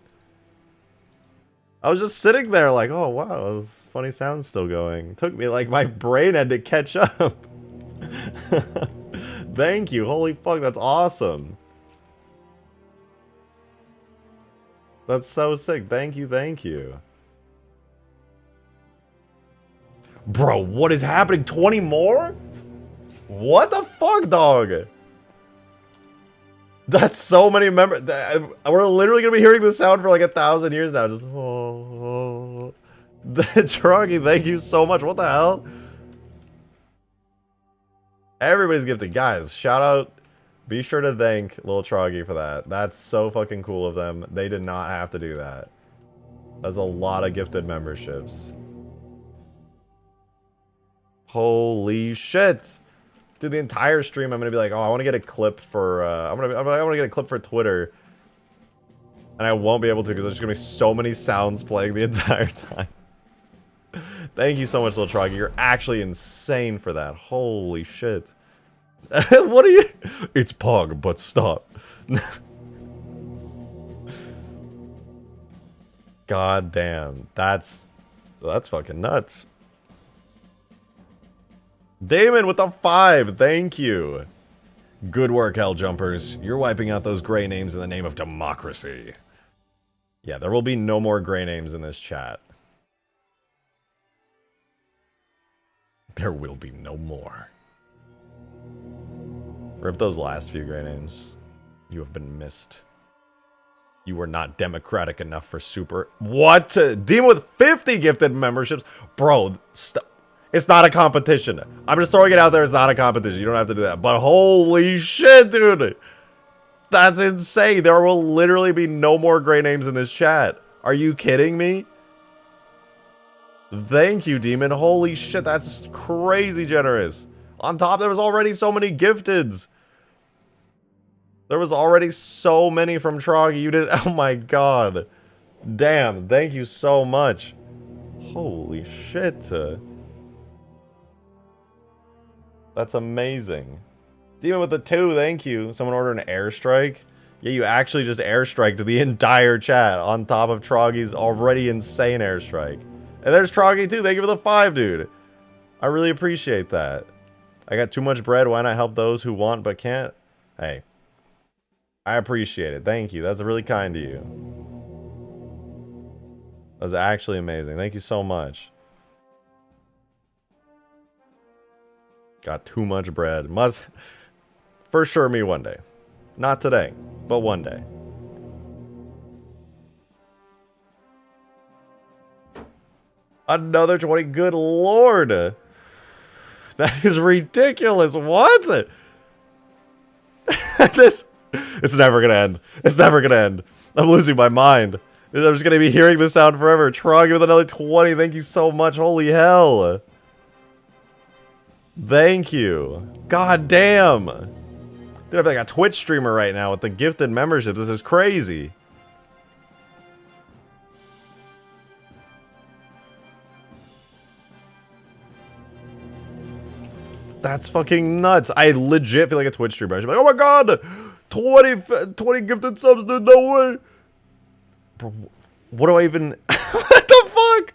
I was just sitting there like, oh, wow, this funny sound's still going. Took me like my brain had to catch up. Thank you. Holy fuck, that's awesome. That's so sick. Thank you, thank you. Bro, what is happening? 20 more? What the fuck, dog? That's so many members. We're literally gonna be hearing this sound for like 1,000 years now. Just oh, Troggy, thank you so much. What the hell? Everybody's gifted, guys. Shout out. Be sure to thank Lil Troggy for that. That's so fucking cool of them. They did not have to do that. That's a lot of gifted memberships. Holy shit. Dude, the entire stream I'm gonna be like, oh, I want to get a clip for I want to get a clip for Twitter, and I won't be able to because there's gonna be so many sounds playing the entire time. Thank you so much, Lil Troggy. You're actually insane for that. Holy shit. What are you? It's Pog, but stop. God damn, that's fucking nuts. Damon with the 5, thank you. Good work, Hell Jumpers. You're wiping out those gray names in the name of democracy. Yeah, there will be no more gray names in this chat. There will be no more. Rip those last few gray names. You have been missed. You were not democratic enough for super... What? Demon with 50 gifted memberships? Bro, stop. It's not a competition. I'm just throwing it out there. It's not a competition. You don't have to do that. But holy shit, dude. That's insane. There will literally be no more gray names in this chat. Are you kidding me? Thank you, Demon. Holy shit, that's crazy generous. On top, there was already so many gifteds. There was already so many from Troggy. You did... Oh my god. Damn, thank you so much. Holy shit. That's amazing. Demon with the 2, thank you. Someone ordered an airstrike? Yeah, you actually just airstriked the entire chat on top of Troggy's already insane airstrike. And there's Troggy too. Thank you for the 5, dude. I really appreciate that. I got too much bread. Why not help those who want but can't? Hey. I appreciate it. Thank you. That's really kind of you. That was actually amazing. Thank you so much. Got too much bread. Must... For sure me one day. Not today, but one day. Another 20. Good lord. That is ridiculous. What? This, it's never gonna end. It's never gonna end. I'm losing my mind. I'm just gonna be hearing this sound forever. Troggy with another 20. Thank you so much. Holy hell. Thank you. God damn. Dude, I'm like a Twitch streamer right now with the gifted membership. This is crazy. That's fucking nuts. I legit feel like a Twitch streamer. I should be like, oh my god, 20 gifted subs, dude, no way. Bro, what do I even, what the fuck?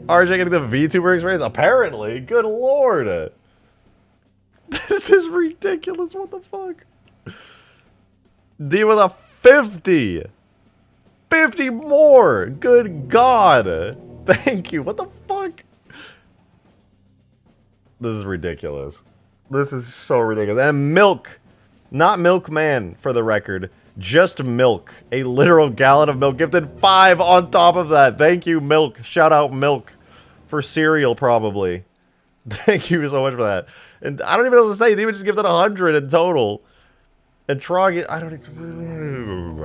RJ getting the VTuber experience? Apparently, good lord. This is ridiculous, what the fuck? D with a 50. 50 more, good god. Thank you, what the fuck? This is ridiculous. This is so ridiculous. And milk. Not milkman, for the record. Just milk. A literal gallon of milk. Gifted 5 on top of that. Thank you, milk. Shout out milk. For cereal, probably. Thank you so much for that. And I don't even know what to say. They even just gifted 100 in total. And Trog, I don't even...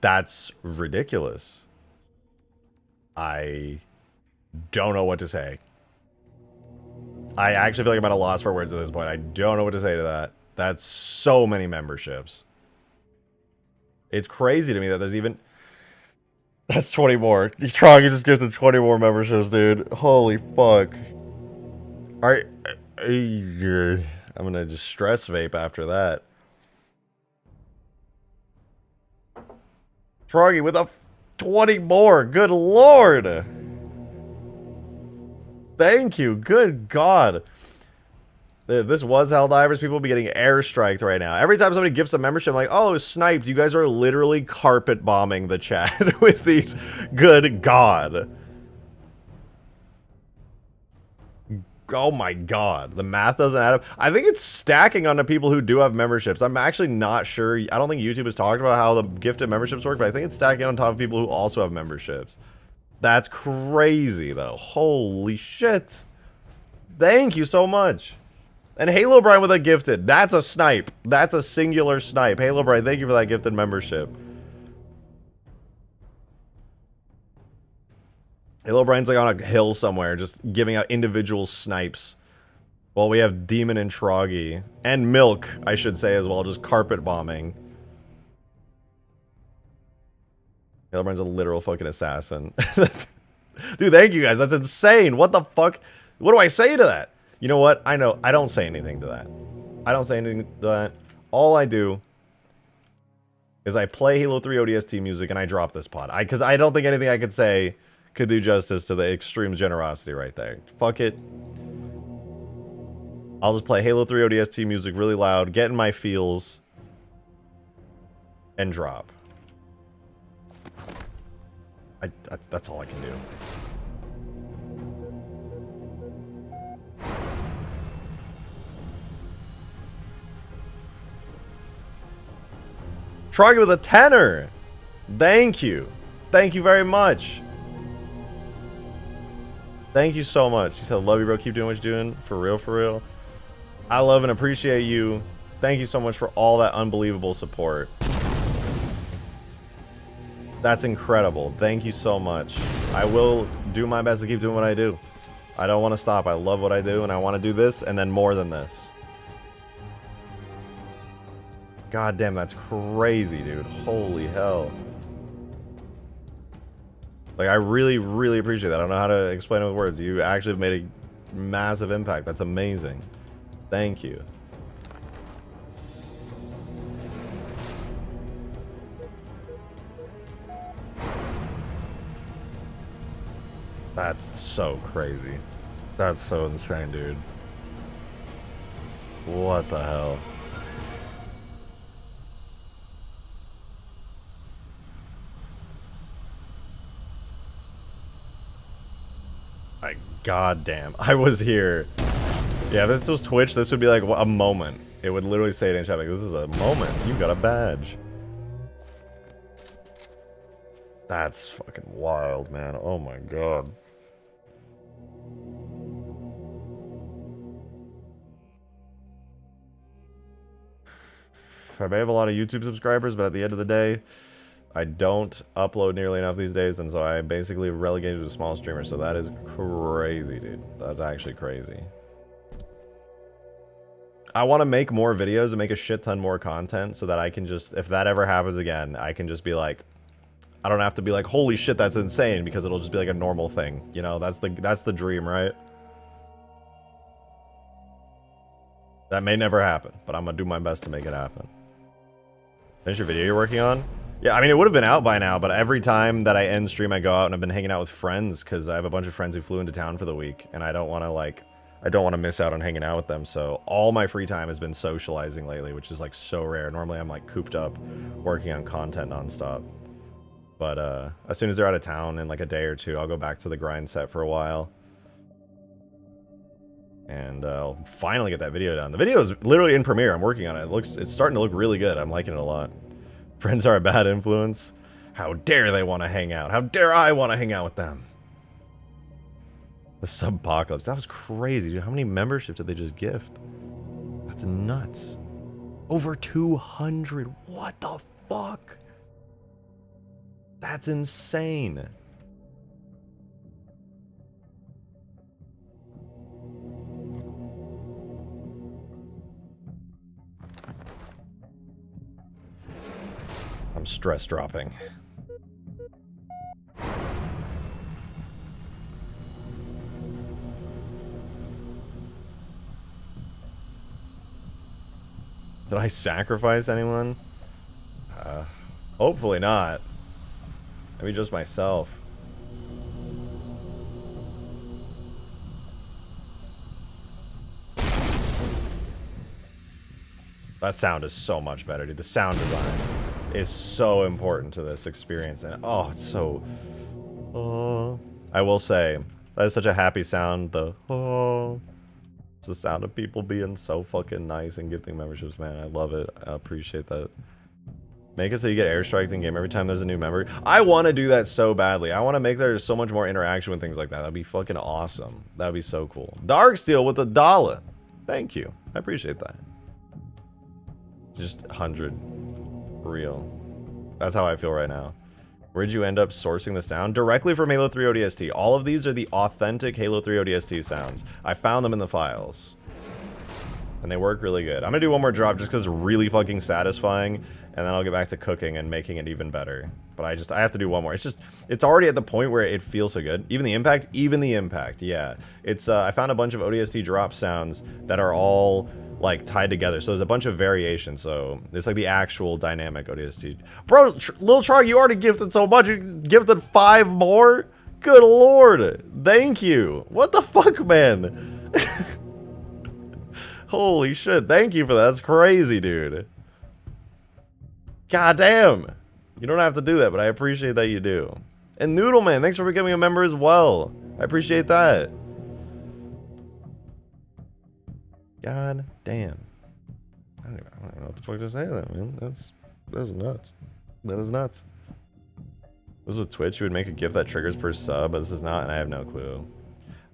That's ridiculous. I don't know what to say. I actually feel like I'm at a loss for words at this point. I don't know what to say to that. That's so many memberships. It's crazy to me that there's even... That's 20 more. Trog, you just gifted 20 more memberships, dude. Holy fuck. Alright. I'm gonna just stress vape after that. Troggy with a 20 more. Good lord. Thank you. Good god. If this was Helldivers, people would be getting airstriked right now. Every time somebody gifts a membership, I'm like, oh, sniped. You guys are literally carpet bombing the chat with these. Good god. Oh my god. The math doesn't add up. I think it's stacking onto people who do have memberships. I'm actually not sure. I don't think YouTube has talked about how the gifted memberships work, but I think it's stacking on top of people who also have memberships. That's crazy, though. Holy shit. Thank you so much. And Halo Brian with a gifted. That's a snipe. That's a singular snipe. Halo Brian, thank you for that gifted membership. Halo Brian's like on a hill somewhere, just giving out individual snipes. While we have Demon and Troggy. And Milk, I should say as well, just carpet bombing. Halo Brian's a literal fucking assassin. Dude, thank you guys. That's insane. What the fuck? What do I say to that? You know what? I know. I don't say anything to that. I don't say anything to that. All I do is I play Halo 3 ODST music and I drop this pod. Because I don't think anything I could say could do justice to the extreme generosity right there. Fuck it. I'll just play Halo 3 ODST music really loud, get in my feels, and drop. That's all I can do. Troggy with a 10er. Thank you. Thank you very much. Thank you so much. He said, love you, bro. Keep doing what you're doing. For real, for real. I love and appreciate you. Thank you so much for all that unbelievable support. That's incredible. Thank you so much. I will do my best to keep doing what I do. I don't want to stop. I love what I do, and I want to do this, and then more than this. God damn, that's crazy, dude. Holy hell. Like, I really, really appreciate that. I don't know how to explain it with words. You actually have made a massive impact. That's amazing. Thank you. That's so crazy. That's so insane, dude. What the hell? My goddamn. I was here. Yeah, if this was Twitch, this would be like a moment. It would literally say it in chat like, this is a moment. You got a badge. That's fucking wild, man. Oh my god. I may have a lot of YouTube subscribers, but at the end of the day, I don't upload nearly enough these days, and so I basically relegated to a small streamer, so that is crazy, dude. That's actually crazy. I want to make more videos and make a shit ton more content so that I can just, if that ever happens again, I can just be like, I don't have to be like, holy shit, that's insane, because it'll just be like a normal thing. You know, that's the dream, right? That may never happen, but I'm gonna do my best to make it happen. Finish your video you're working on? Yeah, I mean, it would have been out by now, but every time that I end stream, I go out and I've been hanging out with friends because I have a bunch of friends who flew into town for the week, and I don't want to, like, I don't want to miss out on hanging out with them, so all my free time has been socializing lately, which is, like, so rare. Normally, I'm, like, cooped up working on content nonstop. But, as soon as they're out of town in, like, a day or two, I'll go back to the grind set for a while. And, I'll finally get that video done. The video is literally in Premiere. I'm working on it. It's starting to look really good. I'm liking it a lot. Friends are a bad influence. How dare they want to hang out? How dare I want to hang out with them? The Subpocalypse. That was crazy, dude. How many memberships did they just gift? That's nuts. Over 200. What the fuck? That's insane. I'm stress dropping. Did I sacrifice anyone? Hopefully not. Maybe just myself. That sound is so much better, dude. The sound design is so important to this experience, and oh, it's so... Oh. I will say, that is such a happy sound, the oh. It's the sound of people being so fucking nice and gifting memberships, man. I love it. I appreciate that. Make it so you get airstriked in game every time there's a new member. I want to do that so badly. I want to make there so much more interaction with things like that. That'd be fucking awesome. That'd be so cool. Darksteel with $1. Thank you. I appreciate that. Just 100. Real. That's how I feel right now. Where'd you end up sourcing the sound? Directly from Halo 3 ODST. All of these are the authentic Halo 3 ODST sounds. I found them in the files. And they work really good. I'm gonna do one more drop just because it's really fucking satisfying, and then I'll get back to cooking and making it even better. But I have to do one more. It's already at the point where it feels so good. Even the impact, yeah. It's, I found a bunch of ODST drop sounds that are all, like, tied together. So there's a bunch of variations, so it's like the actual dynamic ODST. Bro, Lil Trog, you already gifted so much, you gifted 5 more? Good lord, thank you. What the fuck, man? Holy shit, thank you for that. That's crazy, dude. God damn. You don't have to do that, but I appreciate that you do. And Noodleman, thanks for becoming a member as well. I appreciate that. God damn. I don't know what the fuck to say to that, man. That's nuts. That is nuts. This was Twitch. You would make a gift that triggers per sub, but this is not, and I have no clue.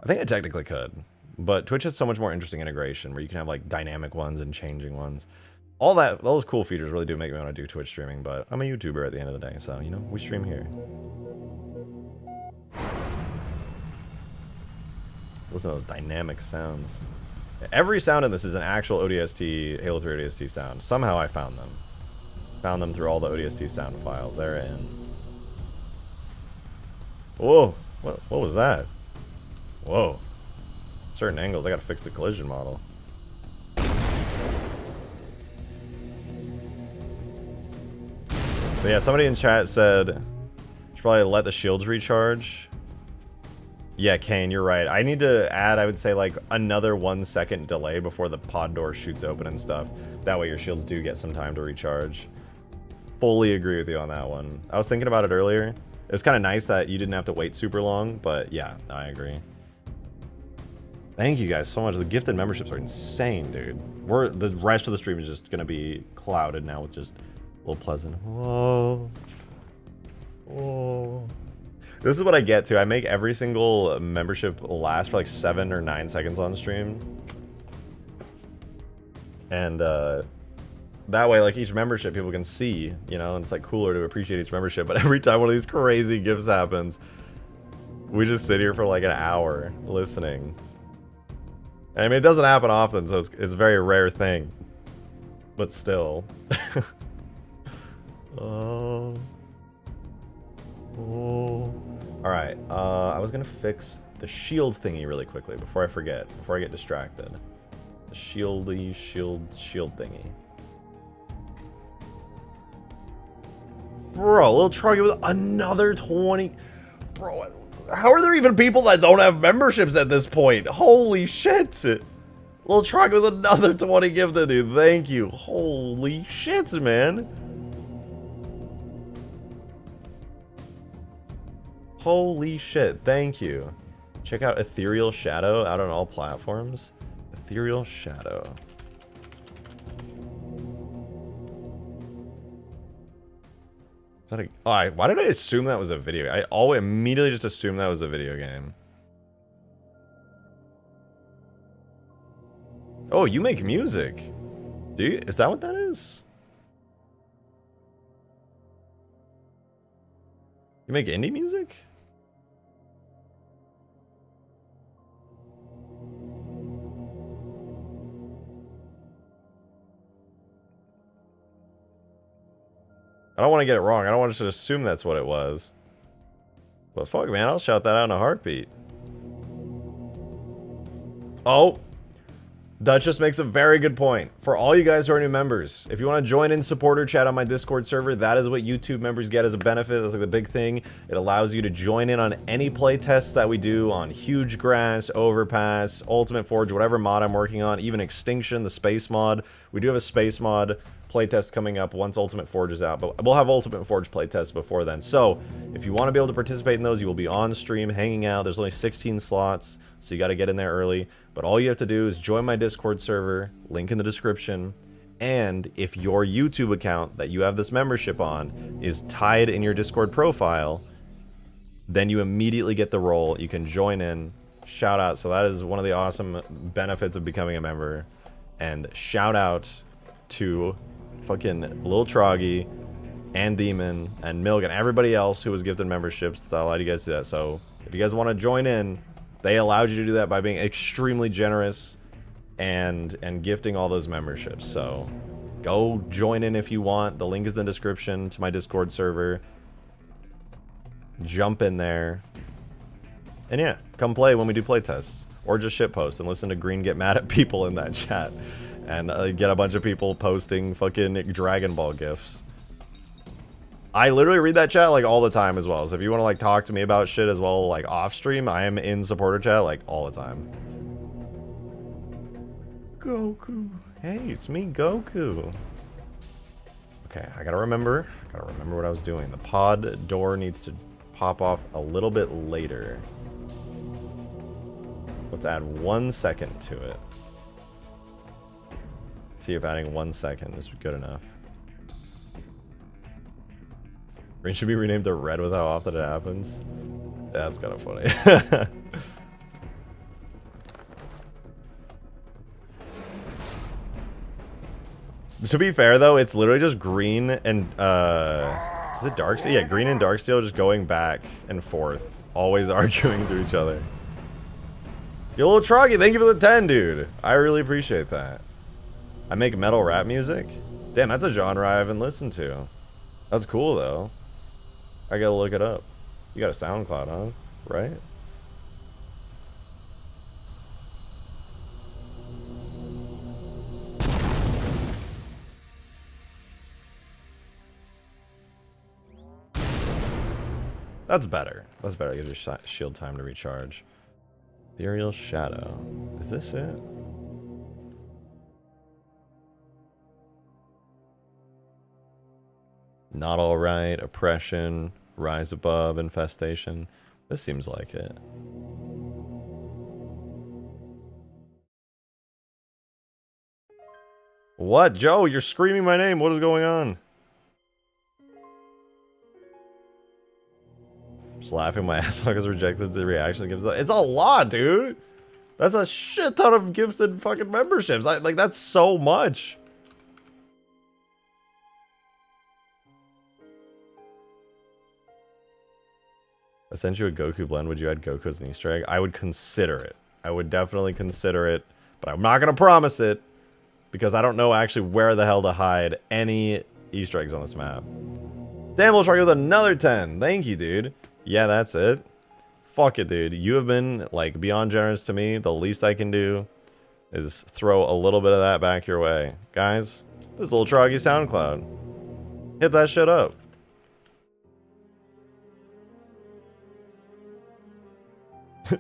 I think I technically could. But Twitch has so much more interesting integration where you can have like dynamic ones and changing ones. All those cool features really do make me want to do Twitch streaming, but I'm a YouTuber at the end of the day, so, you know, we stream here. Listen to those dynamic sounds. Every sound in this is an actual ODST, Halo 3 ODST sound. Somehow I found them. Found them through all the ODST sound files. They're in. Whoa, what was that? Whoa. Certain angles, I gotta fix the collision model. But yeah, somebody in chat said, should probably let the shields recharge. Yeah, Kane, you're right. I need to add, I would say, like, another 1 second delay before the pod door shoots open and stuff. That way your shields do get some time to recharge. Fully agree with you on that one. I was thinking about it earlier. It was kind of nice that you didn't have to wait super long, but yeah, I agree. Thank you guys so much. The gifted memberships are insane, dude. The rest of the stream is just gonna be clouded now with just a little pleasant. Whoa. Whoa. This is what I get to. I make every single membership last for like 7 or 9 seconds on stream. And That way, like, each membership people can see, you know, and it's like cooler to appreciate each membership. But every time one of these crazy gifts happens, we just sit here for like an hour listening. I mean, it doesn't happen often, so it's a very rare thing. But still. Oh. Alright, I was gonna fix the shield thingy really quickly before I forget, before I get distracted. The shield thingy. Bro, little Truggy with another 20. Bro, how are there even people that don't have memberships at this point? Holy shit. Little Truggy with another 20 gifted, dude. Thank you. Holy shit, man. Holy shit, thank you. Check out Ethereal Shadow out on all platforms. Ethereal Shadow. Is that a... Oh, why did I assume that was a video? I always immediately just assumed that was a video game. Oh, you make music. Do you? Is that what that is? You make indie music? I don't want to get it wrong. I don't want to just assume that's what it was. But fuck, man, I'll shout that out in a heartbeat. Oh, Duchess makes a very good point. For all you guys who are new members, if you want to join in supporter chat on my Discord server, that is what YouTube members get as a benefit. That's like the big thing. It allows you to join in on any playtests that we do on Huge Grass, Overpass, Ultimate Forge, whatever mod I'm working on, even Extinction, the space mod. We do have a space mod playtest coming up once Ultimate Forge is out, but we'll have Ultimate Forge playtests before then. So if you want to be able to participate in those, you will be on stream hanging out. There's only 16 slots, so you got to get in there early. But all you have to do is join my Discord server, link in the description, and if your YouTube account that you have this membership on is tied in your Discord profile, then you immediately get the role. You can join in, shout out. So that is one of the awesome benefits of becoming a member. And shout out to fucking Lil Troggy and Demon and Milk and everybody else who was gifted memberships that allowed you guys to do that. So if you guys want to join in, they allowed you to do that by being extremely generous and gifting all those memberships. So go join in if you want. The link is in the description to my Discord server. Jump in there. And yeah, come play when we do playtests. Or just shitpost and listen to Green get mad at people in that chat. And get a bunch of people posting fucking Dragon Ball gifs. I literally read that chat like all the time as well. So if you want to like talk to me about shit as well, like off stream, I am in supporter chat like all the time. Goku. Hey, it's me, Goku. Okay, I gotta remember what I was doing. The pod door needs to pop off a little bit later. Let's add 1 second to it. See if adding 1 second is good enough. Green should be renamed to Red with how often it happens. Yeah, that's kind of funny. To be fair though, it's literally just green and is it dark steel? Yeah, green and dark steel just going back and forth, always arguing to each other. Yo, little Troggy, thank you for the 10, dude. I really appreciate that. I make metal rap music? Damn, that's a genre I haven't listened to. That's cool, though. I gotta look it up. You got a SoundCloud, huh? Right? That's better. That's better. Give your shield time to recharge. Ethereal Shadow. Is this it? Not Alright, Oppression, Rise Above, Infestation. This seems like it. What? Joe, you're screaming my name. What is going on? Just laughing my ass off because rejected the reaction gives. It's a lot, dude. That's a shit ton of gifted fucking memberships. Like, that's so much. I sent you a Goku blend. Would you add Goku as an Easter egg? I would consider it. I would definitely consider it, but I'm not going to promise it because I don't know actually where the hell to hide any Easter eggs on this map. Dan will try with another 10. Thank you, dude. Yeah, that's it. Fuck it, dude. You have been, like, beyond generous to me. The least I can do is throw a little bit of that back your way. Guys, this little Troggy SoundCloud. Hit that shit up.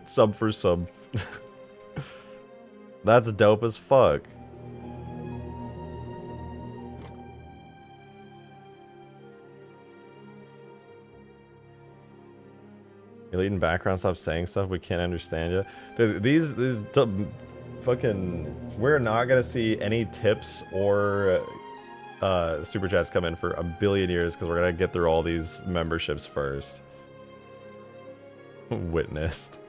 Sub for sub. That's dope as fuck. Elite in background, stop saying stuff we can't understand yet. These fucking, we're not gonna see any tips or super chats come in for a billion years because we're gonna get through all these memberships first. Witnessed.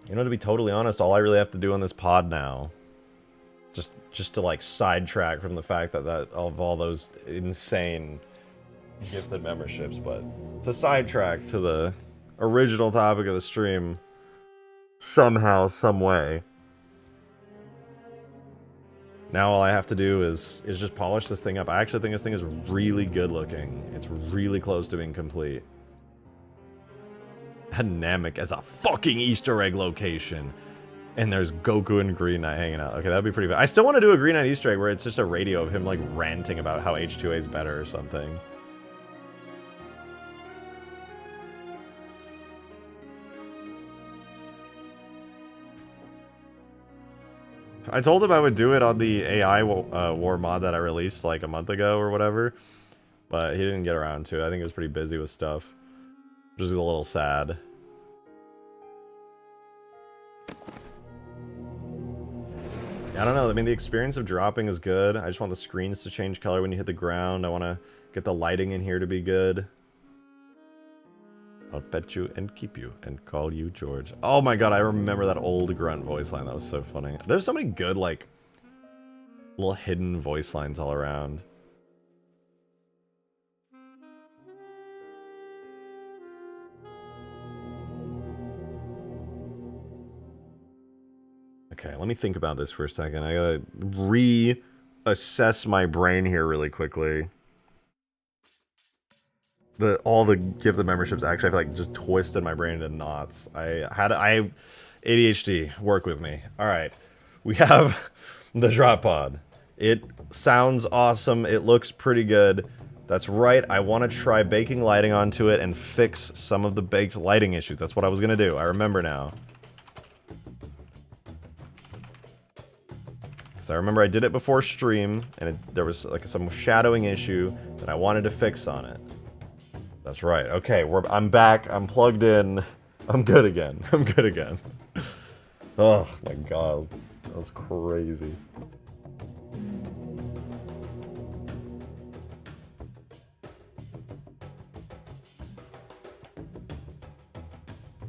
You know, to be totally honest, all I really have to do on this pod now, just to like sidetrack from the fact that of all those insane gifted memberships, but to sidetrack to the original topic of the stream somehow, some way. Now all I have to do is just polish this thing up. I actually think this thing is really good looking. It's really close to being complete. Namek as a fucking Easter egg location. And there's Goku and Green Knight hanging out. Okay, that'd be pretty fun. I still want to do a Green Knight Easter egg where it's just a radio of him like ranting about how H2A is better or something. I told him I would do it on the AI war mod that I released like a month ago or whatever, but he didn't get around to it. I think he was pretty busy with stuff, which is a little sad. I don't know. I mean, the experience of dropping is good. I just want the screens to change color when you hit the ground. I want to get the lighting in here to be good. I'll pet you and keep you and call you George. Oh my god, I remember that old grunt voice line. That was so funny. There's so many good, like, little hidden voice lines all around. Okay, let me think about this for a second. I gotta reassess my brain here really quickly. All the gifted memberships actually, I feel like, just twisted my brain into knots. I ADHD, work with me. All right, we have the drop pod. It sounds awesome. It looks pretty good. That's right. I want to try baking lighting onto it and fix some of the baked lighting issues. That's what I was gonna do. I remember now. So I remember I did it before stream, and there was like some shadowing issue that I wanted to fix on it. That's right. Okay, I'm back. I'm plugged in. I'm good again. I'm good again. Oh my god. That was crazy.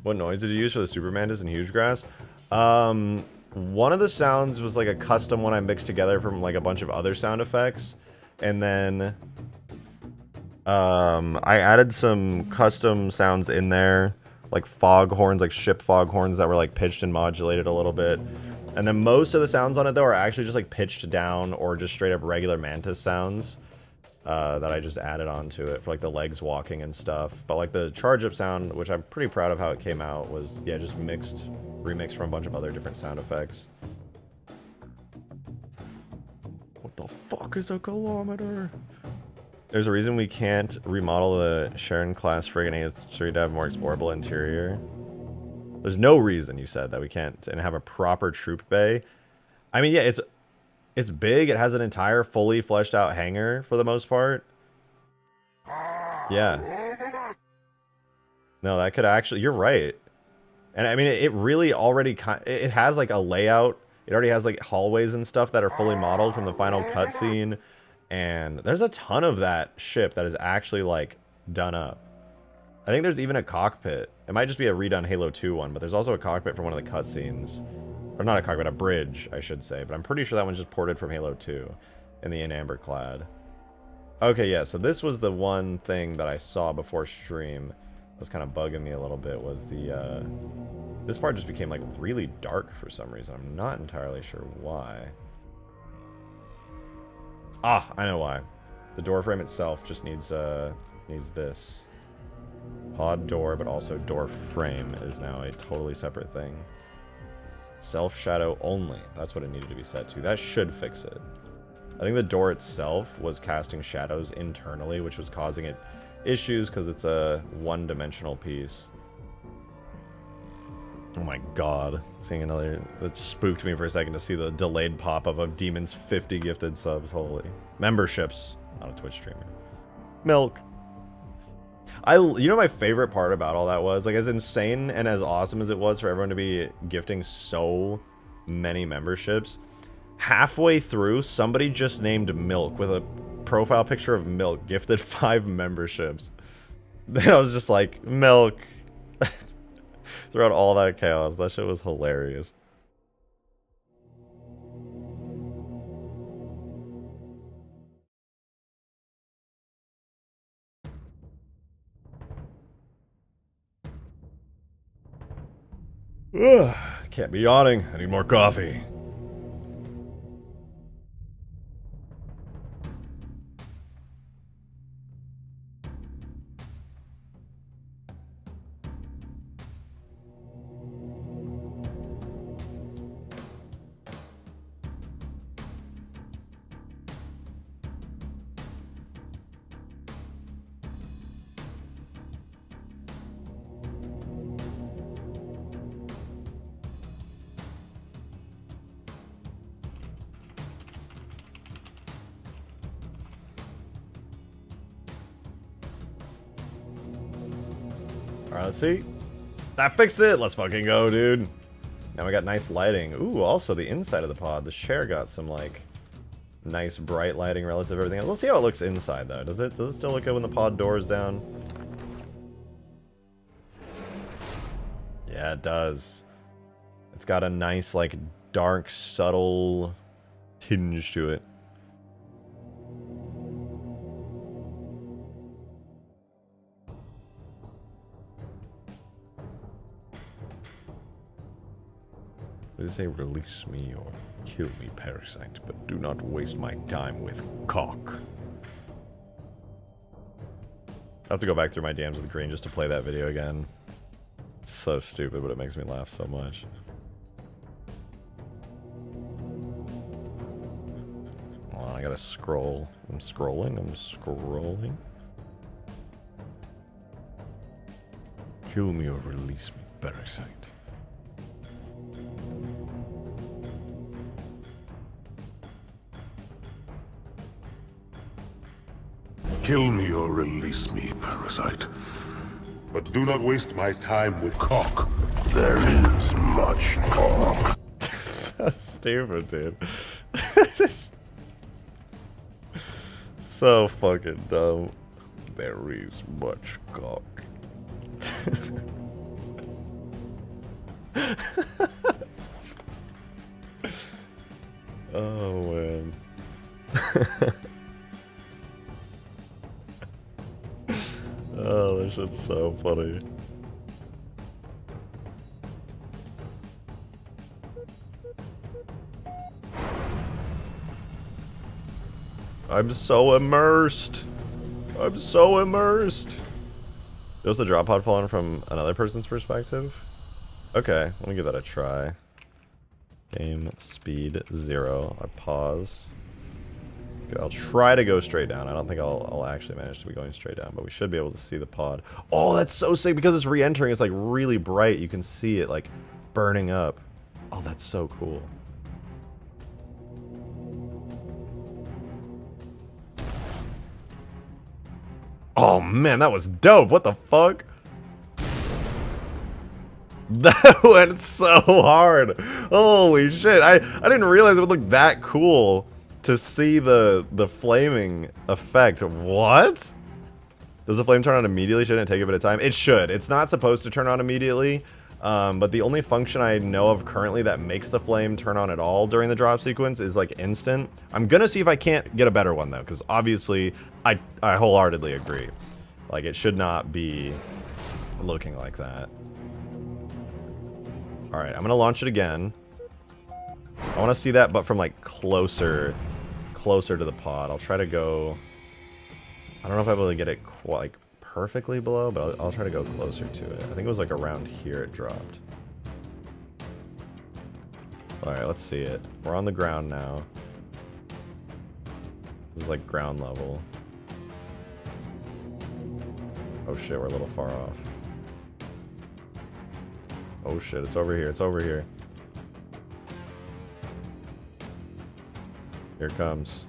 What noise did you use for the Super Mantis and Huge Grass? One of the sounds was like a custom one I mixed together from like a bunch of other sound effects. And then I added some custom sounds in there, like fog horns, like ship fog horns that were like pitched and modulated a little bit. And then most of the sounds on it though are actually just like pitched down or just straight up regular Mantis sounds that I just added onto it for like the legs walking and stuff. But like the charge up sound, which I'm pretty proud of how it came out, was yeah, just remixed from a bunch of other different sound effects. What the fuck is a kilometer? There's a reason we can't remodel the Sharon class frigate to have more explorable interior. There's no reason, you said, that we can't and have a proper troop bay. I mean, yeah, it's big. It has an entire fully fleshed out hangar for the most part. Yeah. No, that could actually, you're right. And I mean, it really already, it has like a layout. It already has like hallways and stuff that are fully modeled from the final cutscene. And there's a ton of that ship that is actually, like, done up. I think there's even a cockpit. It might just be a redone Halo 2 one, but there's also a cockpit from one of the cutscenes. Or not a cockpit, a bridge, I should say. But I'm pretty sure that one's just ported from Halo 2 in the Amber clad. Okay, yeah, so this was the one thing that I saw before stream that was kind of bugging me a little bit, was the, this part just became, like, really dark for some reason. I'm not entirely sure why. Ah, I know why. The door frame itself just needs this. Pod door, but also door frame is now a totally separate thing. Self-shadow only. That's what it needed to be set to. That should fix it. I think the door itself was casting shadows internally, which was causing it issues because it's a one-dimensional piece. Oh my god. Seeing another... That spooked me for a second to see the delayed pop-up of Demon's 50 gifted subs. Holy. Memberships. Not a Twitch streamer. Milk. You know my favorite part about all that was? Like, as insane and as awesome as it was for everyone to be gifting so many memberships, halfway through, somebody just named Milk with a profile picture of Milk, gifted 5 memberships. Then I was just like, Milk. Throughout all that chaos, that shit was hilarious. Ugh, can't be yawning. I need more coffee. Alright, let's see. That fixed it! Let's fucking go, dude. Now we got nice lighting. Ooh, also the inside of the pod. The share got some, like, nice bright lighting relative to everything else. Let's see how it looks inside, though. Does it still look good when the pod door is down? Yeah, it does. It's got a nice, like, dark, subtle tinge to it. They say release me or kill me, parasite, but do not waste my time with cock. I have to go back through my DMs with Green just to play that video again. It's so stupid, but it makes me laugh so much. Hold on, I gotta scroll. I'm scrolling. Kill me or release me, parasite. Kill me or release me, parasite. But do not waste my time with cock. There is much talk. So stupid, dude. So fucking dumb. There is much cock. Oh, man. Oh, this shit's so funny. I'm so immersed. I'm so immersed. Was the drop pod falling from another person's perspective? Okay, let me give that a try. Game speed 0. I pause. Okay, I'll try to go straight down. I don't think I'll actually manage to be going straight down, but we should be able to see the pod. Oh, that's so sick because it's re-entering. It's like really bright. You can see it like burning up. Oh, that's so cool. Oh man, that was dope. What the fuck? That went so hard. Holy shit. I didn't realize it would look that cool to see the flaming effect. What? Does the flame turn on immediately? Shouldn't it take a bit of time? It should. It's not supposed to turn on immediately. But the only function I know of currently that makes the flame turn on at all during the drop sequence is like instant. I'm gonna see if I can't get a better one though, because obviously I wholeheartedly agree. Like it should not be looking like that. All right, I'm gonna launch it again. I want to see that, but from like closer to the pod. I'll try to go. I don't know if I'll be able to get it like perfectly below, but I'll try to go closer to it. I think it was like around here it dropped. All right, let's see it. We're on the ground now. This is like ground level. Oh shit, we're a little far off. Oh shit, it's over here. It's over here. Here it comes.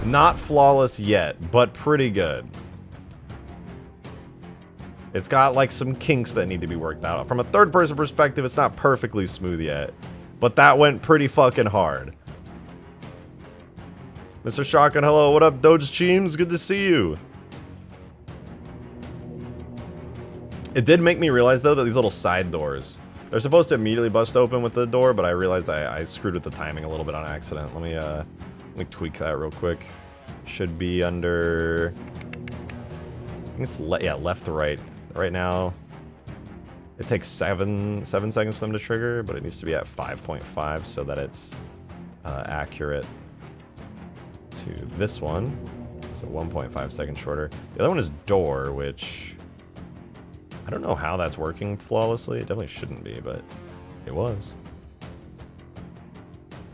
Not flawless yet, but pretty good. It's got like some kinks that need to be worked out. From a third-person perspective, it's not perfectly smooth yet, but that went pretty fucking hard. Mr. Shotgun, hello. What up, Doge Cheems? Good to see you. It did make me realize, though, that these little side doors, they're supposed to immediately bust open with the door, but I realized I screwed with the timing a little bit on accident. Let me tweak that real quick. Should be under... I think it's left to right. Right now, it takes 7 seconds for them to trigger, but it needs to be at 5.5 so that it's accurate to this one. So 1.5 seconds shorter. The other one is door, which... I don't know how that's working flawlessly. It definitely shouldn't be, but it was.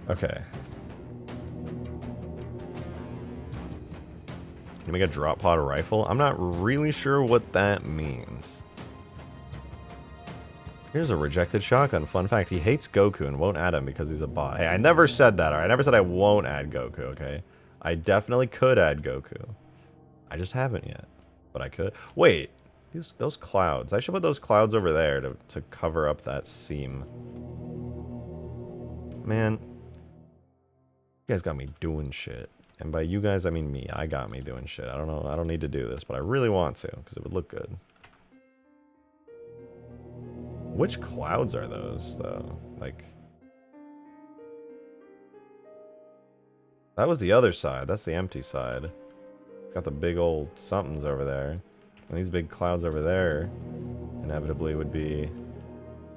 Okay. Can you make a drop pod rifle? I'm not really sure what that means. Here's a rejected shotgun. Fun fact, he hates Goku and won't add him because he's a bot. Hey, I never said that, alright? I never said I won't add Goku, okay? I definitely could add Goku. I just haven't yet. But I could. Wait. Those clouds. I should put those clouds over there to cover up that seam. Man. You guys got me doing shit. And by you guys, I mean me. I got me doing shit. I don't know. I don't need to do this, but I really want to because it would look good. Which clouds are those, though? Like... That was the other side. That's the empty side. It's got the big old somethings over there. And these big clouds over there inevitably would be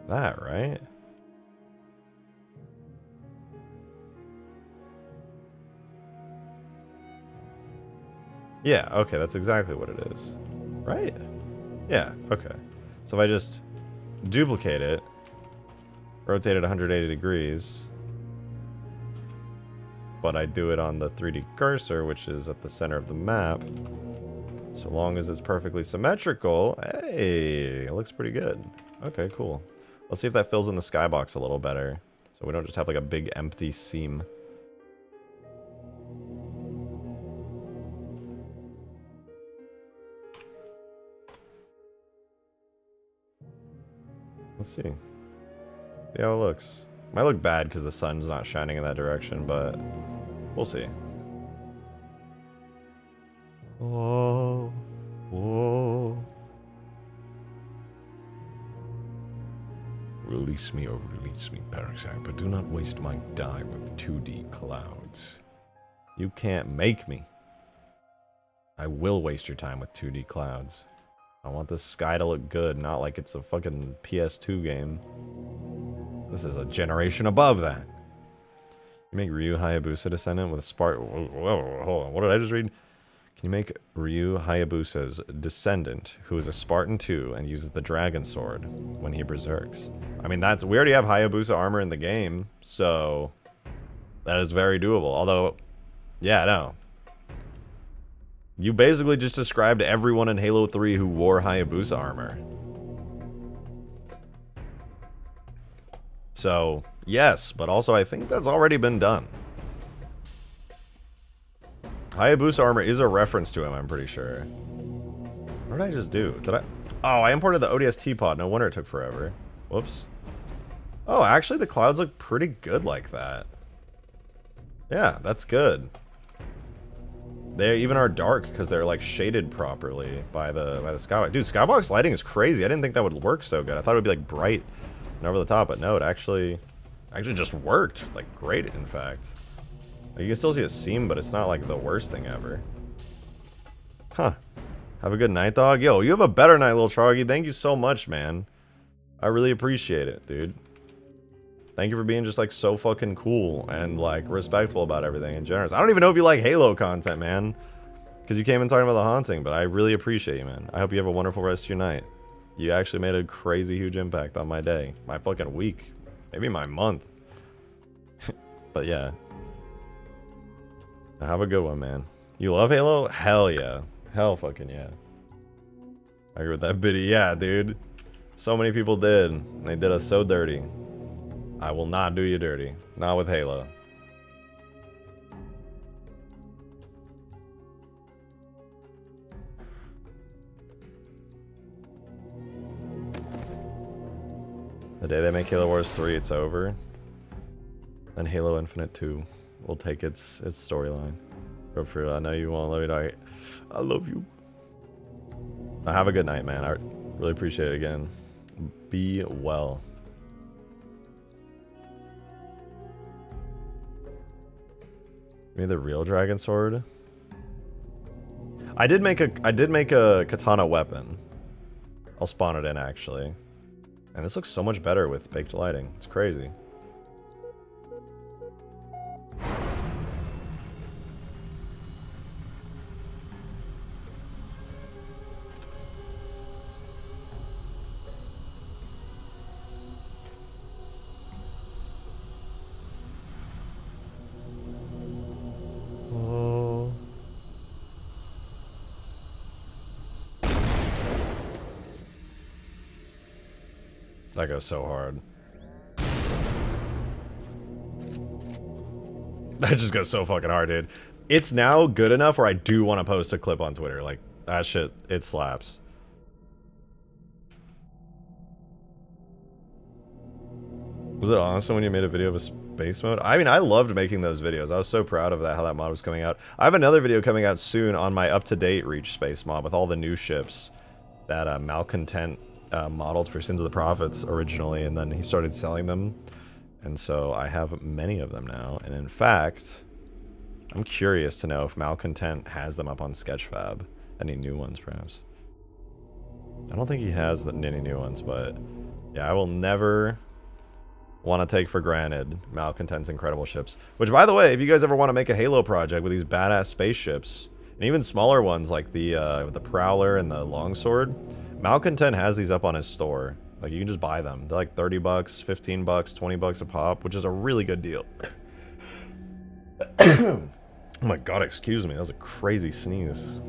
that, right? Yeah, okay, that's exactly what it is. Right? Yeah, okay. So if I just duplicate it, rotate it 180 degrees, but I do it on the 3D cursor, which is at the center of the map, so long as it's perfectly symmetrical, hey, it looks pretty good. Okay, cool. Let's see if that fills in the skybox a little better, so we don't just have like a big empty seam. Let's see. See how it looks. Might look bad because the sun's not shining in that direction, but we'll see. Oh, whoa. Release me, Parasite, but do not waste my die with 2D clouds. You can't make me. I will waste your time with 2D clouds. I want this sky to look good, not like it's a fucking PS2 game. This is a generation above that. You make Ryu Hayabusa Descendant with Spark... Whoa, hold on. What did I just read? Can you make Ryu Hayabusa's Descendant, who is a Spartan 2 and uses the Dragon Sword when he berserks? I mean, that's... We already have Hayabusa armor in the game, so... That is very doable. Although... Yeah, no. You basically just described everyone in Halo 3 who wore Hayabusa armor. So, yes, but also I think that's already been done. Hayabusa armor is a reference to him, I'm pretty sure. What did I just do? Did I... Oh, I imported the ODST pod. No wonder it took forever. Whoops. Oh, actually the clouds look pretty good like that. Yeah, that's good. They even are dark because they're like shaded properly by the Skybox. Dude, Skybox lighting is crazy. I didn't think that would work so good. I thought it would be like bright and over the top, but no, it actually just worked like great. In fact, like, you can still see a seam, but it's not like the worst thing ever. Huh? Have a good night, dog. Yo, you have a better night, little Troggy. Thank you so much, man. I really appreciate it, dude. Thank you for being just like so fucking cool and like respectful about everything and generous. I don't even know if you like Halo content, man, because you came in talking about the haunting, but I really appreciate you, man. I hope you have a wonderful rest of your night. You actually made a crazy huge impact on my day, my fucking week, maybe my month. But yeah, have a good one, man. You love Halo? Hell yeah. Hell fucking yeah. I agree with that biddy. Yeah, dude. So many people did. And they did us so dirty. I will not do you dirty. Not with Halo. The day they make Halo Wars 3, it's over. Then Halo Infinite 2 will take its storyline. Go for it. I know you won't. Love you, dog. I love you. Have a good night, man. I really appreciate it again. Be well. Give me the real dragon sword. I did make a katana weapon. I'll spawn it in actually. And this looks so much better with baked lighting. It's crazy. That goes so hard. That just goes so fucking hard, dude. It's now good enough where I do want to post a clip on Twitter. Like, that shit, it slaps. Was it awesome when you made a video of a space mode? I mean, I loved making those videos. I was so proud of that, how that mod was coming out. I have another video coming out soon on my up-to-date Reach space mod with all the new ships that Malcontent modeled for Sins of the Prophets originally, and then he started selling them, and so I have many of them now. And in fact, I'm curious to know if Malcontent has them up on Sketchfab. Any new ones, perhaps? I don't think he has any new ones, but yeah, I will never want to take for granted Malcontent's incredible ships. Which, by the way, if you guys ever want to make a Halo project with these badass spaceships, and even smaller ones like the Prowler and the Longsword, Malcontent has these up on his store. Like, you can just buy them. They're like 30 bucks, 15 bucks, 20 bucks a pop, which is a really good deal. Oh my god, excuse me. That was a crazy sneeze.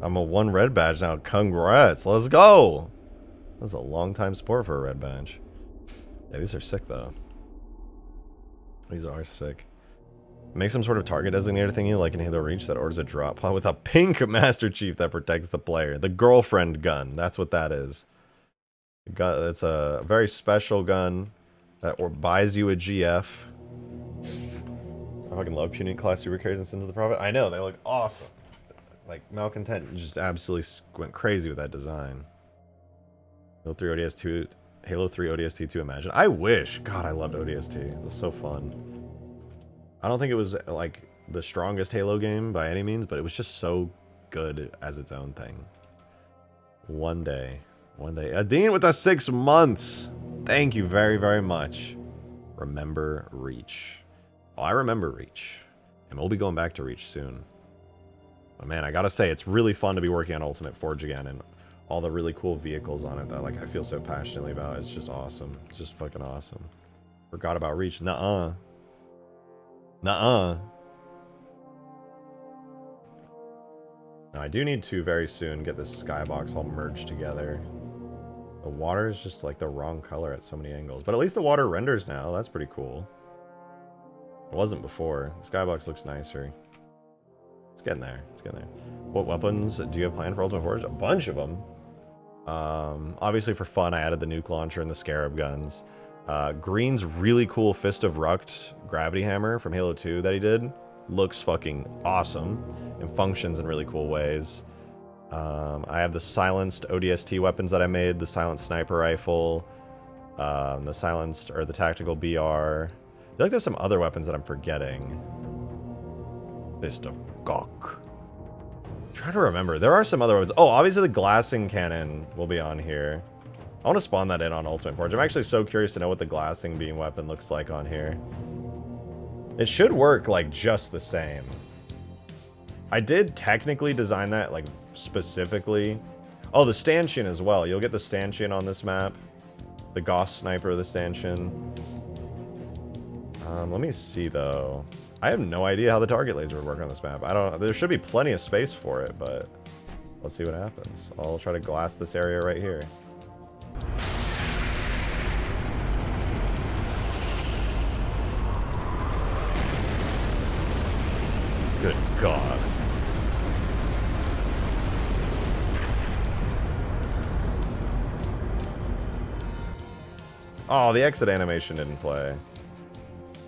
I'm a 1 red badge now. Congrats. Let's go. That's a long time support for a red badge. Yeah, these are sick, though. These are sick. Make some sort of target designator thingy like in Halo Reach that orders a drop pod with a pink Master Chief that protects the player. The girlfriend gun. That's what that is. It's a very special gun that buys you a GF. I fucking love Punient Class Super Carries and Sins of the Prophet. I know, they look awesome. Like, Malcontent just absolutely went crazy with that design. Halo 3 ODST 2 Imagine. I wish. God, I loved ODST. It was so fun. I don't think it was like the strongest Halo game by any means, but it was just so good as its own thing. One day. Adine with the 6 months. Thank you very, very much. Remember Reach. Oh, I remember Reach. And we'll be going back to Reach soon. But man, I gotta say, it's really fun to be working on Ultimate Forge again and all the really cool vehicles on it that like I feel so passionately about. It's just awesome. It's just fucking awesome. Forgot about Reach. Nuh-uh. Nuh-uh. Now, I do need to very soon get this Skybox all merged together. The water is just like the wrong color at so many angles. But at least the water renders now. That's pretty cool. It wasn't before. The Skybox looks nicer. It's getting there. It's getting there. What weapons do you have planned for Ultimate Forge? A bunch of them. Obviously for fun, I added the nuke launcher and the Scarab guns. Green's really cool Fist of Rucht gravity hammer from Halo 2 that he did. looks fucking awesome and functions in really cool ways. I have the silenced ODST weapons that I made, the silenced sniper rifle, the silenced, or the tactical BR. I feel like there's some other weapons that I'm forgetting. Fist of Gok. Trying to remember. There are some other ones. Oh, obviously the glassing cannon will be on here. I want to spawn that in on Ultimate Forge. I'm actually so curious to know what the glassing beam weapon looks like on here. It should work like just the same. I did technically design that like specifically. Oh, the stanchion as well. You'll get the stanchion on this map. The Gauss sniper, the stanchion. Let me see though. I have no idea how the target laser would work on this map. I don't. There should be plenty of space for it, but let's see what happens. I'll try to glass this area right here. Good God. Oh, the exit animation didn't play.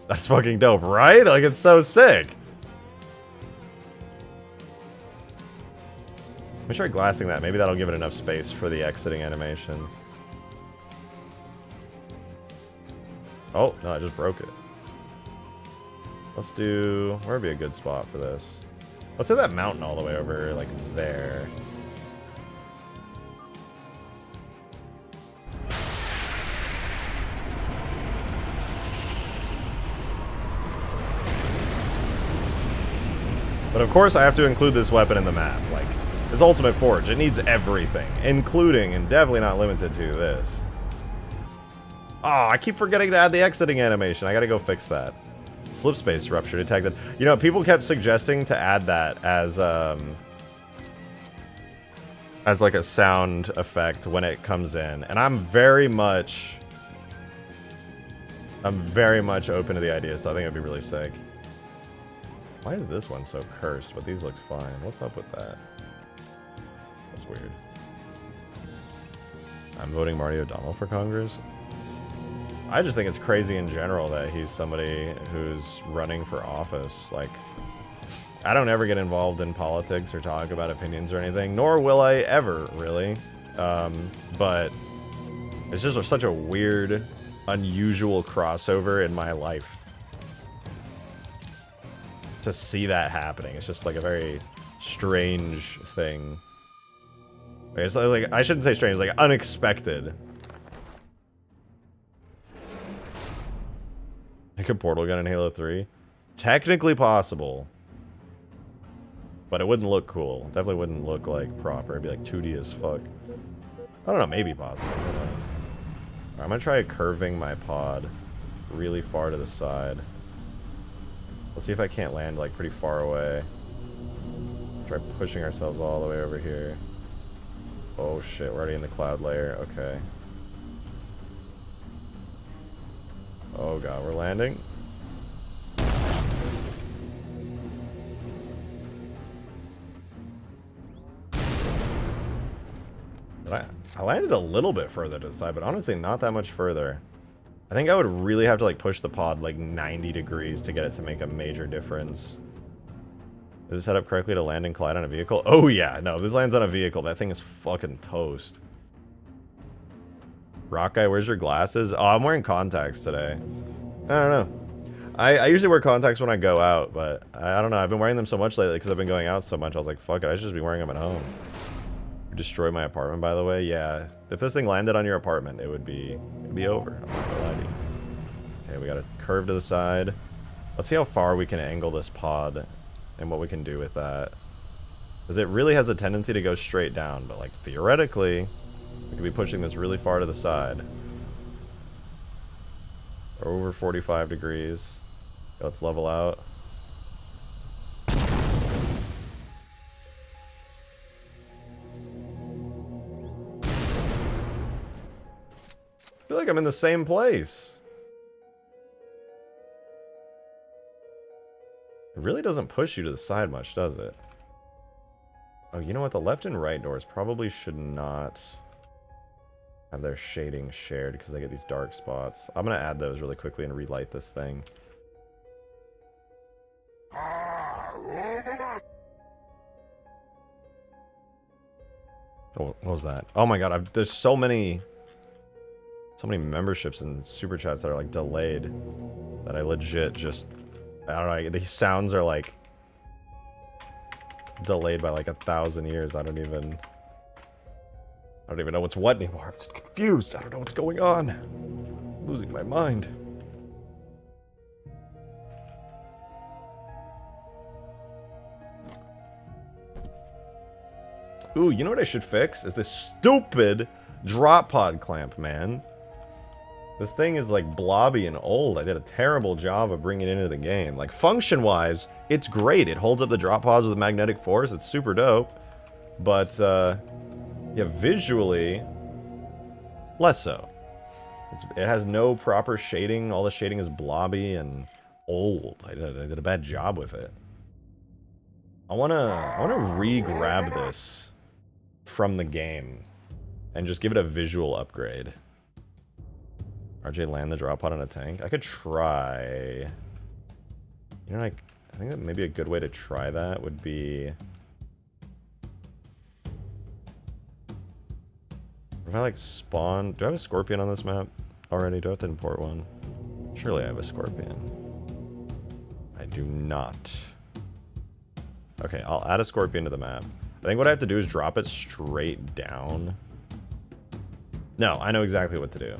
That's fucking dope, right? Like, it's so sick. Let me try glassing that. Maybe that'll give it enough space for the exiting animation. Oh, no, I just broke it. Let's do... Where would be a good spot for this? Let's hit that mountain all the way over, like, there. But of course I have to include this weapon in the map. Like, it's Ultimate Forge. It needs everything, including, and definitely not limited to, this. Oh, I keep forgetting to add the exiting animation. I gotta go fix that. Slip space rupture detected. You know, people kept suggesting to add that as like a sound effect when it comes in. And I'm very much open to the idea, so I think it'd be really sick. Why is this one so cursed, but these look fine? What's up with that? That's weird. I'm voting Marty O'Donnell for Congress. I just think it's crazy in general that he's somebody who's running for office. Like, I don't ever get involved in politics or talk about opinions or anything, nor will I ever, really. But it's just such a weird, unusual crossover in my life to see that happening. It's just like a very strange thing. It's like, I shouldn't say strange, like unexpected. Like a portal gun in Halo 3? Technically possible. But it wouldn't look cool. Definitely wouldn't look like proper. It'd be like 2D as fuck. I don't know, maybe possible. Who knows? Alright, I'm gonna try curving my pod really far to the side. Let's see if I can't land like pretty far away. Try pushing ourselves all the way over here. Oh shit, we're already in the cloud layer. Okay. Oh god, we're landing. I landed a little bit further to the side, but honestly not that much further. I think I would really have to like push the pod like 90 degrees to get it to make a major difference. Is it set up correctly to land and collide on a vehicle? Oh yeah, no, if this lands on a vehicle, that thing is fucking toast. Rock guy, where's your glasses? Oh, I'm wearing contacts today. I don't know. I usually wear contacts when I go out, but I don't know. I've been wearing them so much lately because I've been going out so much. I was like, fuck it, I should just be wearing them at home. Destroy my apartment, by the way. Yeah, if this thing landed on your apartment, it'd be over. I'm not gonna lie to you. Okay, we got a curve to the side. Let's see how far we can angle this pod and what we can do with that. Because it really has a tendency to go straight down, but like theoretically, we could be pushing this really far to the side. Over 45 degrees. Let's level out. I feel like I'm in the same place. It really doesn't push you to the side much, does it? Oh, you know what? The left and right doors probably should not have their shading shared because they get these dark spots. I'm going to add those really quickly and relight this thing. Oh, what was that? Oh my god, there's so many memberships and super chats that are like delayed that I legit just, I don't know, the sounds are like delayed by like 1,000 years. I don't even know what's what anymore. I'm just confused. I don't know what's going on. I'm losing my mind. Ooh, you know what I should fix? Is this stupid drop pod clamp, man. This thing is like blobby and old. I did a terrible job of bringing it into the game. Like function-wise, it's great. It holds up the drop pods with a magnetic force. It's super dope. But, yeah, visually, less so. It has no proper shading. All the shading is blobby and old. I did a bad job with it. I wanna re-grab this from the game and just give it a visual upgrade. RJ, land the drop pod on a tank. I could try. You know, like, I think that maybe a good way to try that would be. If I like spawn, do I have a scorpion on this map already? Do I have to import one? Surely I have a scorpion. I do not. Okay, I'll add a scorpion to the map. I think what I have to do is drop it straight down. No, I know exactly what to do.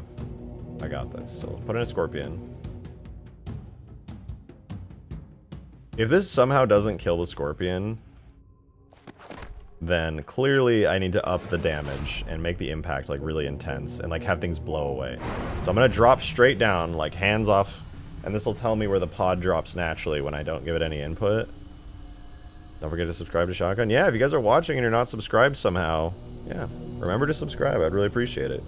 I got this. So put in a scorpion. If this somehow doesn't kill the scorpion, then clearly I need to up the damage and make the impact like really intense and like have things blow away. So I'm gonna drop straight down, like hands off, and this will tell me where the pod drops naturally when I don't give it any input. Don't forget to subscribe to Shotgun. Yeah, if you guys are watching and you're not subscribed somehow, yeah, remember to subscribe. I'd really appreciate it.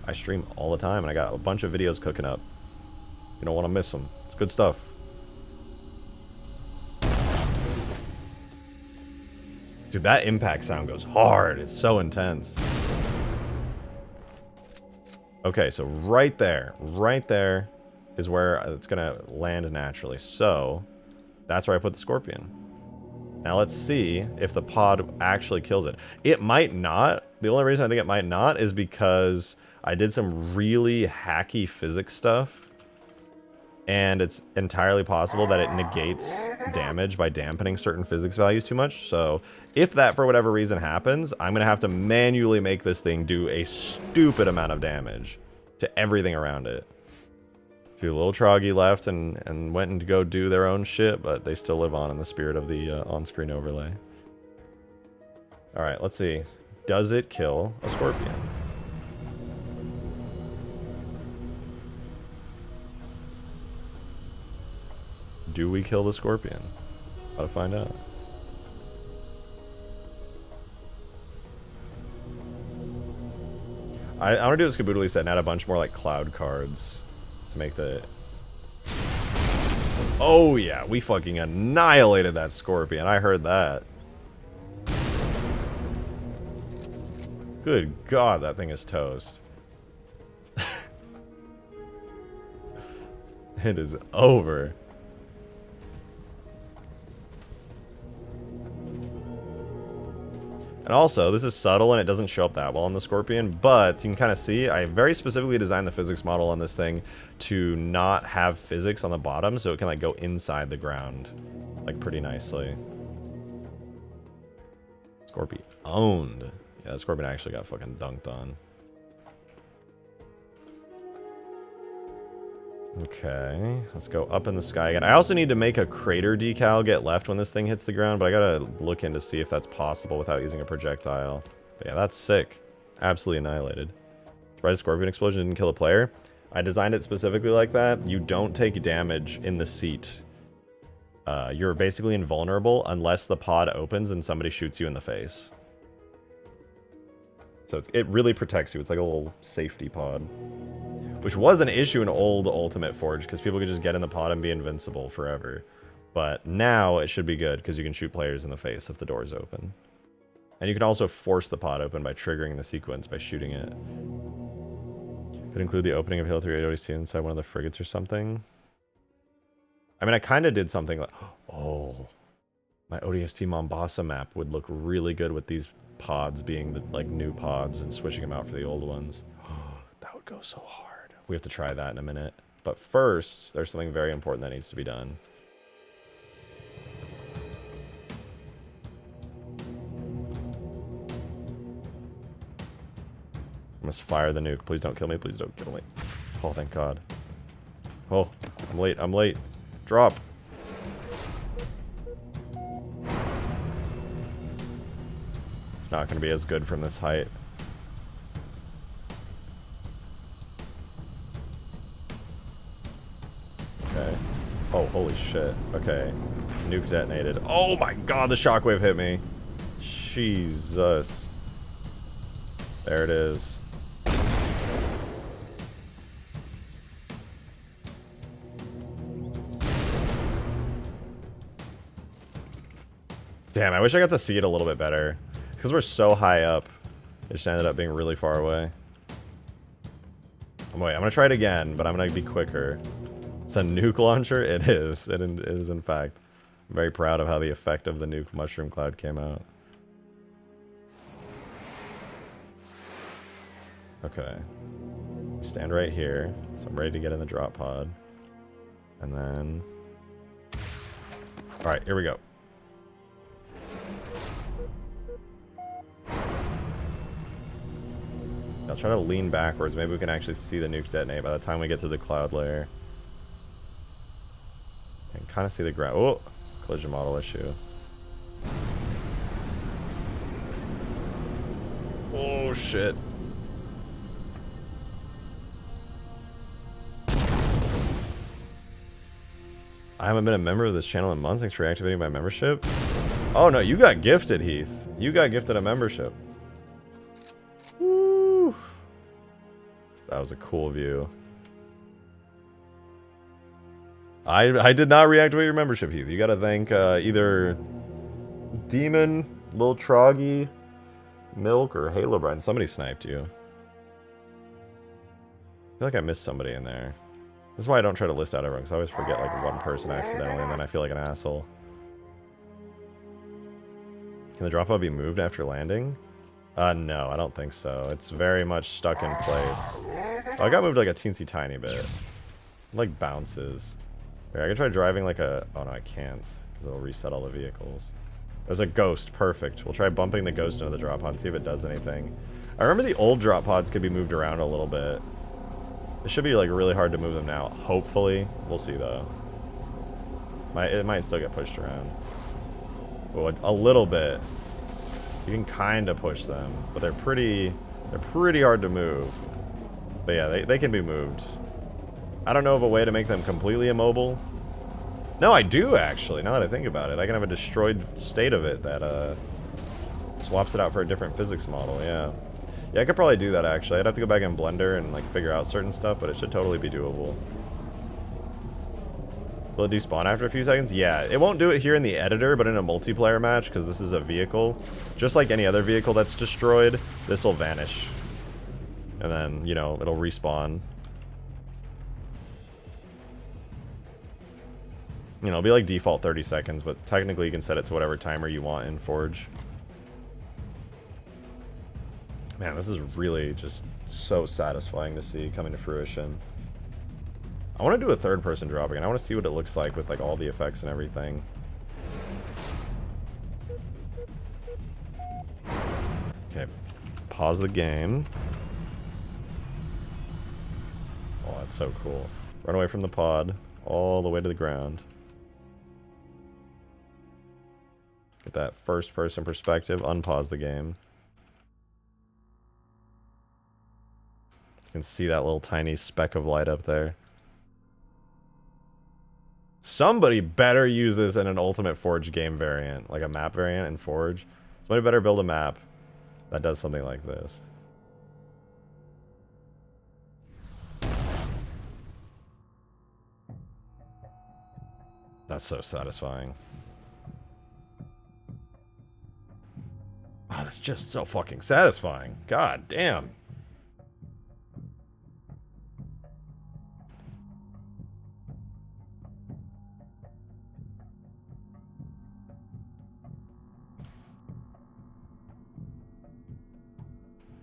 I stream all the time, and I got a bunch of videos cooking up. You don't want to miss them. It's good stuff. Dude, that impact sound goes hard. It's so intense. Okay, so right there is where it's going to land naturally. So that's where I put the scorpion. Now let's see if the pod actually kills it. It might not. The only reason I think it might not is because I did some really hacky physics stuff, and it's entirely possible that it negates damage by dampening certain physics values too much. So if that for whatever reason happens, I'm gonna have to manually make this thing do a stupid amount of damage to everything around it. Dude, little Troggy left and went to go do their own shit, but they still live on in the spirit of the on-screen overlay. Alright, let's see. Does it kill a scorpion? Do we kill the scorpion? How to find out. I want to do this caboodly set and add a bunch more like cloud cards to make the... Oh yeah, we fucking annihilated that scorpion. I heard that. Good God, that thing is toast. It is over. And also, this is subtle and it doesn't show up that well on the Scorpion, but you can kind of see, I very specifically designed the physics model on this thing to not have physics on the bottom, so it can like go inside the ground, like pretty nicely. Scorpion owned. Yeah, that Scorpion actually got fucking dunked on. Okay, let's go up in the sky again. I also need to make a crater decal get left when this thing hits the ground, but I gotta look in to see if that's possible without using a projectile. But yeah, that's sick. Absolutely annihilated. Surprise Scorpion explosion didn't kill a player. I designed it specifically like that. You don't take damage in the seat. You're basically invulnerable unless the pod opens and somebody shoots you in the face. So it really protects you. It's like a little safety pod. Which was an issue in old Ultimate Forge, because people could just get in the pod and be invincible forever. But now it should be good, because you can shoot players in the face if the door's open. And you can also force the pod open by triggering the sequence by shooting it. Could include the opening of Halo 3 ODST inside one of the frigates or something. I mean, I kind of did something like... Oh, my ODST Mombasa map would look really good with these pods being the like new pods and switching them out for the old ones. That would go so hard. We have to try that in a minute. But first, there's something very important that needs to be done. I must fire the nuke. Please don't kill me. Please don't kill me. Oh, thank God. Oh, I'm late. I'm late. Drop. It's not going to be as good from this height. Okay. Oh, holy shit. Okay. Nuke detonated. Oh my God, the shockwave hit me. Jesus. There it is. Damn, I wish I got to see it a little bit better. Because we're so high up, it just ended up being really far away. Oh, wait, I'm going to try it again, but I'm going to be quicker. It's a nuke launcher? It is. It is, in fact. I'm very proud of how the effect of the nuke mushroom cloud came out. Okay. Stand right here. So I'm ready to get in the drop pod. And then... Alright, here we go. I'll try to lean backwards. Maybe we can actually see the nuke detonate by the time we get to the cloud layer. And kind of see the ground. Oh! Collision model issue. Oh, shit. I haven't been a member of this channel in months. Thanks for activating my membership. Oh, no. You got gifted, Heath. You got gifted a membership. Woo! That was a cool view. I did not reactivate your membership, Heath. You gotta thank either Demon, Lil Troggy, Milk, or Halo Brian. Somebody sniped you. I feel like I missed somebody in there. This is why I don't try to list out everyone, because I always forget like one person accidentally, and then I feel like an asshole. Can the drop pod be moved after landing? No, I don't think so. It's very much stuck in place. Oh, I got moved like a teensy tiny bit. It, like bounces. Here, I can try driving like a... Oh no, I can't, because it'll reset all the vehicles. There's a ghost. Perfect. We'll try bumping the ghost into the drop pod and see if it does anything. I remember the old drop pods could be moved around a little bit. It should be like really hard to move them now. Hopefully. We'll see though. It might still get pushed around. Oh, a little bit. You can kind of push them, but they're pretty hard to move. But yeah, they can be moved. I don't know of a way to make them completely immobile. No, I do actually, now that I think about it. I can have a destroyed state of it that swaps it out for a different physics model, yeah. Yeah, I could probably do that actually. I'd have to go back in Blender and like figure out certain stuff, but it should totally be doable. Will it despawn after a few seconds? Yeah, it won't do it here in the editor, but in a multiplayer match, because this is a vehicle, just like any other vehicle that's destroyed, this will vanish. And then, you know, it'll respawn. You know, it'll be like default 30 seconds, but technically you can set it to whatever timer you want in Forge. Man, this is really just so satisfying to see coming to fruition. I want to do a third-person dropping, and I want to see what it looks like with like all the effects and everything. Okay, pause the game. Oh, that's so cool. Run away from the pod, all the way to the ground. Get that first-person perspective, unpause the game. You can see that little tiny speck of light up there. Somebody better use this in an Ultimate Forge game variant, like a map variant in Forge. Somebody better build a map that does something like this. That's so satisfying. Oh, that's just so fucking satisfying. God damn.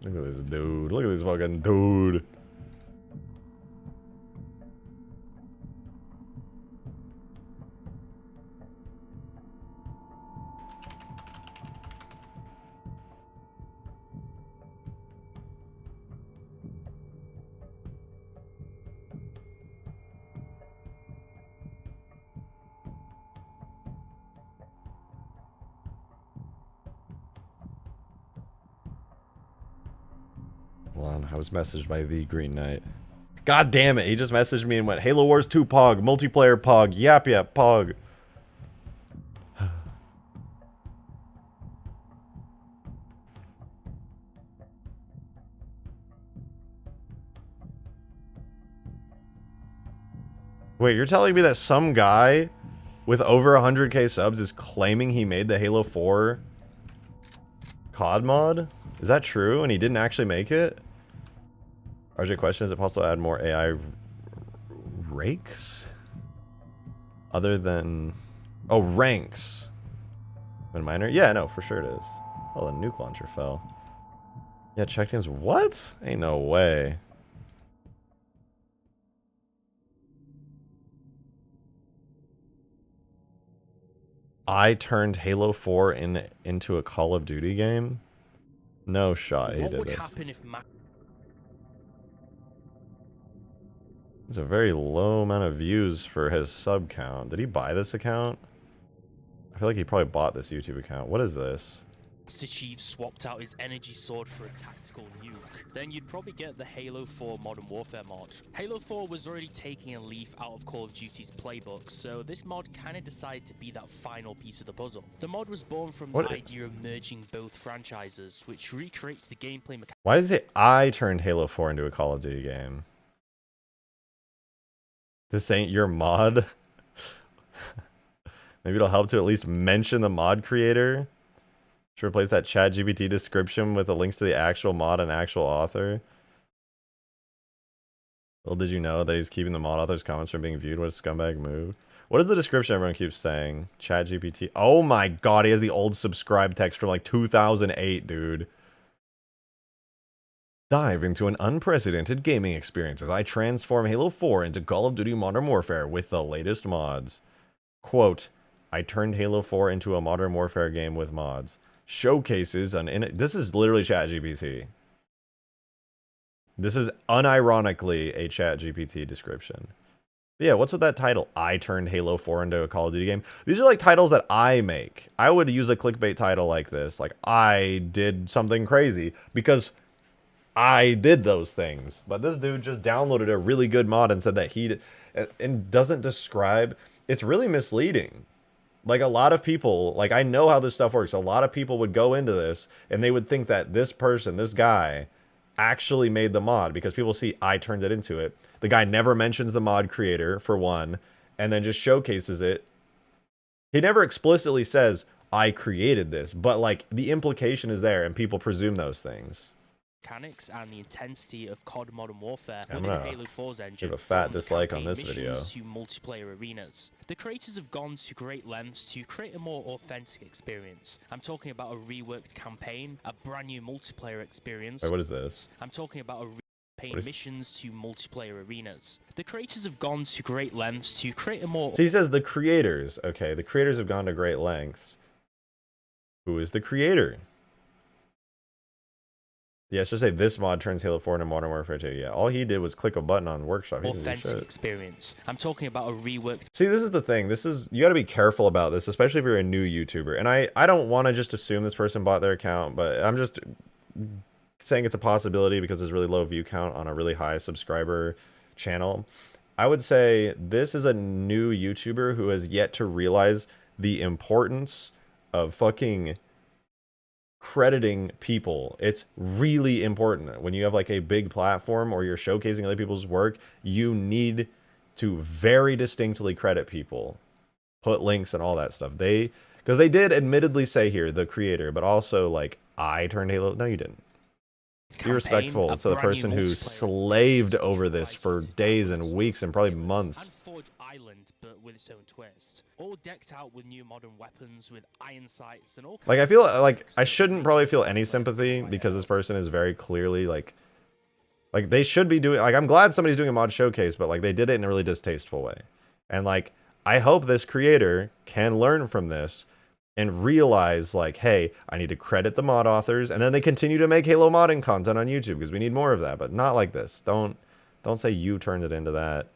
Look at this dude. Look at this fucking dude. Hold on, I was messaged by the Green Knight. God damn it, he just messaged me and went, Halo Wars 2 Pog, multiplayer Pog, yap yap Pog. Wait, you're telling me that some guy with over 100k subs is claiming he made the Halo 4 COD mod? Is that true? And he didn't actually make it? RJ question, is it possible to add more AI rakes? Other than... Oh, ranks. When minor? Yeah, no, for sure it is. Oh, the nuke launcher fell. Yeah, check teams. What? Ain't no way. I turned Halo 4 into a Call of Duty game? No shot, he did this. What would happen if It's a very low amount of views for his sub count. Did he buy this account? I feel like he probably bought this YouTube account. What is this? Master Chief swapped out his energy sword for a tactical nuke, then you'd probably get the Halo 4 Modern Warfare mod. Halo 4 was already taking a leaf out of Call of Duty's playbook, so this mod kinda decided to be that final piece of the puzzle. The mod was born from the idea of merging both franchises, which recreates the gameplay mechanics. Why does it I turned Halo 4 into a Call of Duty game? This ain't your mod? Maybe it'll help to at least mention the mod creator. Should replace that ChatGPT description with the links to the actual mod and actual author. Well, did you know that he's keeping the mod author's comments from being viewed? What a scumbag move. What is the description everyone keeps saying? ChatGPT. Oh my god, he has the old subscribe text from like 2008, dude. Dive into an unprecedented gaming experience as I transform Halo 4 into Call of Duty Modern Warfare with the latest mods. Quote, I turned Halo 4 into a Modern Warfare game with mods. Showcases an this is literally ChatGPT. This is unironically a ChatGPT description. But yeah, what's with that title? I turned Halo 4 into a Call of Duty game. These are like titles that I make. I would use a clickbait title like this, like I did something crazy because I did those things. But this dude just downloaded a really good mod and said that he did, and doesn't describe. It's really misleading. Like a lot of people, like I know how this stuff works. A lot of people would go into this and they would think that this person, this guy, actually made the mod because people see I turned it into it. The guy never mentions the mod creator for one, and then just showcases it. He never explicitly says I created this, but like the implication is there and people presume those things. Mechanics and the intensity of COD Modern Warfare I'm within gonna Halo 4's engine. give a fat dislike on this video. To multiplayer arenas. The creators have gone to great lengths to create a more authentic experience. I'm talking about a reworked campaign, a brand new multiplayer experience. Wait, what is this? I'm talking about a missions to multiplayer arenas. The creators have gone to great lengths to create a more... So he says the creators. Okay, the creators have gone to great lengths. Who is the creator? Yeah, it's just say this mod turns Halo 4 into Modern Warfare 2. Yeah, all he did was click a button on Workshop. Authentic experience. I'm talking about a reworked... See, this is the thing. This is... You gotta be careful about this, especially if you're a new YouTuber. And I don't want to just assume this person bought their account, but I'm just saying it's a possibility because there's really low view count on a really high subscriber channel. I would say this is a new YouTuber who has yet to realize the importance of fucking crediting people. It's really important. When you have like a big platform or you're showcasing other people's work, you need to very distinctly credit people. Put links and all that stuff. Because they did admittedly say here, the creator, but also like, I turned Halo. No, you didn't. Be respectful to the person who slaved over this for days and weeks and probably months. Island, but with its own twist. All decked out with new modern weapons, with iron sights and all kinds Like, I of feel cool like effects I that shouldn't make probably the feel any gameplay sympathy quite because this out. person is very clearly like they should be doing, like, I'm glad somebody's doing a mod showcase, but like they did it in a really distasteful way. And like, I hope this creator can learn from this and realize like, hey, I need to credit the mod authors, and then they continue to make Halo modding content on YouTube because we need more of that, but not like this. Don't say you turned it into that.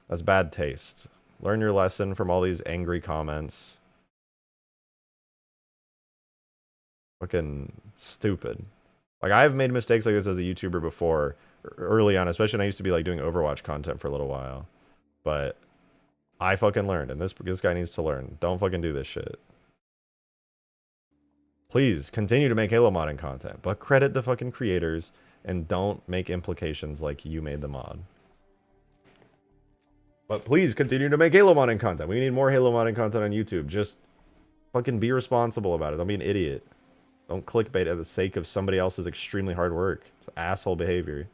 That's bad taste. Learn your lesson from all these angry comments. Fucking stupid. Like, I've made mistakes like this as a YouTuber before, early on, especially when I used to be like doing Overwatch content for a little while. But I fucking learned, and this guy needs to learn. Don't fucking do this shit. Please continue to make Halo modding content, but credit the fucking creators and don't make implications like you made the mod. But please continue to make Halo modding content. We need more Halo modding content on YouTube. Just fucking be responsible about it. Don't be an idiot. Don't clickbait at the sake of somebody else's extremely hard work. It's asshole behavior.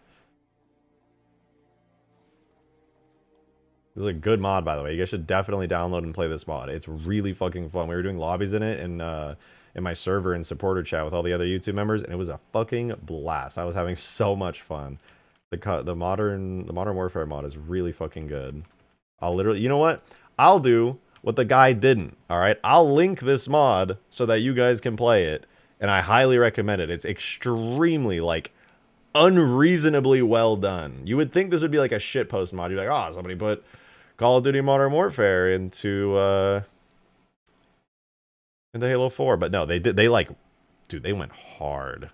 This is a good mod, by the way. You guys should definitely download and play this mod. It's really fucking fun. We were doing lobbies in it in my server and supporter chat with all the other YouTube members, and it was a fucking blast. I was having so much fun. The modern warfare mod is really fucking good. I'll literally, you know what? I'll do what the guy didn't. All right, I'll link this mod so that you guys can play it, and I highly recommend it. It's extremely like unreasonably well done. You would think this would be like a shitpost mod. You're like, oh, somebody put Call of Duty Modern Warfare into Halo 4, but no, they did. They like, dude, they went hard.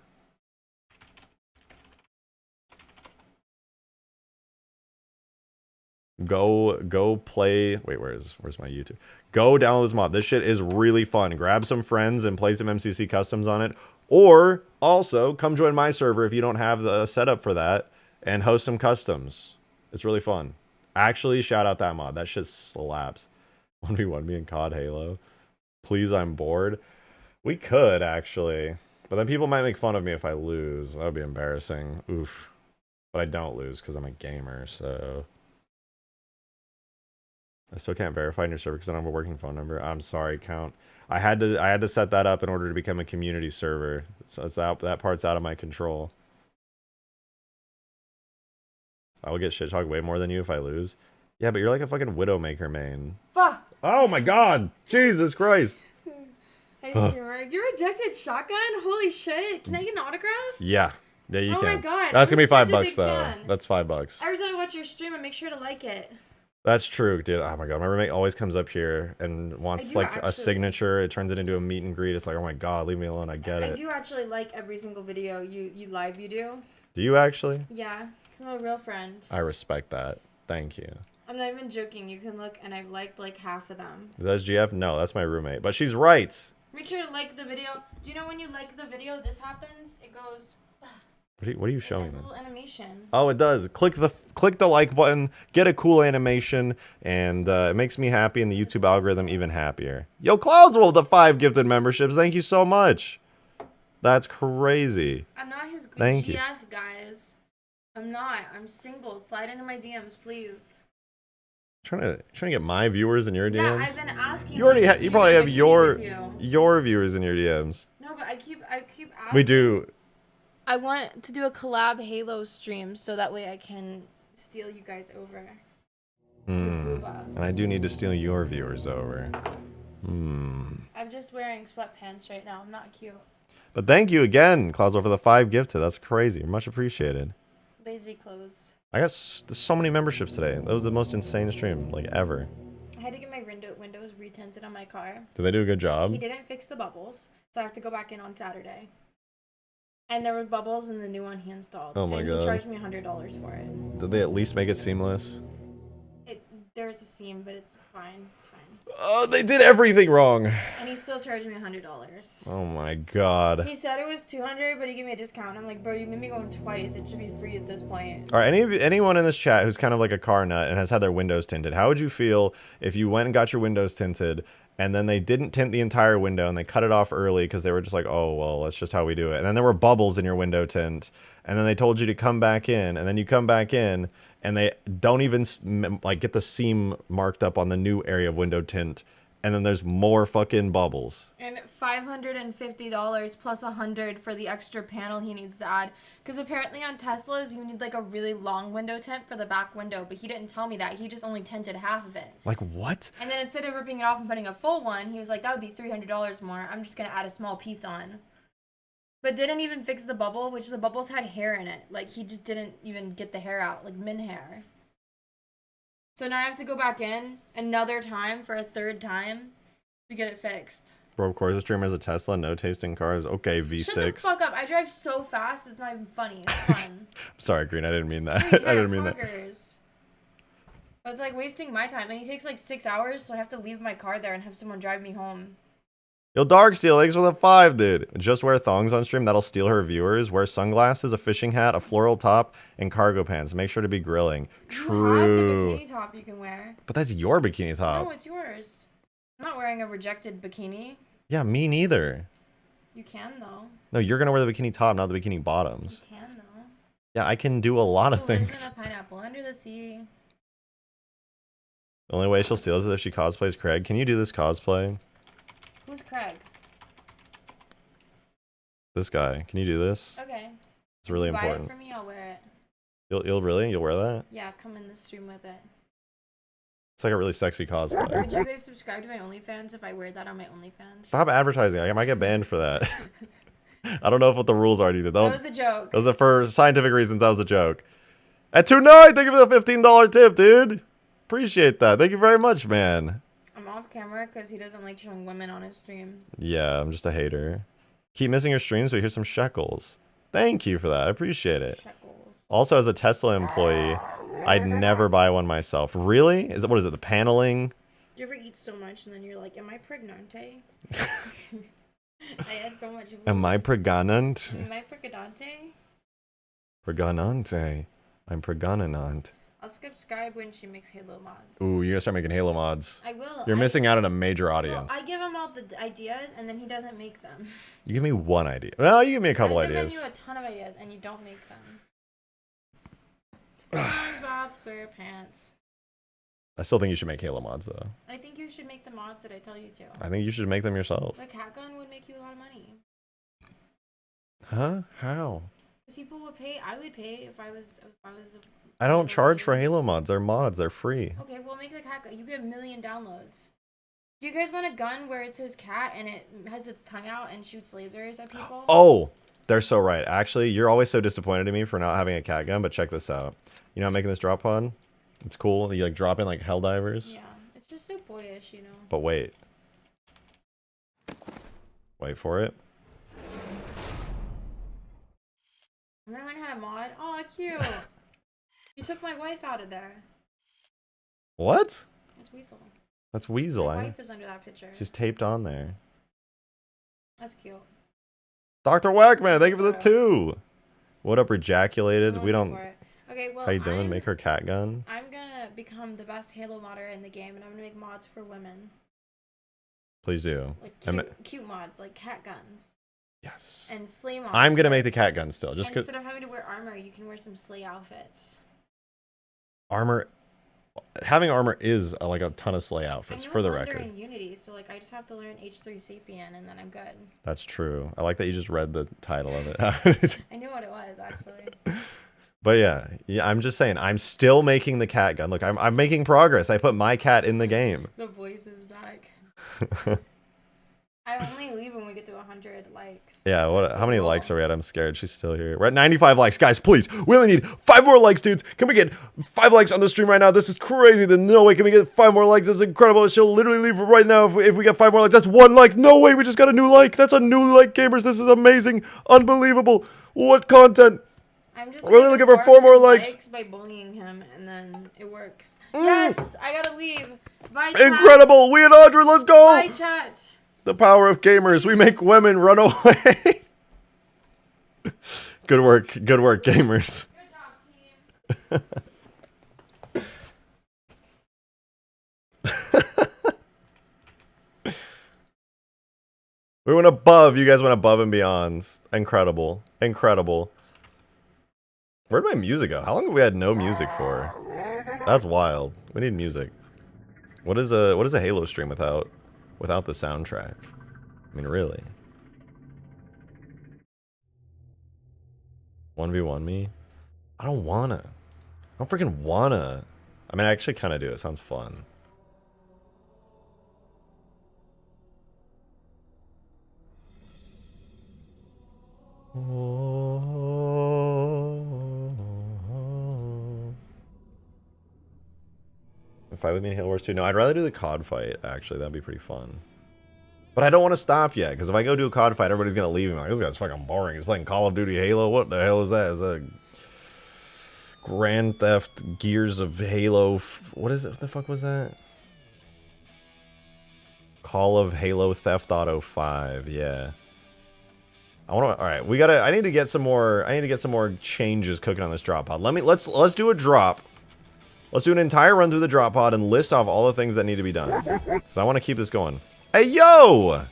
Go play. Wait, where's my YouTube? Go download this mod. This shit is really fun. Grab some friends and play some MCC customs on it, or also come join my server if you don't have the setup for that and host some customs. It's really fun. Actually, shout out that mod. That shit slaps. 1v1 me and COD Halo. Please, I'm bored. We could, actually. But then people might make fun of me if I lose. That would be embarrassing. Oof. But I don't lose because I'm a gamer, so... I still can't verify in your server because I don't have a working phone number. I'm sorry, Count. I had to set that up in order to become a community server. So it's that part's out of my control. I will get shit talked way more than you if I lose. Yeah, but you're like a fucking Widowmaker main. Fuck. Oh my god! Jesus Christ! Hey, streamer, you rejected Shotgun? Holy shit! Can I get an autograph? Yeah, you can. Oh my god! That's gonna be I'm $5 such a big though. fan. That's $5. Every time I watch your stream, I make sure to like it. That's true, dude. Oh my god, my roommate always comes up here and wants like a signature. It turns it into a meet and greet. It's like, oh my god, leave me alone. I get it. I do actually like every single video you do. Do you actually? Yeah, because I'm a real friend. I respect that. Thank you. I'm not even joking. You can look, and I've liked like half of them. Is that SGF? No, that's my roommate. But she's right. Make sure to like the video. Do you know when you like the video, this happens? It goes. What are you showing It has a them? little animation. Oh, it does. Click the like button, get a cool animation, and it makes me happy and the YouTube algorithm even happier. Yo, Cloudswolf, the 5 gifted memberships. Thank you so much. That's crazy. I'm not his Thank GF, you. guys. I'm not. I'm single. Slide into my DMs, please. Trying to get my viewers in your DMs. Yeah, I've been asking. You already you probably have your you. viewers in your DMs. No, but I keep asking. We do. I want to do a collab Halo stream so that way I can steal you guys over. And I do need to steal your viewers over. I'm just wearing sweatpants right now. I'm not cute. But thank you again, Cloudswolf, for the 5 gifted. That's crazy. Much appreciated. Lazy clothes. I got so many memberships today. That was the most insane stream, like, ever. I had to get my windows retinted on my car. Did they do a good job? He didn't fix the bubbles, so I have to go back in on Saturday. And there were bubbles in the new one he installed. Oh my god. And he charged me $100 for it. Did they at least make it seamless? There's a seam, but it's fine. It's fine. Oh, they did everything wrong. And he still charged me $100. Oh my god. He said it was $200, but he gave me a discount. I'm like, bro, you made me go twice. It should be free at this point. All right, anyone in this chat who's kind of like a car nut and has had their windows tinted, how would you feel if you went and got your windows tinted and then they didn't tint the entire window, and they cut it off early because they were just like, oh, well, that's just how we do it. And then there were bubbles in your window tint, and then they told you to come back in, and then you come back in, and they don't even like get the seam marked up on the new area of window tint, and then there's more fucking bubbles. And $550 plus $100 for the extra panel he needs to add. Because apparently on Teslas, you need like a really long window tint for the back window. But he didn't tell me that. He just only tinted half of it. Like, what? And then instead of ripping it off and putting a full one, he was like, that would be $300 more. I'm just going to add a small piece on. But didn't even fix the bubble, which the bubbles had hair in it. Like, he just didn't even get the hair out. Like, min hair. So now I have to go back in another time for a third time to get it fixed. Bro, of course, the streamer has a Tesla, no taste in cars. Okay, V6. Shut the fuck up. I drive so fast, it's not even funny. It's fun. Sorry, Green, I didn't mean that. Dude, I didn't mean that. But it's like wasting my time. And he takes like 6 hours, so I have to leave my car there and have someone drive me home. Yo, Darksteel, thanks for the 5, dude. Just wear thongs on stream. That'll steal her viewers. Wear sunglasses, a fishing hat, a floral top, and cargo pants. Make sure to be grilling. True. You have the bikini top you can wear. But that's your bikini top. No, it's yours. I'm not wearing a rejected bikini. Yeah, me neither. You can, though. No, you're going to wear the bikini top, not the bikini bottoms. You can, though. Yeah, I can do a lot of Who lives things. in a pineapple under the sea. The only way she'll steal is if she cosplays Craig. Can you do this cosplay? Who's Craig? This guy. Can you do this? Okay. It's really Buy important. it for me, I'll wear it. You'll wear that? Yeah, come in the stream with it. It's like a really sexy cosplay. Would you guys subscribe to my OnlyFans if I wear that on my OnlyFans? Stop advertising. I might get banned for that. I don't know what the rules are either. That was a joke. That was for scientific reasons. That was a joke. At 2-9, thank you for the $15 tip, dude. Appreciate that. Thank you very much, man. I'm off camera because he doesn't like showing women on his stream. Yeah, I'm just a hater. Keep missing your streams, but here's some shekels. Thank you for that. I appreciate it. Shekels. Also, as a Tesla employee, I'd never buy one myself. Really? What is it? The paneling? Do you ever eat so much and then you're like, am I pregnant? I had so much food. Am I pregnant? Am I pregnant? Pregnante. I'm pregnant. I'll subscribe when she makes Halo mods. Ooh, you're gonna start making Halo mods. I will. You're missing out on a major audience. Well, I give him all the ideas and then he doesn't make them. You give me one idea. Well, you give me a couple ideas. I give you a ton of ideas and you don't make them. SpongeBob SquarePants. I still think you should make Halo mods, though. I think you should make the mods that I tell you to. I think you should make them yourself. The cat gun would make you a lot of money. Huh? How? Because people would pay. I would pay if I was. I don't charge for Halo mods. They're mods. They're free. Okay, well make the cat gun. You get 1 million downloads. Do you guys want a gun where it's his cat and it has its tongue out and shoots lasers at people? Oh, they're so right. Actually, you're always so disappointed in me for not having a cat gun, but check this out. You know, I'm making this drop pod. It's cool. You like drop in like hell divers. Yeah, it's just so boyish, you know. But wait. Wait for it. I'm gonna learn how to mod. Oh, cute. You took my wife out of there. What? That's Weasel. That's Weasel. My wife is under that picture. She's taped on there. That's cute. Dr. Whackman, thank you for the 2. What up, Rejaculated? We don't. Okay, well, How you doing? Make her cat gun. I'm gonna become the best Halo modder in the game, and I'm gonna make mods for women. Please do. Like cute mods, like cat guns. Yes. And sleigh mods. I'm gonna make the cat gun still, just and cause. Instead of having to wear armor, you can wear some sleigh outfits. Armor. Having armor is like a ton of sleigh outfits, for the record. In Unity, so like I just have to learn H3 Sapien, and then I'm good. That's true. I like that you just read the title of it. I knew what it was actually. But yeah, I'm just saying, I'm still making the cat gun. Look, I'm making progress. I put my cat in the game. The voice is back. I only leave when we get to 100 likes. Yeah, how many likes are we at? I'm scared. She's still here. We're at 95 likes. Guys, please, we only need 5 more likes, dudes. Can we get 5 likes on the stream right now? This is crazy. There's no way. Can we get 5 more likes? This is incredible. She'll literally leave right now if we get 5 more likes. That's 1 like. No way. We just got a new like. That's a new like, gamers. This is amazing. Unbelievable. What content? I'm just really looking for 4 more likes. By bullying him, and then it works. Yes, I gotta leave. Bye, chat. Incredible. We and Audrey, let's go. Bye, chat. The power of gamers. We make women run away. Good work, gamers. Good job, team. We went above. You guys went above and beyond. Incredible. Incredible. Where'd my music go? How long have we had no music for? That's wild. We need music. What is a Halo stream without the soundtrack? I mean, really. 1v1 me? I don't wanna. I don't freaking wanna. I mean, I actually kind of do. It sounds fun. Fight with me in Halo Wars 2? No, I'd rather do the COD fight, actually. That'd be pretty fun. But I don't want to stop yet, because if I go do a COD fight, everybody's going to leave me. Like, this guy's fucking boring. He's playing Call of Duty Halo. What the hell is that? Is that Grand Theft Gears of Halo? What is it? What the fuck was that? Call of Halo Theft Auto 5. Yeah. All right, I need to get some more changes cooking on this drop pod. Let's do a drop. Let's do an entire run through the drop pod and list off all the things that need to be done. Because I want to keep this going. Hey, yo!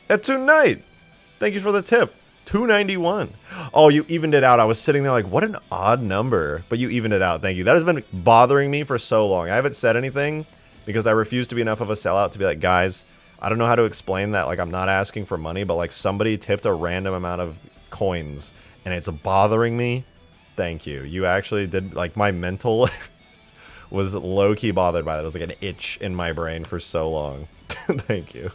At tonight! Thank you for the tip. 291. Oh, you evened it out. I was sitting there like, what an odd number. But you evened it out. Thank you. That has been bothering me for so long. I haven't said anything because I refuse to be enough of a sellout to be like, guys, I don't know how to explain that. Like, I'm not asking for money, but like somebody tipped a random amount of coins and it's bothering me. Thank you. You actually did, like, my mental was low-key bothered by that. It was like an itch in my brain for so long. Thank you.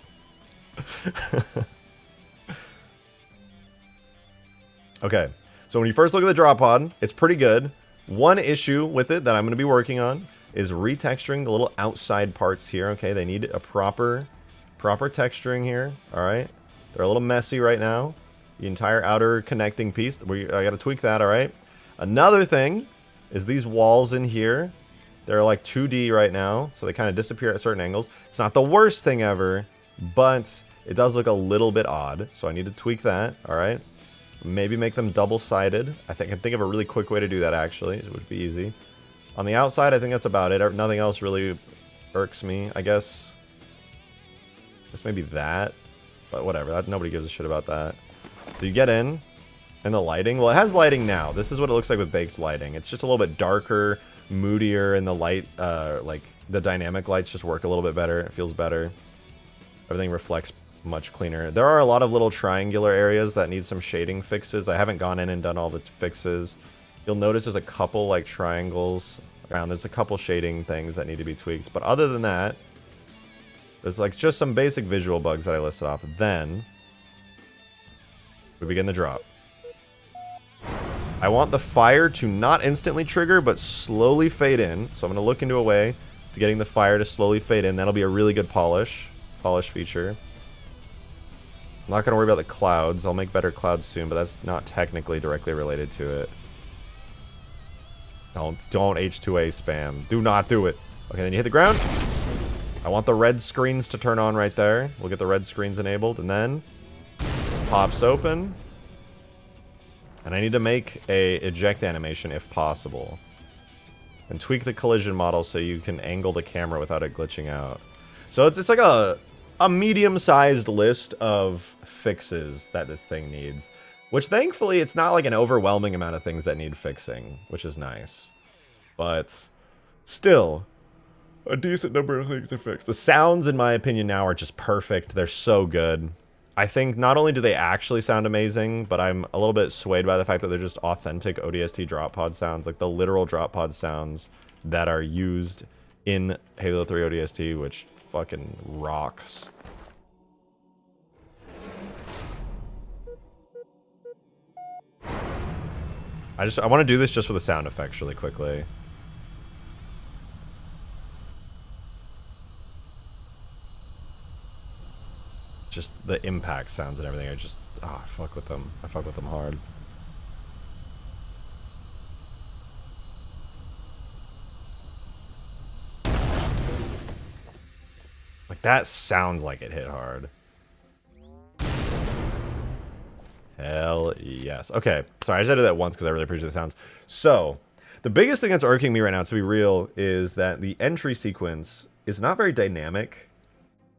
Okay, so when you first look at the drop pod, it's pretty good. One issue with it that I'm going to be working on is retexturing the little outside parts here. Okay, they need a proper texturing here. All right, they're a little messy right now. The entire outer connecting piece, I got to tweak that. All right. Another thing is these walls in here. They're like 2D right now, so they kind of disappear at certain angles. It's not the worst thing ever, but it does look a little bit odd, so I need to tweak that. All right. Maybe make them double-sided. I can think of a really quick way to do that, actually. It would be easy. On the outside, I think that's about it. Nothing else really irks me, I guess. Maybe that, but whatever. Nobody gives a shit about that. Do you get in? And the lighting? Well, it has lighting now. This is what it looks like with baked lighting. It's just a little bit darker, moodier, and the light, like, the dynamic lights just work a little bit better. It feels better. Everything reflects much cleaner. There are a lot of little triangular areas that need some shading fixes. I haven't gone in and done all the fixes. You'll notice there's a couple, like, triangles around. There's a couple shading things that need to be tweaked. But other than that, there's, like, just some basic visual bugs that I listed off. Then we begin the drop. I want the fire to not instantly trigger, but slowly fade in. So I'm going to look into a way to getting the fire to slowly fade in. That'll be a really good polish feature. I'm not going to worry about the clouds. I'll make better clouds soon, but that's not technically directly related to it. Don't H2A spam. Do not do it. Okay, then you hit the ground. I want the red screens to turn on right there. We'll get the red screens enabled, and then pops open. And I need to make a eject animation if possible. And tweak the collision model so you can angle the camera without it glitching out. So it's like a medium-sized list of fixes that this thing needs. Which, thankfully, it's not like an overwhelming amount of things that need fixing, which is nice. But still, a decent number of things to fix. The sounds, in my opinion, now are just perfect. They're so good. I think not only do they actually sound amazing, but I'm a little bit swayed by the fact that they're just authentic ODST Drop Pod sounds, like the literal Drop Pod sounds that are used in Halo 3 ODST, which fucking rocks. I want to do this just for the sound effects really quickly. Just the impact sounds and everything. I fuck with them. I fuck with them hard. Like, that sounds like it hit hard. Hell yes. Okay, sorry, I just had to do that once because I really appreciate the sounds. So, the biggest thing that's irking me right now, to be real, is that the entry sequence is not very dynamic.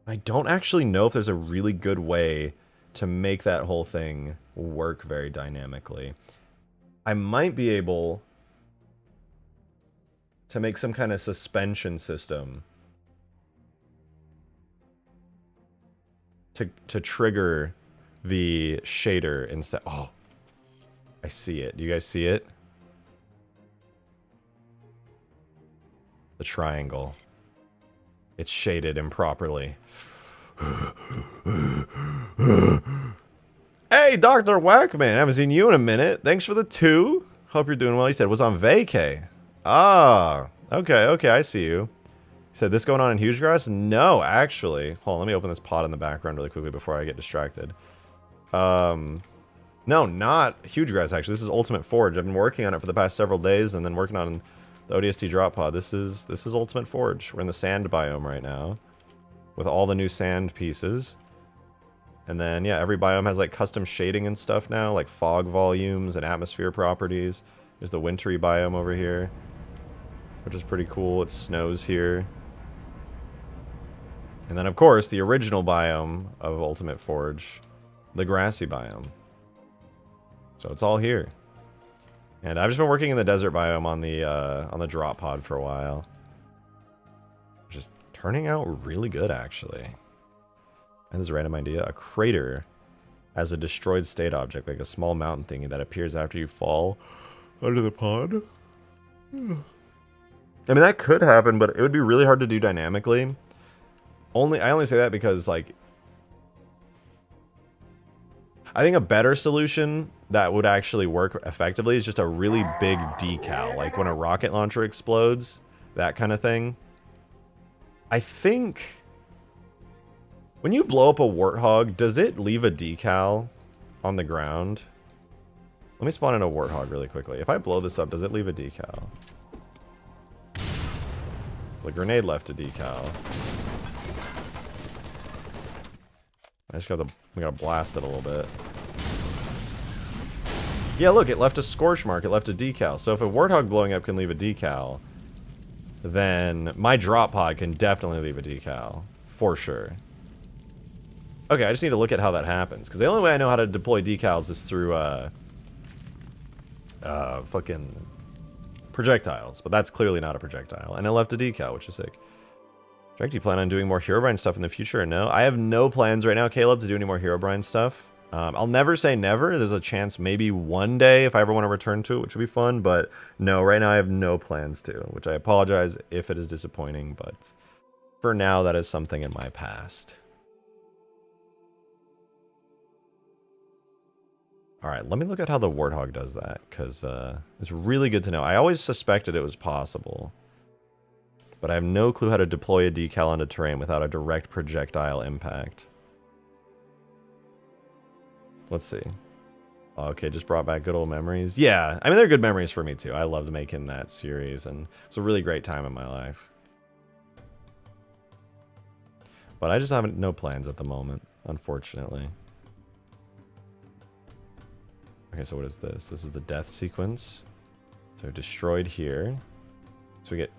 I don't actually know if there's a really good way to make that whole thing work very dynamically. I might be able to make some kind of suspension system to trigger the shader instead. Oh, I see it. Do you guys see it? The triangle. It's shaded improperly. Hey, Dr. Whackman. Haven't seen you in a minute. Thanks for the 2. Hope you're doing well. He said, was on vacay. Ah, okay, I see you. He said, this going on in Huge Grass? No, actually. Hold on, let me open this pod in the background really quickly before I get distracted. No, not Huge Grass, actually. This is Ultimate Forge. I've been working on it for the past several days and then working on the ODST Drop Pod. This is Ultimate Forge. We're in the sand biome right now with all the new sand pieces. And then, yeah, every biome has, like, custom shading and stuff now, like fog volumes and atmosphere properties. There's the wintry biome over here, which is pretty cool. It snows here. And then, of course, the original biome of Ultimate Forge, the grassy biome. So it's all here. And I've just been working in the desert biome on the drop pod for a while. Which is turning out really good, actually. And this is a random idea. A crater as a destroyed state object, like a small mountain thingy that appears after you fall under the pod. I mean, that could happen, but it would be really hard to do dynamically. I only say that because, like, I think a better solution that would actually work effectively is just a really big decal, like when a rocket launcher explodes, that kind of thing. I think when you blow up a warthog, does it leave a decal on the ground? Let me spawn in a warthog really quickly. If I blow this up, does it leave a decal? The grenade left a decal. I just gotta blast it a little bit. Yeah, look, it left a scorch mark. It left a decal. So if a warthog blowing up can leave a decal, then my drop pod can definitely leave a decal. For sure. Okay, I just need to look at how that happens. Because the only way I know how to deploy decals is through, fucking projectiles. But that's clearly not a projectile. And it left a decal, which is sick. Drake, do you plan on doing more Herobrine stuff in the future or no? I have no plans right now, Caleb, to do any more Herobrine stuff. I'll never say never. There's a chance maybe one day if I ever want to return to it, which would be fun. But no, right now I have no plans to, which I apologize if it is disappointing. But for now, that is something in my past. All right, let me look at how the Warthog does that, because it's really good to know. I always suspected it was possible, but I have no clue how to deploy a decal onto terrain without a direct projectile impact. Let's see. Okay, just brought back good old memories. Yeah, I mean, they're good memories for me, too. I loved making that series, and it's a really great time in my life. But I just have no plans at the moment, unfortunately. Okay, so what is this? This is the death sequence. So destroyed here. So we get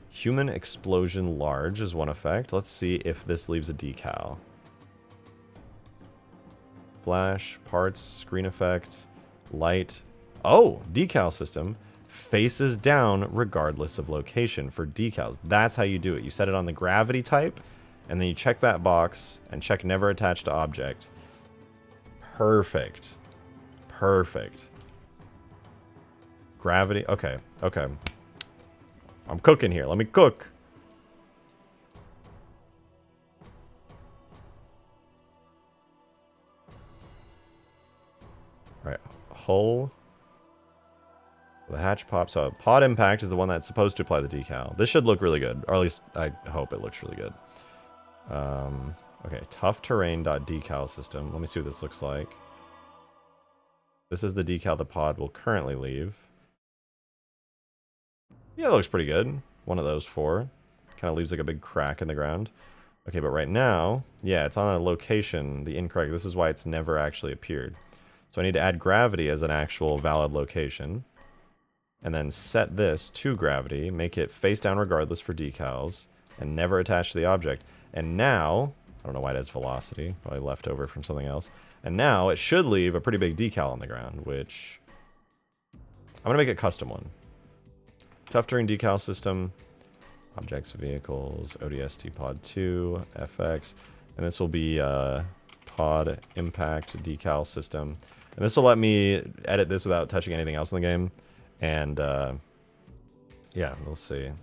human explosion large is one effect. Let's see if this leaves a decal. Flash, parts, screen effect, light. Oh, decal system. Faces down regardless of location for decals. That's how you do it. You set it on the gravity type, and then you check that box and check never attached to object. Perfect. Perfect. Gravity. Okay. Okay. I'm cooking here. Let me cook. All right. Hull. The hatch pops. So pod impact is the one that's supposed to apply the decal. This should look really good. Or at least I hope it looks really good. Okay. Tough terrain decal system. Let me see what this looks like. This is the decal the pod will currently leave. Yeah, that looks pretty good. One of those 4. Kind of leaves like a big crack in the ground. Okay, but right now, yeah, it's on a location, the incorrect. This is why it's never actually appeared. So I need to add gravity as an actual valid location. And then set this to gravity, make it face down regardless for decals, and never attach to the object. And now, I don't know why it has velocity. Probably left over from something else. And now it should leave a pretty big decal on the ground, which I'm going to make a custom one. Tough terrain decal system. Objects, vehicles, ODST Pod 2, FX. And this will be pod impact decal system. And this will let me edit this without touching anything else in the game. And yeah, we'll see. We'll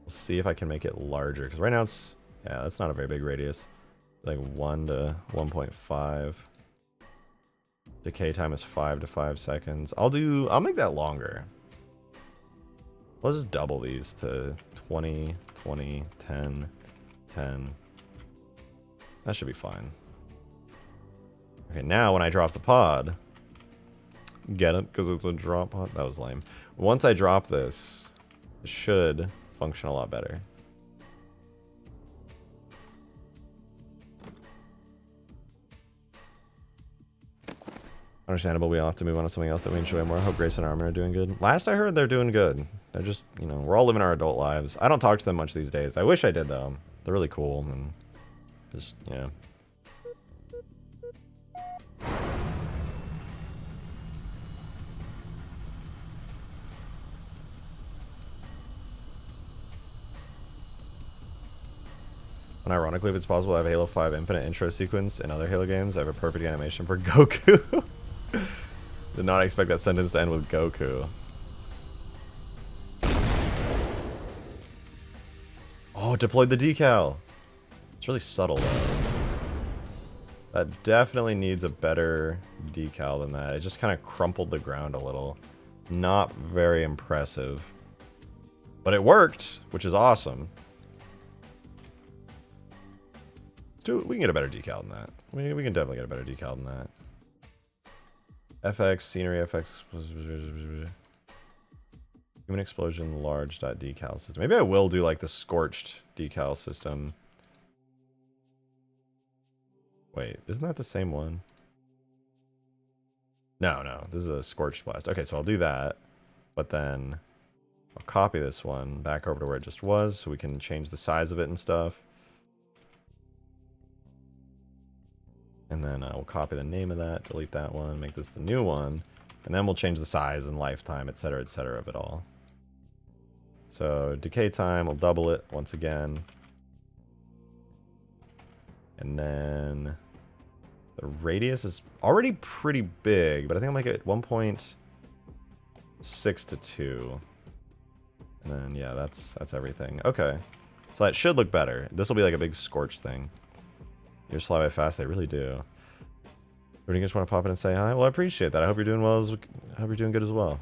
see if I can make it larger. Because right now it's, yeah, that's not a very big radius. Like 1 to 1.5. Decay time is 5 to 5 seconds. I'll make that longer. Let's just double these to 20, 20, 10, 10. That should be fine. Okay, now when I drop the pod, get it? Because it's a drop pod? That was lame. Once I drop this, it should function a lot better. Understandable, we all have to move on to something else that we enjoy more. I hope Grace and Armin are doing good. Last I heard, they're doing good. They're just, you know, we're all living our adult lives. I don't talk to them much these days. I wish I did, though. They're really cool, and just, yeah. And ironically, if it's possible, I have a Halo 5 Infinite intro sequence in other Halo games. I have a perfect animation for Goku. Did not expect that sentence to end with Goku. Oh, deployed the decal. It's really subtle, though. That definitely needs a better decal than that. It just kind of crumpled the ground a little. Not very impressive. But it worked, which is awesome. We can get a better decal than that. We can definitely get a better decal than that. FX, scenery, FX. Human explosion, large dot decal system. Maybe I will do like the scorched decal system. Wait, isn't that the same one? No, this is a scorched blast. Okay, so I'll do that. But then I'll copy this one back over to where it just was so we can change the size of it and stuff. And then we'll copy the name of that, delete that one, make this the new one, and then we'll change the size and lifetime, etc., of it all. So decay time, we'll double it once again. And then the radius is already pretty big, but I think I'll make it 1.6 to 2. And then, yeah, that's everything. Okay. So that should look better. This will be like a big scorch thing. Yours fly by fast, they really do. Rudy, just want to pop in and say hi? Well, I appreciate that. I hope you're doing well. I hope you're doing good as well.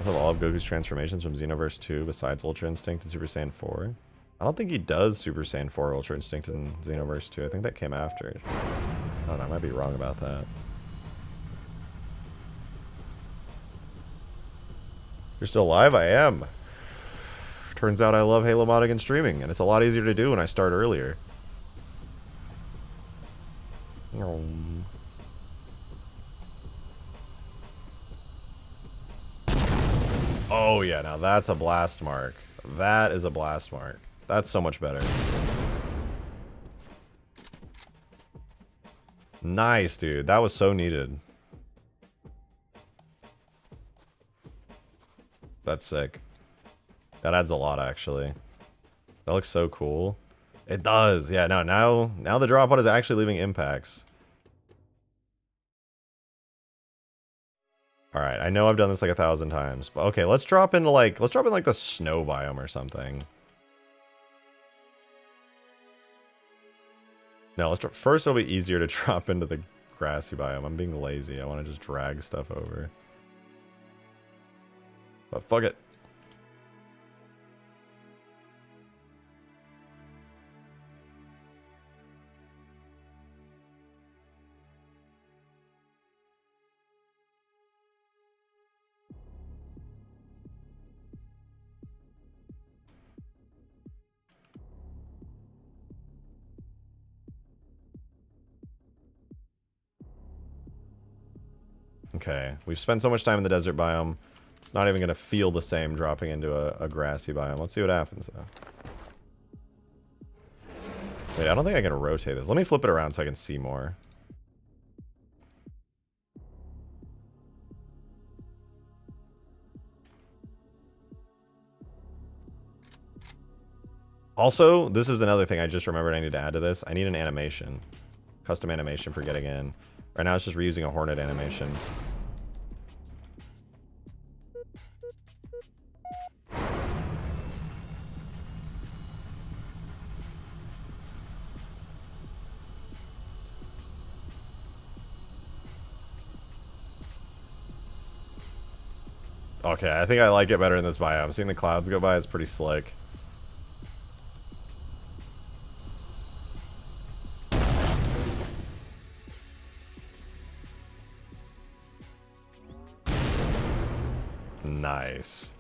I have all of Goku's transformations from Xenoverse 2 besides Ultra Instinct and Super Saiyan 4. I don't think he does Super Saiyan 4 Ultra Instinct in Xenoverse 2. I think that came after. I don't know, I might be wrong about that. You're still alive? I am. Turns out I love Halo modding and streaming, and it's a lot easier to do when I start earlier. Oh yeah, now that's a blast mark. That is a blast mark. That's so much better. Nice, dude. That was so needed. That's sick. That adds a lot, actually. That looks so cool. It does. Yeah, no, now the drop pod is actually leaving impacts. Alright, I know I've done this like 1,000 times. But okay, let's drop in like the snow biome or something. No, let's drop, first it'll be easier to drop into the grassy biome. I'm being lazy. I want to just drag stuff over. But fuck it. Okay, we've spent so much time in the desert biome. It's not even going to feel the same dropping into a grassy biome. Let's see what happens, though. Wait, I don't think I can rotate this. Let me flip it around so I can see more. Also, this is another thing I just remembered I need to add to this. I need an animation. Custom animation for getting in. Right now it's just reusing a Hornet animation. Okay, I think I like it better in this biome. Seeing the clouds go by is pretty slick. Nice.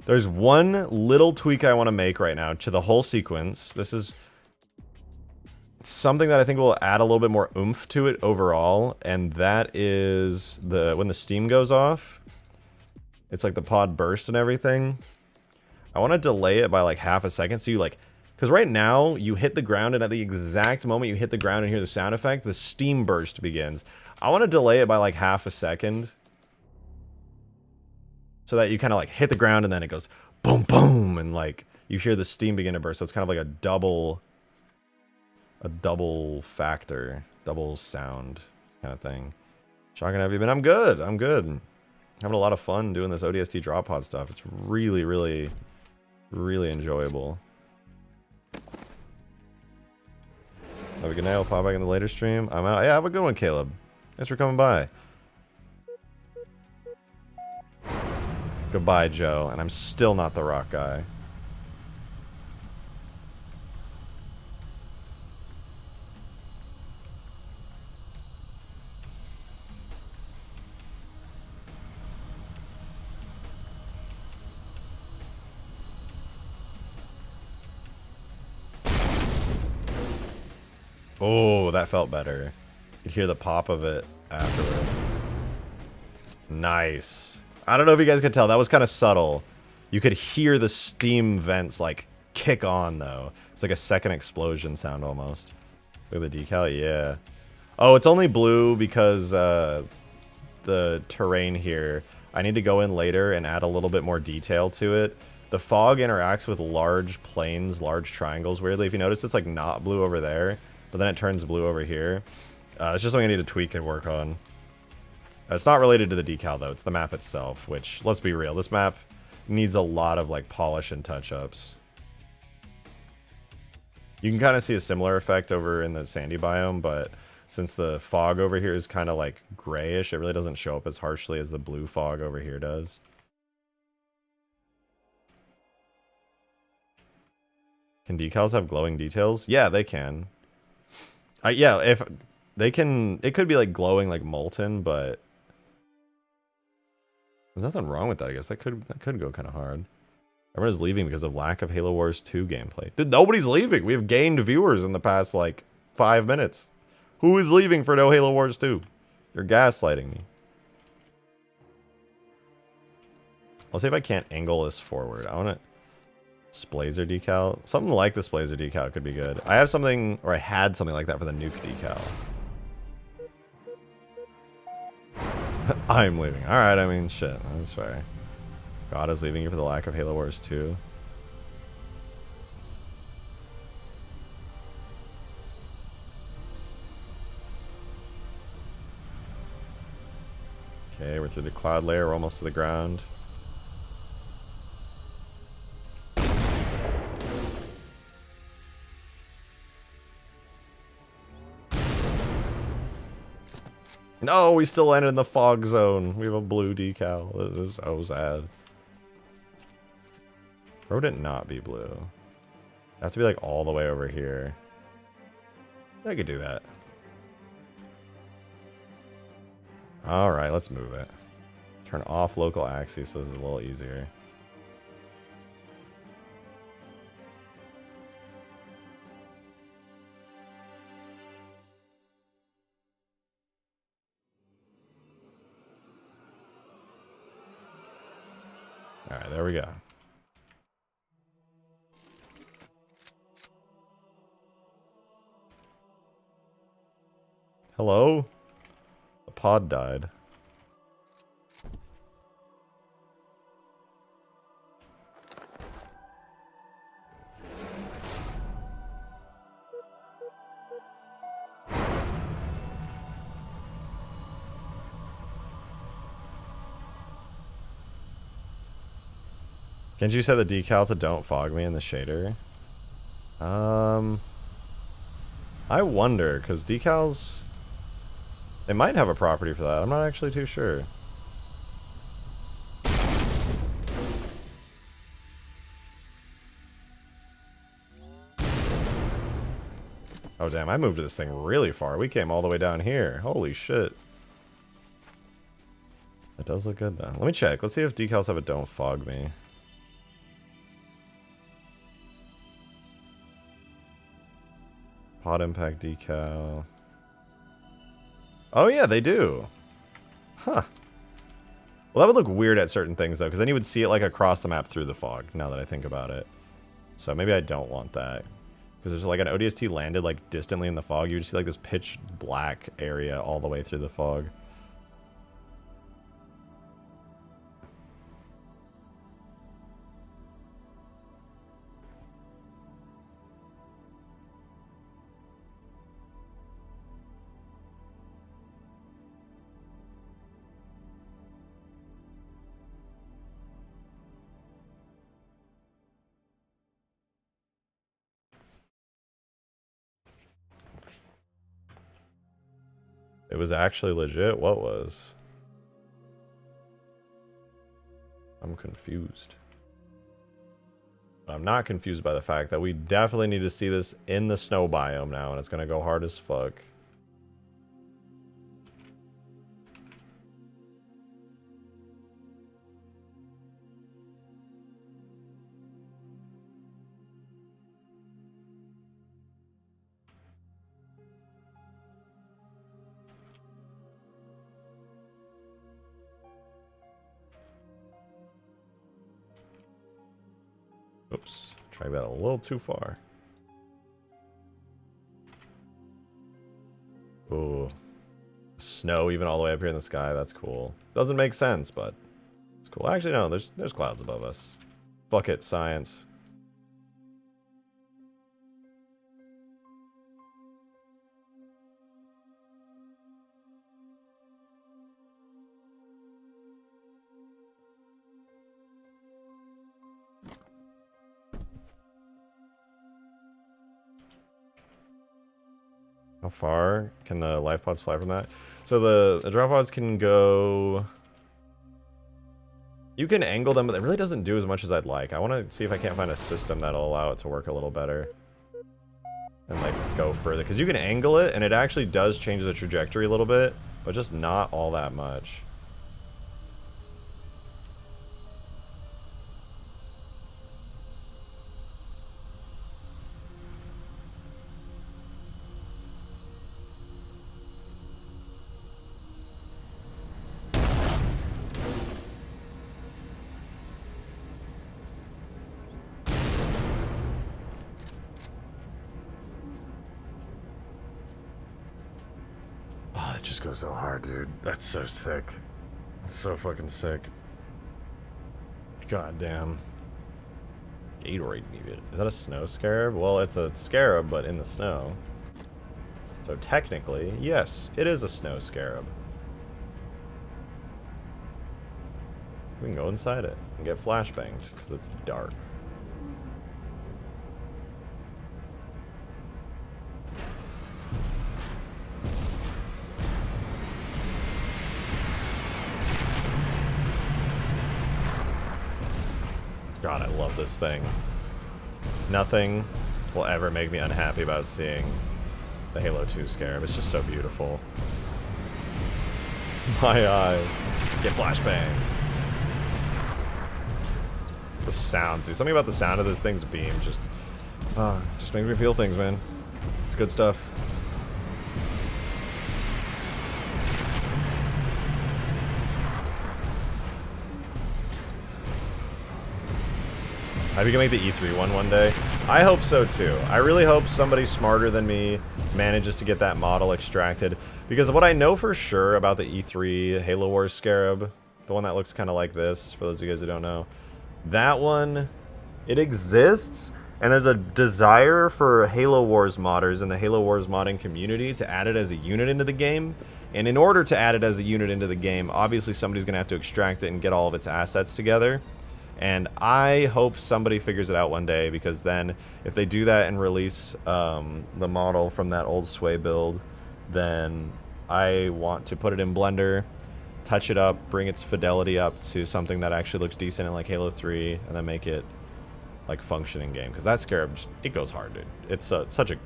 There's one little tweak I want to make right now to the whole sequence. This is something that I think will add a little bit more oomph to it overall, and that is when the steam goes off. It's like the pod burst and everything. I want to delay it by like half a second, so you like, because right now you hit the ground, and at the exact moment you hit the ground and hear the sound effect, the steam burst begins. I want to delay it by like half a second, so that you kind of like hit the ground and then it goes boom, boom, and like you hear the steam begin to burst. So it's kind of like a double factor, double sound kind of thing. Shotgun, have you been? I'm good. I'm good. Having a lot of fun doing this ODST Drop Pod stuff. It's really, really, really enjoyable. Have a good night. I'll pop back in the later stream. I'm out. Yeah, have a good one, Caleb. Thanks for coming by. Goodbye, Joe. And I'm still not the rock guy. Oh, that felt better. You could hear the pop of it afterwards. Nice. I don't know if you guys could tell. That was kind of subtle. You could hear the steam vents, like, kick on, though. It's like a second explosion sound, almost. Look at the decal. Yeah. Oh, it's only blue because the terrain here. I need to go in later and add a little bit more detail to it. The fog interacts with large planes, large triangles, weirdly. If you notice, it's, like, not blue over there, but then it turns blue over here. It's just something I need to tweak and work on. It's not related to the decal, though. It's the map itself, which, let's be real, this map needs a lot of, like, polish and touch-ups. You can kind of see a similar effect over in the sandy biome, but since the fog over here is kind of, like, grayish, it really doesn't show up as harshly as the blue fog over here does. Can decals have glowing details? Yeah, they can. Yeah, if they can, it could be, like, glowing, like, molten, but there's nothing wrong with that, I guess. That could go kind of hard. Everyone's leaving because of lack of Halo Wars 2 gameplay. Dude, nobody's leaving. We have gained viewers in the past, like, 5 minutes. Who is leaving for no Halo Wars 2? You're gaslighting me. I'll see if I can't angle this forward. I want to... Splazer decal? Something like the Splazer decal could be good. I have something, or I had something like that for the nuke decal. I'm leaving. Alright, I mean, shit. That's fair. God is leaving you for the lack of Halo Wars 2. Okay, we're through the cloud layer. We're almost to the ground. No, we still landed in the fog zone. We have a blue decal. This is so sad. Where would it not be blue? It'd have to be like all the way over here. I could do that. Alright, let's move it. Turn off local axes so this is a little easier. Alright, there we go. Hello? The pod died. Can't you set the decal to don't fog me in the shader? I wonder, because decals, they might have a property for that. I'm not actually too sure. Oh damn, I moved this thing really far. We came all the way down here. Holy shit. That does look good though. Let me check. Let's see if decals have a don't fog me. Pod impact decal. Oh yeah, they do. Huh. Well, that would look weird at certain things though, because then you would see it like across the map through the fog, now that I think about it. So maybe I don't want that. Because there's like an ODST landed like distantly in the fog, you would see like this pitch black area all the way through the fog. It was actually legit? What was? I'm confused. I'm not confused by the fact that we definitely need to see this in the snow biome now, and it's gonna go hard as fuck. Oops, tried that a little too far. Ooh. Snow even all the way up here in the sky, that's cool. Doesn't make sense, but it's cool. Actually, no, there's clouds above us. Fuck it, science. How far can the life pods fly from that? So the drop pods can go... You can angle them, but it really doesn't do as much as I'd like. I want to see if I can't find a system that'll allow it to work a little better. And like go further. Because you can angle it, and it actually does change the trajectory a little bit, but just not all that much. Goes so hard, dude. That's so sick. That's so fucking sick. God damn. Gatorade needed. Is that a snow scarab? Well, it's a scarab, but in the snow. So technically, yes, it is a snow scarab. We can go inside it and get flashbanged because it's dark. God, I love this thing. Nothing will ever make me unhappy about seeing the Halo 2 Scarab. It's just so beautiful. My eyes. Get flashbang. The sounds, dude. Something about the sound of this thing's beam just makes me feel things, man. It's good stuff. I hope you can make the E3 one day. I hope so too. I really hope somebody smarter than me manages to get that model extracted. Because what I know for sure about the E3 Halo Wars Scarab, the one that looks kind of like this, for those of you guys who don't know, that one, it exists, and there's a desire for Halo Wars modders in the Halo Wars modding community to add it as a unit into the game. And in order to add it as a unit into the game, obviously somebody's going to have to extract it and get all of its assets together. And I hope somebody figures it out one day, because then if they do that and release the model from that old Sway build, then I want to put it in Blender, touch it up, bring its fidelity up to something that actually looks decent in like Halo 3, and then make it like functioning game. Because that Scarab, it goes hard, dude. It's such a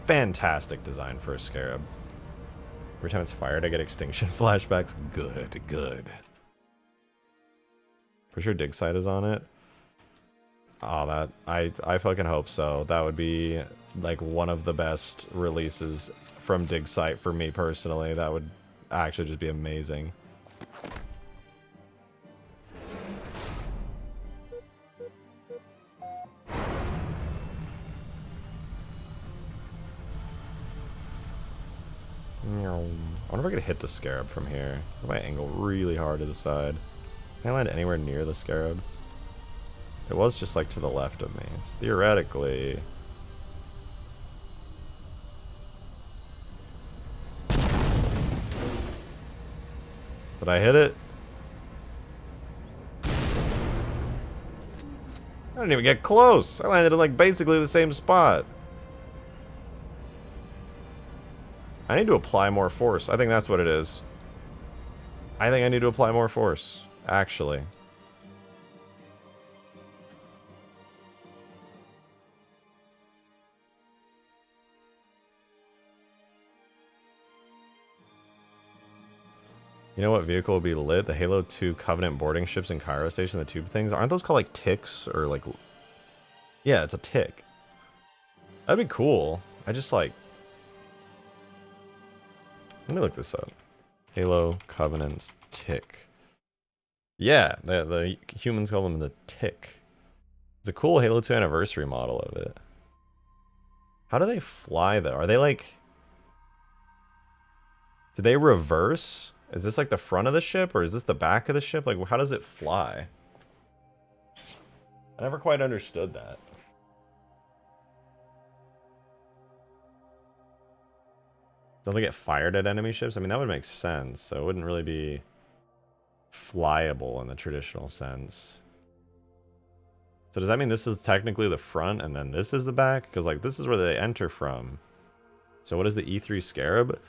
fantastic design for a Scarab. Every time it's fired, I get extinction flashbacks. Good, good. For sure Dig Site is on it. Oh, that I fucking hope so. That would be like one of the best releases from Dig Site for me personally. That would actually just be amazing. I wonder if I could hit the Scarab from here. If I angle really hard to the side. Can I land anywhere near the Scarab? It was just like to the left of me. It's theoretically... Did I hit it? I didn't even get close. I landed in like basically the same spot. I need to apply more force. I think that's what it is. I think I need to apply more force, actually. You know what vehicle would be lit? The Halo 2 Covenant boarding ships in Cairo Station, the tube things. Aren't those called like ticks or like... Yeah, it's a tick. That'd be cool. I just like... Let me look this up. Halo Covenant tick. Yeah, the humans call them the tick. It's a cool Halo 2 anniversary model of it. How do they fly though? Are they like... Do they reverse? Is this like the front of the ship or is this the back of the ship? Like, how does it fly? I never quite understood that. Don't they get fired at enemy ships? I mean, that would make sense. So it wouldn't really be flyable in the traditional sense. So does that mean this is technically the front and then this is the back? Because like this is where they enter from. So what is the E3 Scarab?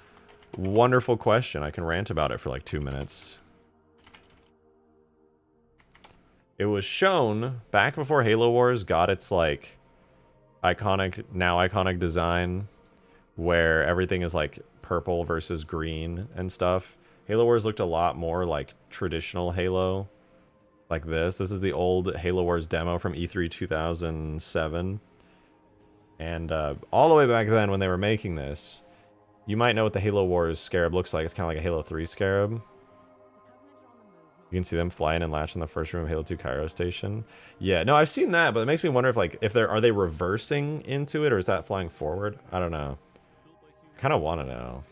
Wonderful question. I can rant about it for like 2 minutes. It was shown back before Halo Wars got its like iconic, now iconic design where everything is like purple versus green and stuff. Halo Wars looked a lot more like traditional Halo. Like this. This is the old Halo Wars demo from E3 2007. And all the way back then when they were making this, you might know what the Halo Wars Scarab looks like. It's kind of like a Halo 3 Scarab. You can see them flying and latch in the first room of Halo 2 Cairo Station. Yeah, no, I've seen that, but it makes me wonder if are they reversing into it or is that flying forward? I don't know. Kind of want to know.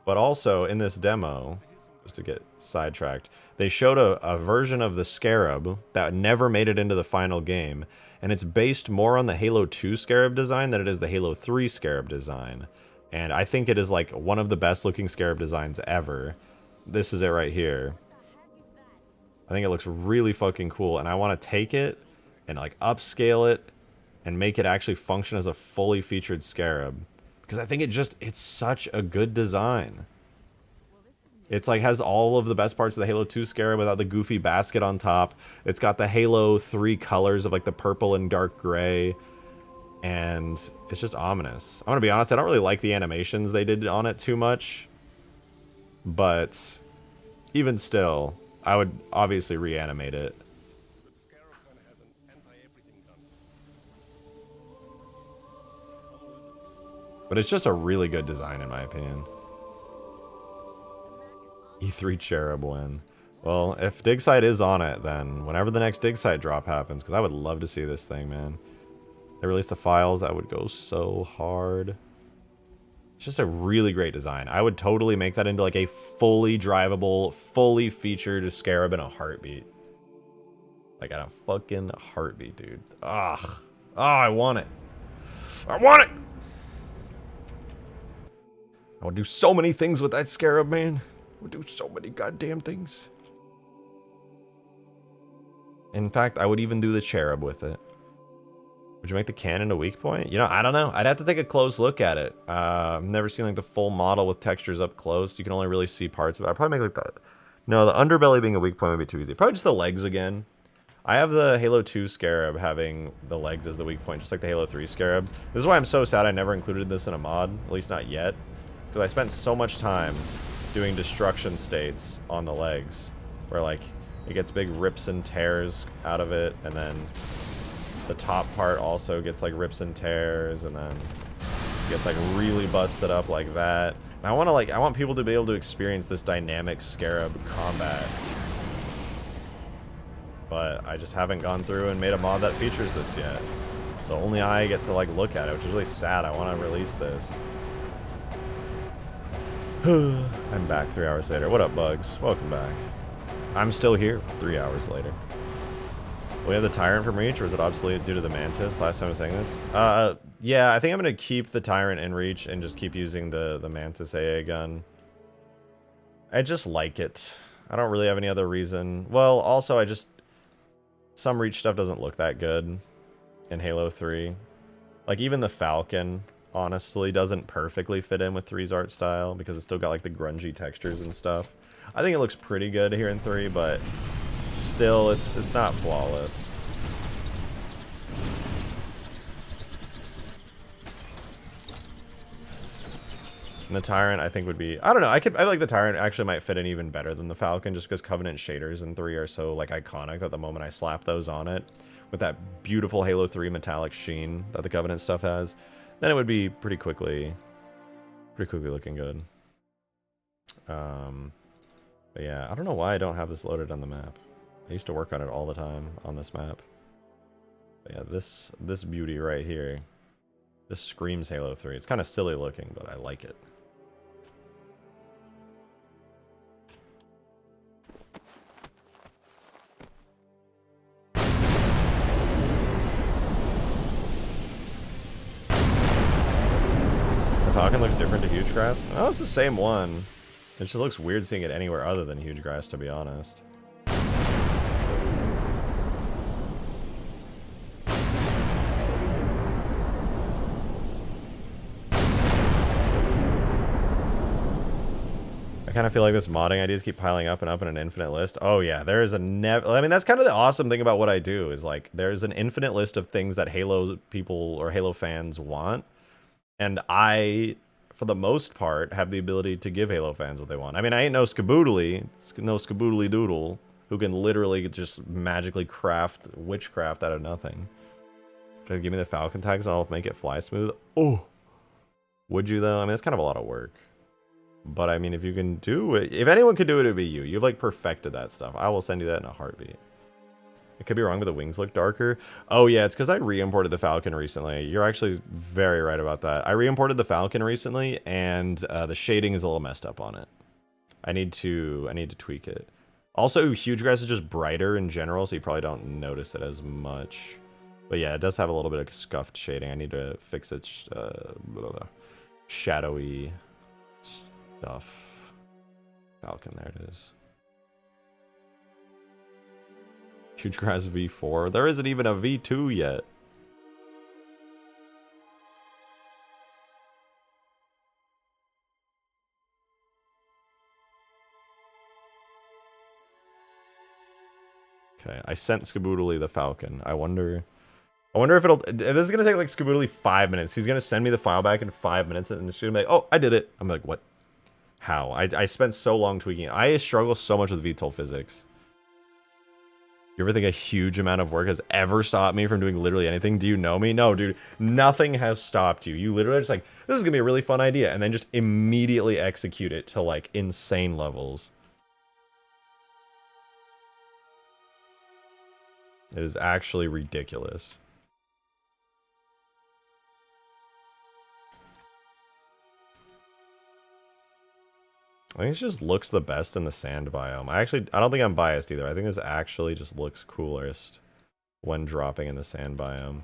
But also in this demo, just to get sidetracked, they showed a version of the Scarab that never made it into the final game, and it's based more on the Halo 2 Scarab design than it is the Halo 3 Scarab design. And I think it is like one of the best looking Scarab designs ever. This is it right here. I think it looks really fucking cool, and I want to take it and like upscale it and make it actually function as a fully featured Scarab. Because I think it's such a good design. It's like has all of the best parts of the Halo 2 Scarab without the goofy basket on top. It's got the Halo 3 colors of like the purple and dark gray. And it's just ominous. I'm gonna be honest, I don't really like the animations they did on it too much. But even still, I would obviously reanimate it. But it's just a really good design in my opinion. E3 Cherub win. Well, if dig site is on it, then whenever the next dig site drop happens, because I would love to see this thing, man. They release the files, that would go so hard. It's just a really great design. I would totally make that into like a fully drivable, fully featured Scarab in a heartbeat. Like in a fucking heartbeat, dude. Ugh. Oh, I want it. I want it! I would do so many things with that Scarab, man. I would do so many goddamn things. In fact, I would even do the Cherub with it. Would you make the cannon a weak point? You know, I don't know. I'd have to take a close look at it. I've never seen like the full model with textures up close. You can only really see parts of it. I'd probably make like the... No, the underbelly being a weak point would be too easy. Probably just the legs again. I have the Halo 2 Scarab having the legs as the weak point, just like the Halo 3 Scarab. This is why I'm so sad I never included this in a mod, at least not yet. Because I spent so much time doing destruction states on the legs, where like it gets big rips and tears out of it, and then the top part also gets like rips and tears, and then gets like really busted up like that. And I want people to be able to experience this dynamic Scarab combat. But I just haven't gone through and made a mod that features this yet. So only I get to like look at it, which is really sad. I want to release this. I'm back 3 hours later. What up, Bugs? Welcome back. I'm still here 3 hours later. We have the Tyrant from Reach, or is it obsolete due to the Mantis? Last time I was saying this. Yeah, I think I'm going to keep the Tyrant in Reach and just keep using the Mantis AA gun. I just like it. I don't really have any other reason. Well, also, some Reach stuff doesn't look that good in Halo 3. Like, even the Falcon, honestly, doesn't perfectly fit in with 3's art style because it's still got, like, the grungy textures and stuff. I think it looks pretty good here in 3, but still, it's not flawless. And the Tyrant, I think, would be... I don't know. I like the Tyrant actually might fit in even better than the Falcon, just because Covenant shaders in 3 are so, like, iconic that the moment I slap those on it, with that beautiful Halo 3 metallic sheen that the Covenant stuff has, then it would be pretty quickly looking good. But yeah, I don't know why I don't have this loaded on the map. I used to work on it all the time on this map. But yeah, this beauty right here, this screams Halo 3. It's kind of silly looking, but I like it. The Falcon looks different to Huge Grass. Oh, it's the same one. It just looks weird seeing it anywhere other than Huge Grass, to be honest. I kind of feel like this modding ideas keep piling up and up in an infinite list. Oh yeah, there is a I mean, that's kind of the awesome thing about what I do is like there's an infinite list of things that Halo people or Halo fans want, and I, for the most part, have the ability to give Halo fans what they want. I mean, I ain't no Skaboodly Doodle who can literally just magically craft witchcraft out of nothing. Just give me the Falcon tags and I'll make it fly smooth. Oh, would you though? I mean, it's kind of a lot of work. But I mean, if you can do it, if anyone could do it, it'd be you. You've like perfected that stuff. I will send you that in a heartbeat. It could be wrong, but the wings look darker. Oh yeah, it's because I re-imported the Falcon recently. You're actually very right about that. I re-imported the Falcon recently, and the shading is a little messed up on it. I need to tweak it. Also, Huge Grass is just brighter in general, so you probably don't notice it as much. But yeah, it does have a little bit of scuffed shading. I need to fix its shadowy stuff. Falcon, there it is. Huge Grass V4. There isn't even a V2 yet. Okay, I sent Skaboodly the Falcon. I wonder if it'll... This is going to take like Skaboodly 5 minutes. He's going to send me the file back in 5 minutes and it's going to be like, oh, I did it. I'm like, what? How? I spent so long tweaking it. I struggle so much with VTOL physics. You ever think a huge amount of work has ever stopped me from doing literally anything? Do you know me? No, dude. Nothing has stopped you. You literally just like, this is going to be a really fun idea. And then just immediately execute it to like insane levels. It is actually ridiculous. I think it just looks the best in the sand biome. I don't think I'm biased either. I think this actually just looks coolest when dropping in the sand biome.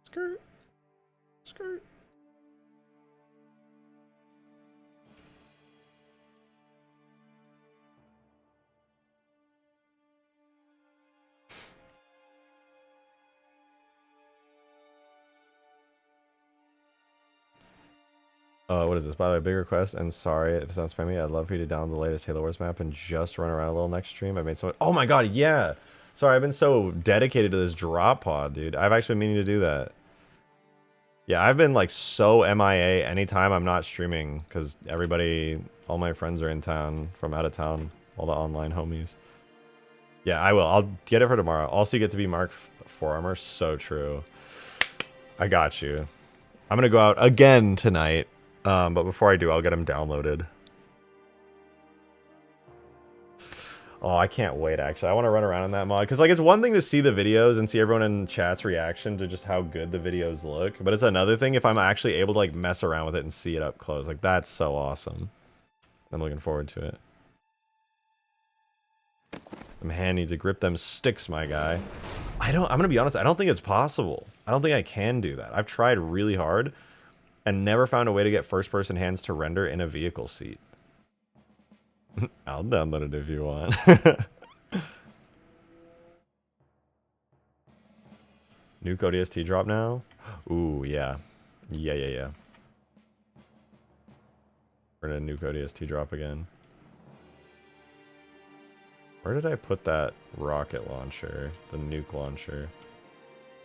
Skirt. Skirt. What is this? By the way, big request, and sorry if it sounds spammy. I'd love for you to download the latest Halo Wars map and just run around a little next stream. I made so much. Oh my god, yeah! Sorry, I've been so dedicated to this drop pod, dude. I've actually been meaning to do that. Yeah, I've been like so MIA anytime I'm not streaming because all my friends are in town from out of town, all the online homies. Yeah, I will. I'll get it for tomorrow. Also, you get to be Mark 4 armor. So true. I got you. I'm gonna go out again tonight. But before I do, I'll get them downloaded. Oh, I can't wait, actually. I want to run around in that mod. Because, like, it's one thing to see the videos and see everyone in chat's reaction to just how good the videos look. But it's another thing if I'm actually able to, like, mess around with it and see it up close. Like, that's so awesome. I'm looking forward to it. My hand needs to grip them sticks, my guy. I'm going to be honest, I don't think it's possible. I don't think I can do that. I've tried really hard and never found a way to get first-person hands to render in a vehicle seat. I'll download it if you want. Nuke ODST drop now? Ooh, yeah. Yeah. We're gonna nuke ODST drop again. Where did I put that rocket launcher? The nuke launcher.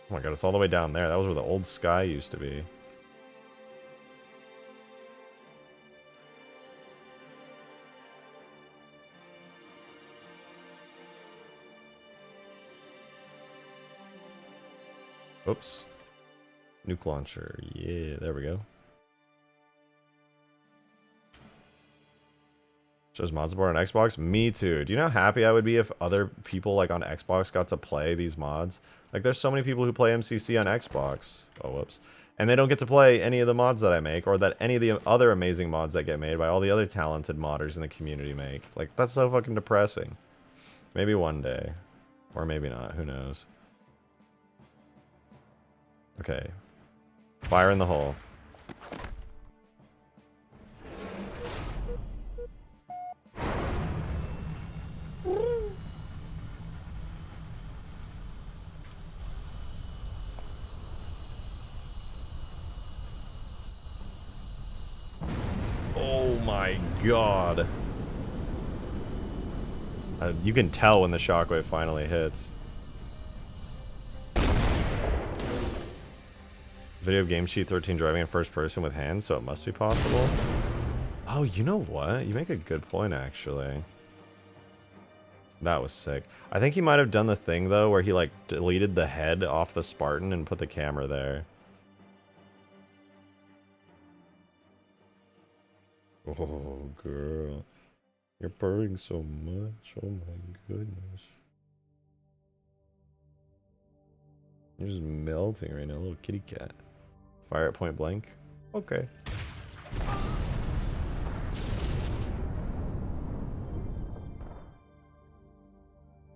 Oh my god, it's all the way down there. That was where the old sky used to be. Oops. Nuke launcher. Yeah, there we go. Shows mod support on Xbox? Me too. Do you know how happy I would be if other people like on Xbox got to play these mods? Like there's so many people who play MCC on Xbox. Oh, whoops. And they don't get to play any of the mods that I make or that any of the other amazing mods that get made by all the other talented modders in the community make. Like that's so fucking depressing. Maybe one day. Or maybe not. Who knows? Okay. Fire in the hole. Oh my god. You can tell when the shockwave finally hits. Video game sheet 13 driving in first person with hands, so it must be possible. Oh, you know what? You make a good point, actually. That was sick. I think he might have done the thing, though, where he, like, deleted the head off the Spartan and put the camera there. Oh, girl. You're purring so much. Oh, my goodness. You're just melting right now, little kitty cat. Fire at point blank? Okay.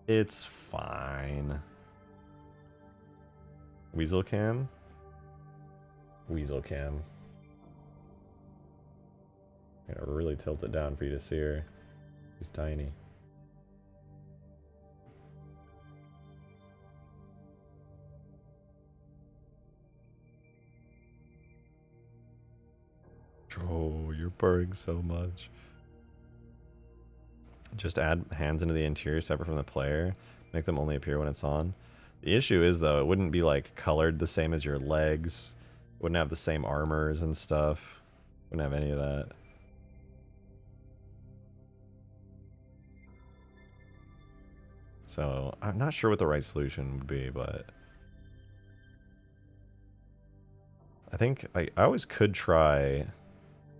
It's fine. Weasel cam? Weasel cam. I gotta really tilt it down for you to see her. She's tiny. Oh, you're purring so much. Just add hands into the interior separate from the player. Make them only appear when it's on. The issue is, though, it wouldn't be, like, colored the same as your legs. Wouldn't have the same armors and stuff. Wouldn't have any of that. So, I'm not sure what the right solution would be, but... I think I always could try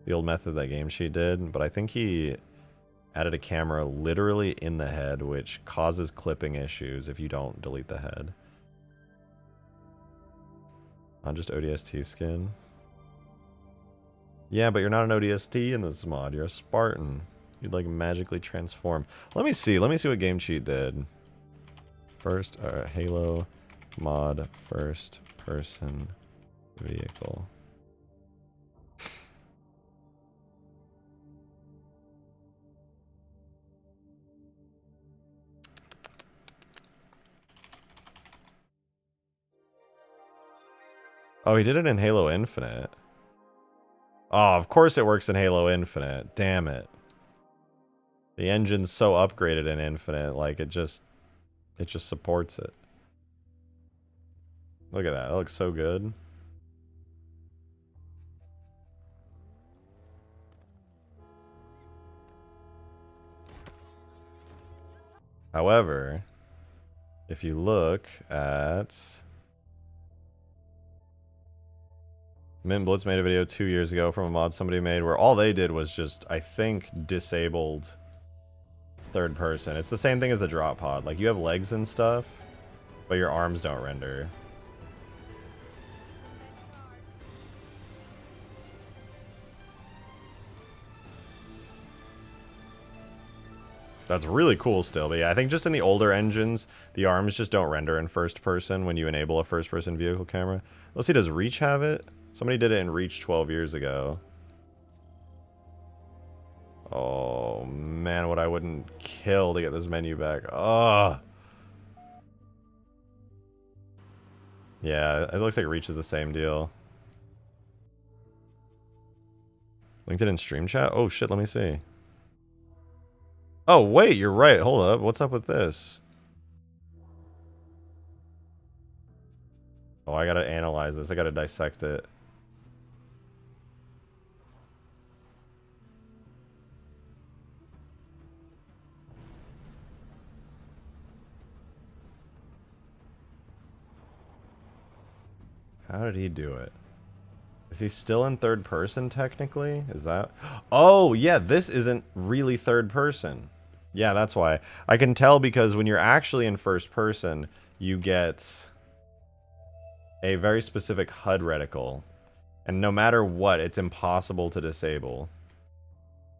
the old method that Game Sheet did, but I think he added a camera literally in the head, which causes clipping issues if you don't delete the head. Not just ODST skin. Yeah, but you're not an ODST in this mod. You're a Spartan. You'd like magically transform. Let me see. Let me see what Game Cheat did. First, Halo mod first person vehicle. Oh, he did it in Halo Infinite. Oh, of course it works in Halo Infinite. Damn it. The engine's so upgraded in Infinite, like it just supports it. Look at that. That looks so good. However, if you look at Mint Blitz made a video 2 years ago from a mod somebody made where all they did was just, I think, disabled third person. It's the same thing as the drop pod. Like, you have legs and stuff, but your arms don't render. That's really cool still, but yeah, I think just in the older engines, the arms just don't render in first person when you enable a first person vehicle camera. Let's see, does Reach have it? Somebody did it in Reach 12 years ago. Oh man, what I wouldn't kill to get this menu back. Ugh. Yeah, it looks like Reach is the same deal. Linked it in stream chat? Oh shit, let me see. Oh wait, you're right. Hold up. What's up with this? Oh, I gotta analyze this. I gotta dissect it. How did he do it? Is he still in third person technically? Is that... Oh, yeah, this isn't really third person. Yeah, that's why. I can tell because when you're actually in first person, you get a very specific HUD reticle. And no matter what, it's impossible to disable.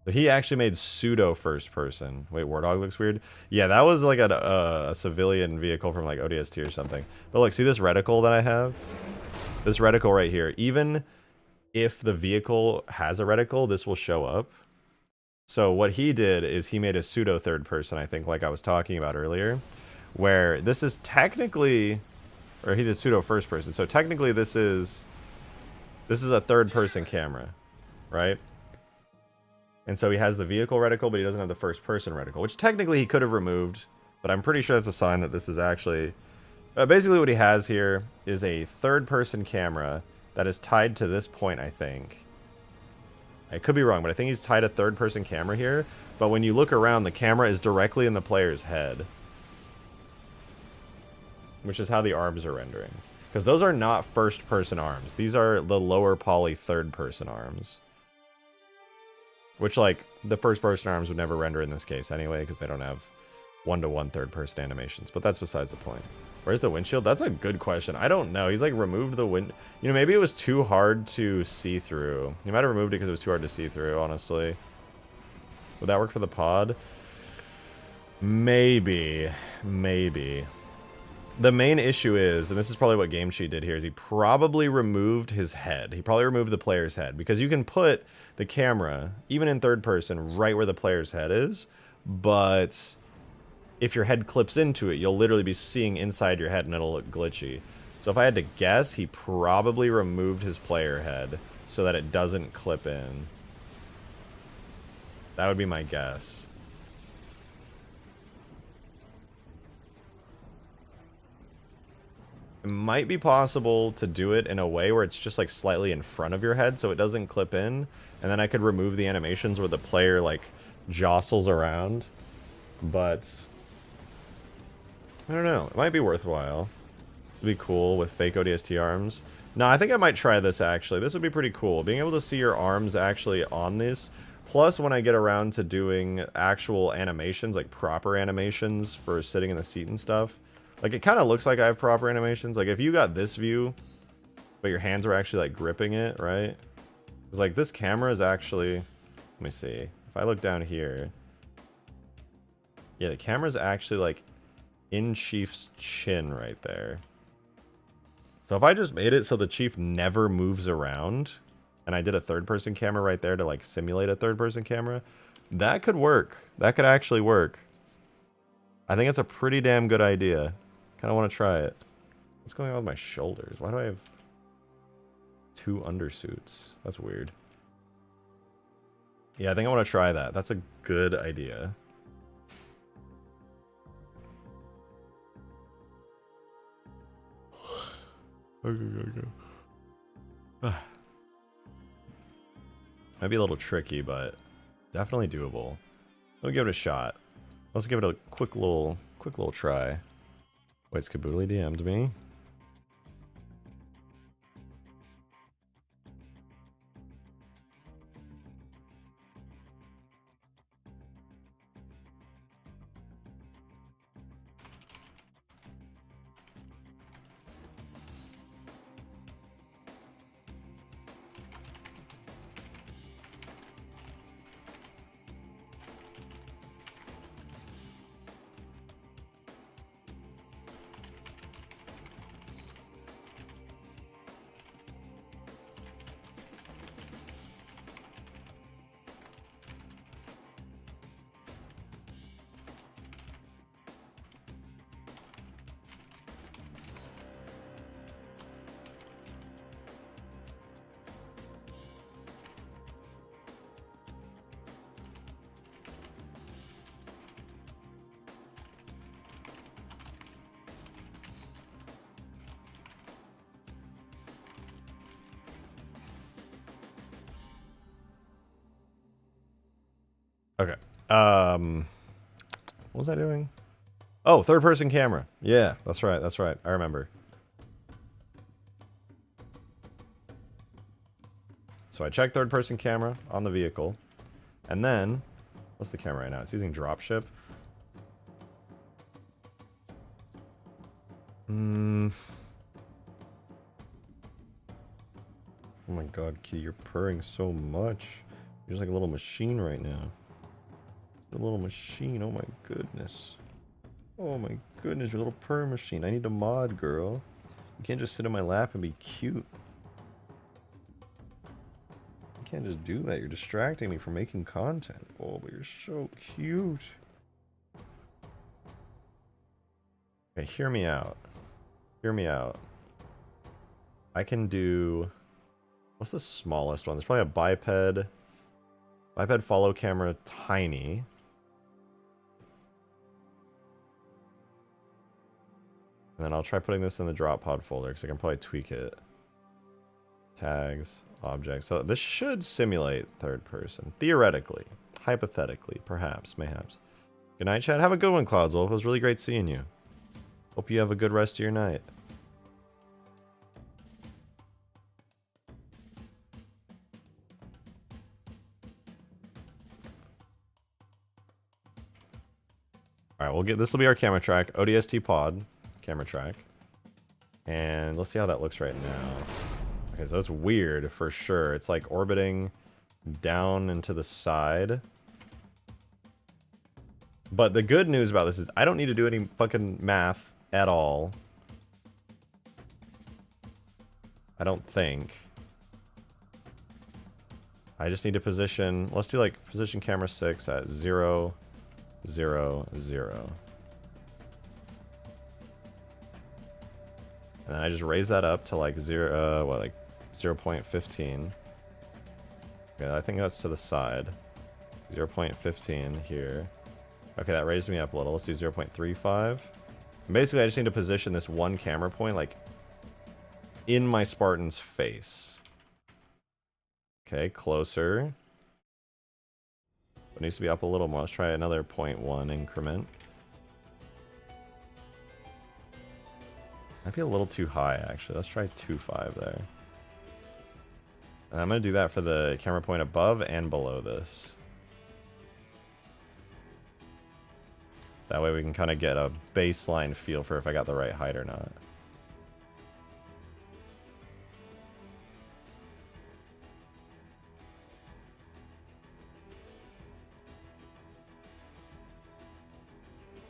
So he actually made pseudo first person. Wait, Wardog looks weird. Yeah, that was like a civilian vehicle from like ODST or something. But look, see this reticle that I have? This reticle right here. Even if the vehicle has a reticle, this will show up. So what he did is he made a pseudo third person, I think, like I was talking about earlier, where this is technically, or he did pseudo first person. So technically this is a third person camera, right? And so he has the vehicle reticle, but he doesn't have the first person reticle, which technically he could have removed, but I'm pretty sure that's a sign that this is actually... basically what he has here is a third person camera that is tied to this point, I think. I could be wrong, but I think he's tied a third person camera here. But when you look around, the camera is directly in the player's head. Which is how the arms are rendering. Because those are not first person arms. These are the lower poly third person arms. Which, like, the first person arms would never render in this case anyway, because they don't have one-to-one third person animations. But that's besides the point. Where's the windshield? That's a good question. I don't know. He's like removed the wind. You know, maybe it was too hard to see through. He might have removed it because it was too hard to see through, honestly. Would that work for the pod? Maybe. Maybe. The main issue is, and this is probably what Game Sheet did here, is he probably removed his head. He probably removed the player's head. Because you can put the camera, even in third person, right where the player's head is. But... if your head clips into it, you'll literally be seeing inside your head and it'll look glitchy. So if I had to guess, he probably removed his player head so that it doesn't clip in. That would be my guess. It might be possible to do it in a way where it's just like slightly in front of your head so it doesn't clip in. And then I could remove the animations where the player like jostles around. But... I don't know. It might be worthwhile. It'd be cool with fake ODST arms. No, I think I might try this actually. This would be pretty cool. Being able to see your arms actually on this. Plus, when I get around to doing actual animations, like proper animations for sitting in the seat and stuff. Like, it kind of looks like I have proper animations. Like, if you got this view, but your hands are actually, like, gripping it, right? Because, like, this camera is actually... Let me see. If I look down here... Yeah, the camera's actually, like, in Chief's chin right there. So if I just made it so the Chief never moves around, and I did a third-person camera right there to, like, simulate a third-person camera, that could work. That could actually work. I think it's a pretty damn good idea. Kind of want to try it. What's going on with my shoulders? Why do I have 2 undersuits? That's weird. Yeah, I think I want to try that. That's a good idea. Okay. Might be a little tricky, but definitely doable. We'll give it a shot. Let's give it a quick little try. Wait, Skaboodly DM'd me. Okay. What was I doing? Oh, third-person camera. Yeah, that's right. That's right. I remember. So I checked third-person camera on the vehicle, and then what's the camera right now? It's using dropship. Oh my God, Kitty, you're purring so much. You're just like a little machine right now. A little machine, oh my goodness. Oh my goodness, your little purr machine. I need a mod, girl. You can't just sit in my lap and be cute. You can't just do that. You're distracting me from making content. Oh, but you're so cute. Okay, hear me out. Hear me out. I can do... What's the smallest one? There's probably a biped. Biped follow camera, tiny. And then I'll try putting this in the drop pod folder because I can probably tweak it. Tags, objects. So this should simulate third person. Theoretically. Hypothetically. Perhaps. Mayhaps. Good night, chat. Have a good one, Cloudswolf. It was really great seeing you. Hope you have a good rest of your night. Alright, we'll get this will be our camera track. ODST pod. Camera track. And let's see how that looks right now. Okay, so it's weird for sure. It's like orbiting down and to the side. But the good news about this is I don't need to do any fucking math at all. I don't think. I just need to position, let's do like position camera 6 at 0, 0, 0. And then I just raise that up to like 0.15. Okay, I think that's to the side. 0.15 here. Okay, that raised me up a little. Let's do 0.35. Basically, I just need to position this one camera point like in my Spartan's face. Okay, closer. It needs to be up a little more. Let's try another 0.1 increment. Might be a little too high, actually. Let's try 2.5 there. And I'm going to do that for the camera point above and below this. That way we can kind of get a baseline feel for if I got the right height or not.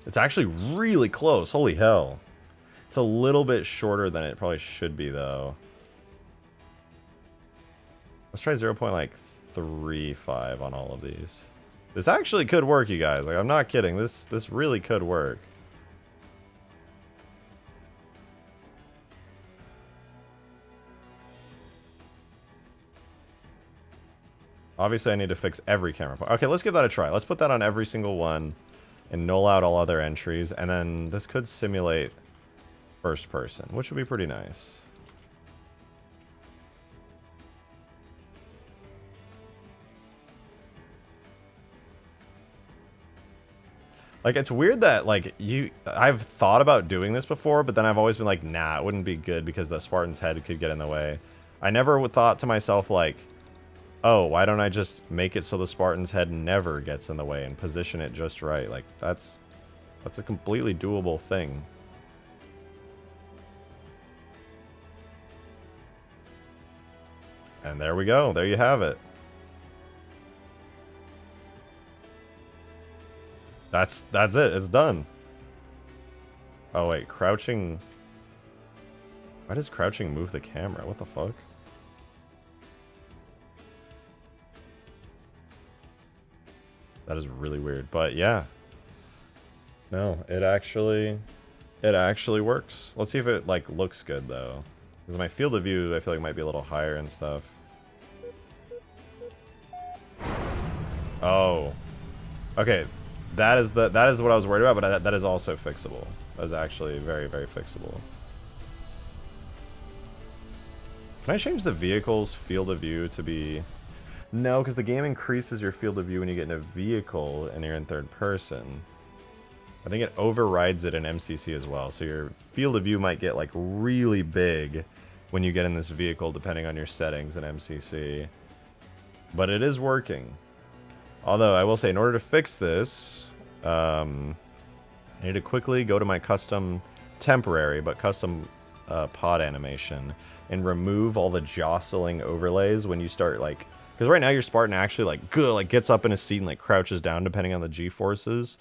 It's actually really close. Holy hell. It's a little bit shorter than it probably should be, though. Let's try 0.35 on all of these. This actually could work, you guys. Like, I'm not kidding. This really could work. Obviously, I need to fix every camera point. Okay, let's give that a try. Let's put that on every single one and null out all other entries. And then this could simulate first person, which would be pretty nice. Like, it's weird that, like, I've thought about doing this before, but then I've always been like, nah, it wouldn't be good because the Spartan's head could get in the way. I never thought to myself, like, oh, why don't I just make it so the Spartan's head never gets in the way and position it just right? Like, that's a completely doable thing. And there we go. There you have it. That's it. It's done. Oh, wait. Crouching. Why does crouching move the camera? What the fuck? That is really weird. But yeah. No, it actually works. Let's see if it, like, looks good, though. Because my field of view, I feel like, might be a little higher and stuff. Oh. Okay. That is what I was worried about, but that is also fixable. That is actually very, very fixable. Can I change the vehicle's field of view to be... No, because the game increases your field of view when you get in a vehicle and you're in third person. I think it overrides it in MCC as well, so your field of view might get, like, really big when you get in this vehicle, depending on your settings in MCC. But it is working. Although, I will say, in order to fix this, I need to quickly go to my custom temporary, but custom pod animation, and remove all the jostling overlays when you start, like... Because right now your Spartan actually, like, gets up in a seat and, like, crouches down depending on the G-forces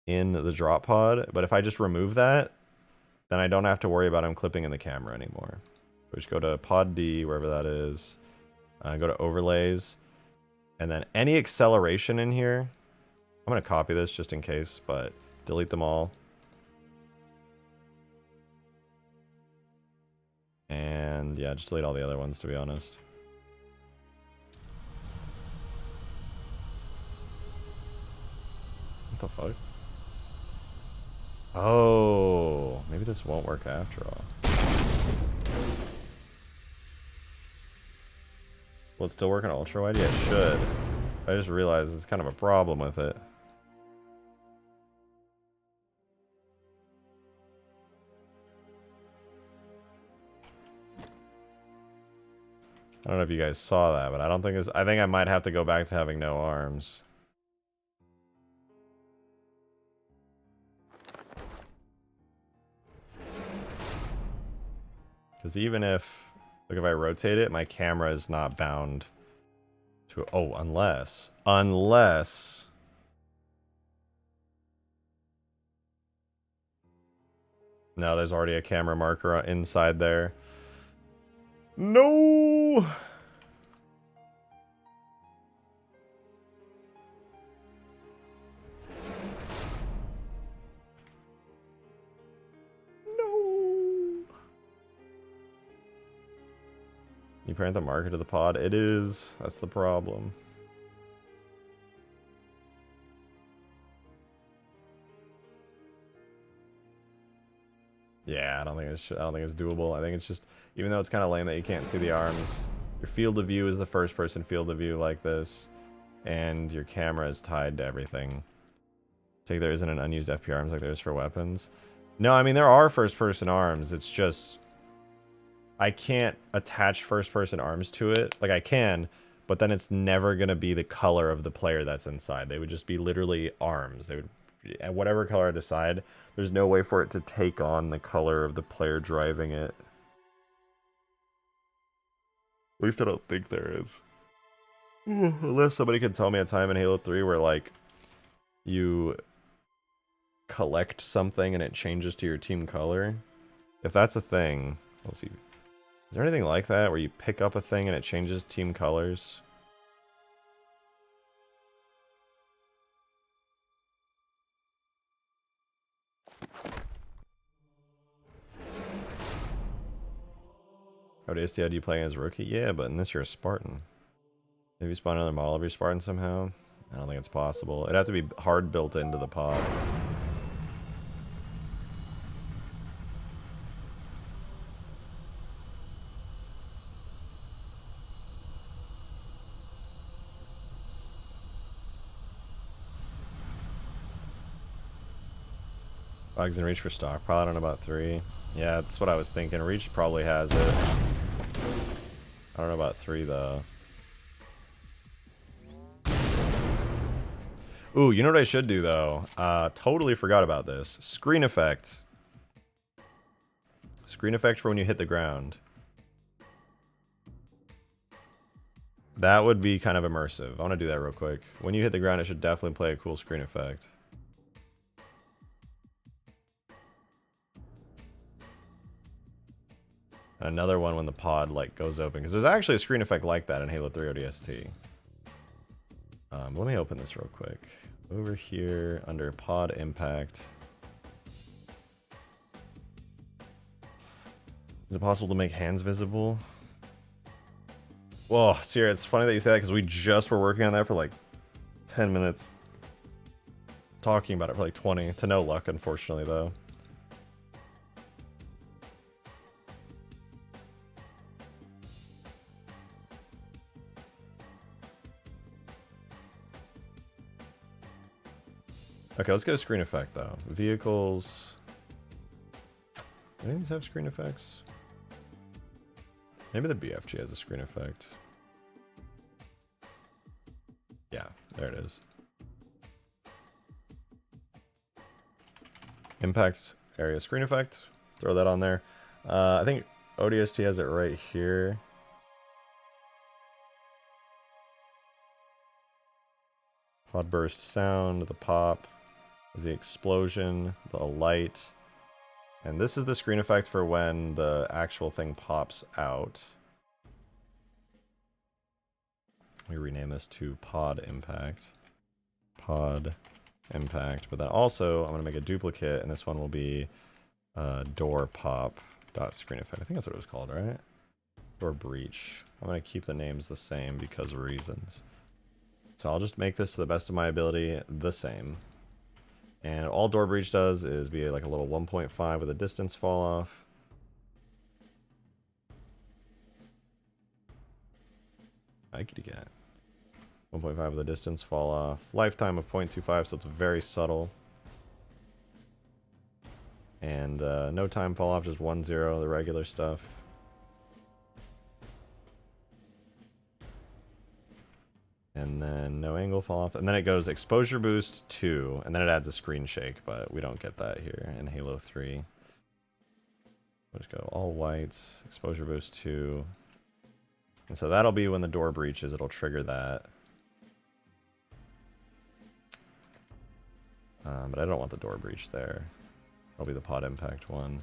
in the drop pod. But if I just remove that, then I don't have to worry about him clipping in the camera anymore. So just go to pod D, wherever that is. Go to overlays. And then any acceleration in here, I'm going to copy this just in case, but delete them all. And yeah, just delete all the other ones, to be honest. What the fuck? Oh, maybe this won't work after all. Will it still work on ultra wide? Yeah, it should. I just realized there's kind of a problem with it. I don't know if you guys saw that, but I don't think it's... I think I might have to go back to having no arms. Because even if... Like, if I rotate it, my camera is not bound to... Oh, unless... Unless... No, there's already a camera marker inside there. No! You parent the marker to the pod? It is. That's the problem. Yeah, I don't think it's doable. I think it's just, even though it's kind of lame that you can't see the arms, your field of view is the first person field of view like this, and your camera is tied to everything. Take there isn't an unused FP arms like there is for weapons. No, I mean, there are first-person arms. It's just I can't attach first-person arms to it. Like, I can, but then it's never going to be the color of the player that's inside. They would just be literally arms. They would, whatever color I decide, there's no way for it to take on the color of the player driving it. At least I don't think there is. Unless somebody can tell me a time in Halo 3 where, like, you collect something and it changes to your team color. If that's a thing, let's see. Is there anything like that where you pick up a thing and it changes team colors? ODST, how do you play as a rookie? Yeah, but in this you're a Spartan. Maybe spawn another model of your Spartan somehow? I don't think it's possible. It'd have to be hard built into the pod. Bugs and Reach for stock. Probably don't know about 3. Yeah, that's what I was thinking. Reach probably has it. I don't know about 3 though. Ooh, you know what I should do though? Totally forgot about this. Screen effect. Screen effect for when you hit the ground. That would be kind of immersive. I want to do that real quick. When you hit the ground, it should definitely play a cool screen effect. And another one when the pod like goes open, because there's actually a screen effect like that in Halo 3 ODST. Let me open this real quick. Over here under pod impact. Is it possible to make hands visible? Whoa, Sierra, it's funny that you say that because we just were working on that for like 10 minutes. Talking about it for like 20. To no luck, unfortunately, though. Okay, let's get a screen effect, though. Vehicles. Do any of these have screen effects? Maybe the BFG has a screen effect. Yeah, there it is. Impact area screen effect. Throw that on there. I think ODST has it right here. Pod burst sound, the pop, the explosion, the light. And this is the screen effect for when the actual thing pops out. Let me rename this to pod impact. Pod impact. But then also, I'm going to make a duplicate, and this one will be door pop dot screen effect. I think that's what it was called, right? Door breach. I'm going to keep the names the same because of reasons. So I'll just make this to the best of my ability the same. And all door breach does is be like a little 1.5 with a distance fall off. I could get 1.5 with a distance fall off. Lifetime of 0.25, so it's very subtle. And no time fall off, just 1-0, the regular stuff. And then no angle fall off. And then it goes exposure boost 2. And then it adds a screen shake, but we don't get that here in Halo 3. We'll just go all whites, exposure boost 2. And so that'll be when the door breaches, it'll trigger that. But I don't want the door breach there. That'll be the pod impact one.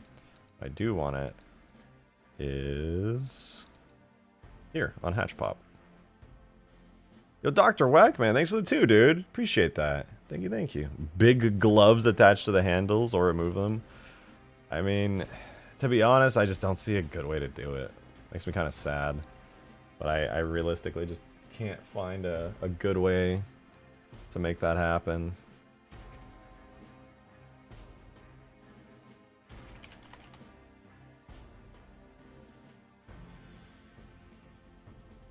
What I do want it is here on hatch pop. Yo, Dr. Whackman, thanks for the 2, dude. Appreciate that. Thank you, thank you. Big gloves attached to the handles or remove them. I mean, to be honest, I just don't see a good way to do it. Makes me kind of sad. But I realistically just can't find a good way to make that happen.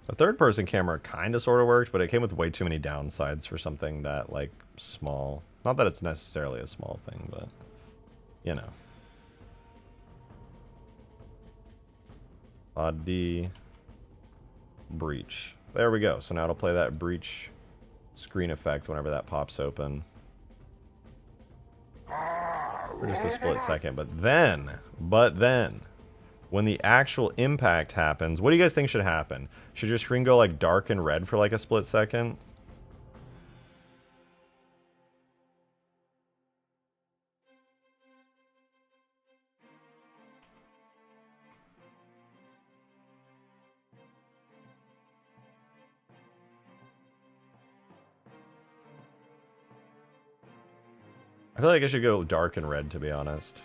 The third-person camera kind of sort of worked, but it came with way too many downsides for something that, like, small. Not that it's necessarily a small thing, but, you know. Body breach. There we go. So now it'll play that breach screen effect whenever that pops open. For just a split second. But then, when the actual impact happens, what do you guys think should happen? Should your screen go like dark and red for like a split second? I feel like it should go dark and red, to be honest.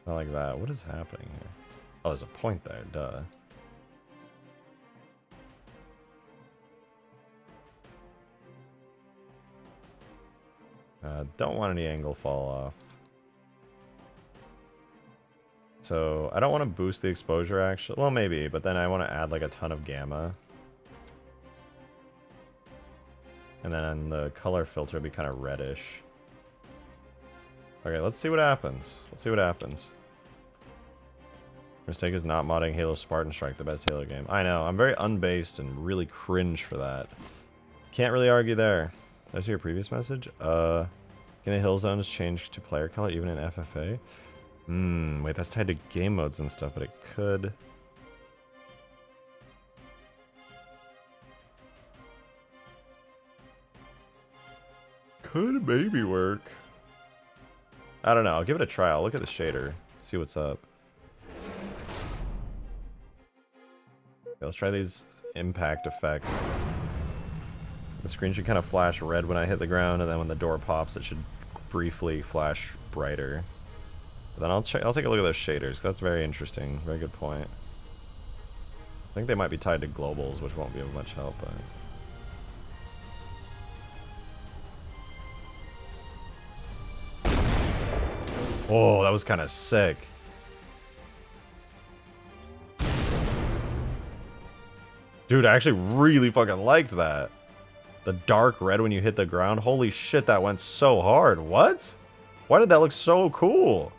Not like that. What is happening here? Oh, there's a point there, duh. Don't want any angle fall off. So, I don't want to boost the exposure, actually. Well, maybe, but then I want to add, like, a ton of gamma. And then the color filter will be kind of reddish. Okay, let's see what happens. Let's see what happens. Mistake is not modding Halo Spartan Strike, the best Halo game. I know, I'm very unbased and really cringe for that. Can't really argue there. Did I see your previous message? Can the hill zones change to player color even in FFA? Wait, that's tied to game modes and stuff, but it could. Could maybe work. I don't know. I'll give it a try. I'll look at the shader. See what's up. Okay, let's try these impact effects. The screen should kind of flash red when I hit the ground, and then when the door pops, it should briefly flash brighter. But then I'll take a look at those shaders. That's very interesting. Very good point. I think they might be tied to globals, which won't be of much help, but... Oh, that was kind of sick. Dude, I actually really fucking liked that. The dark red when you hit the ground. Holy shit, that went so hard. What? Why did that look so cool?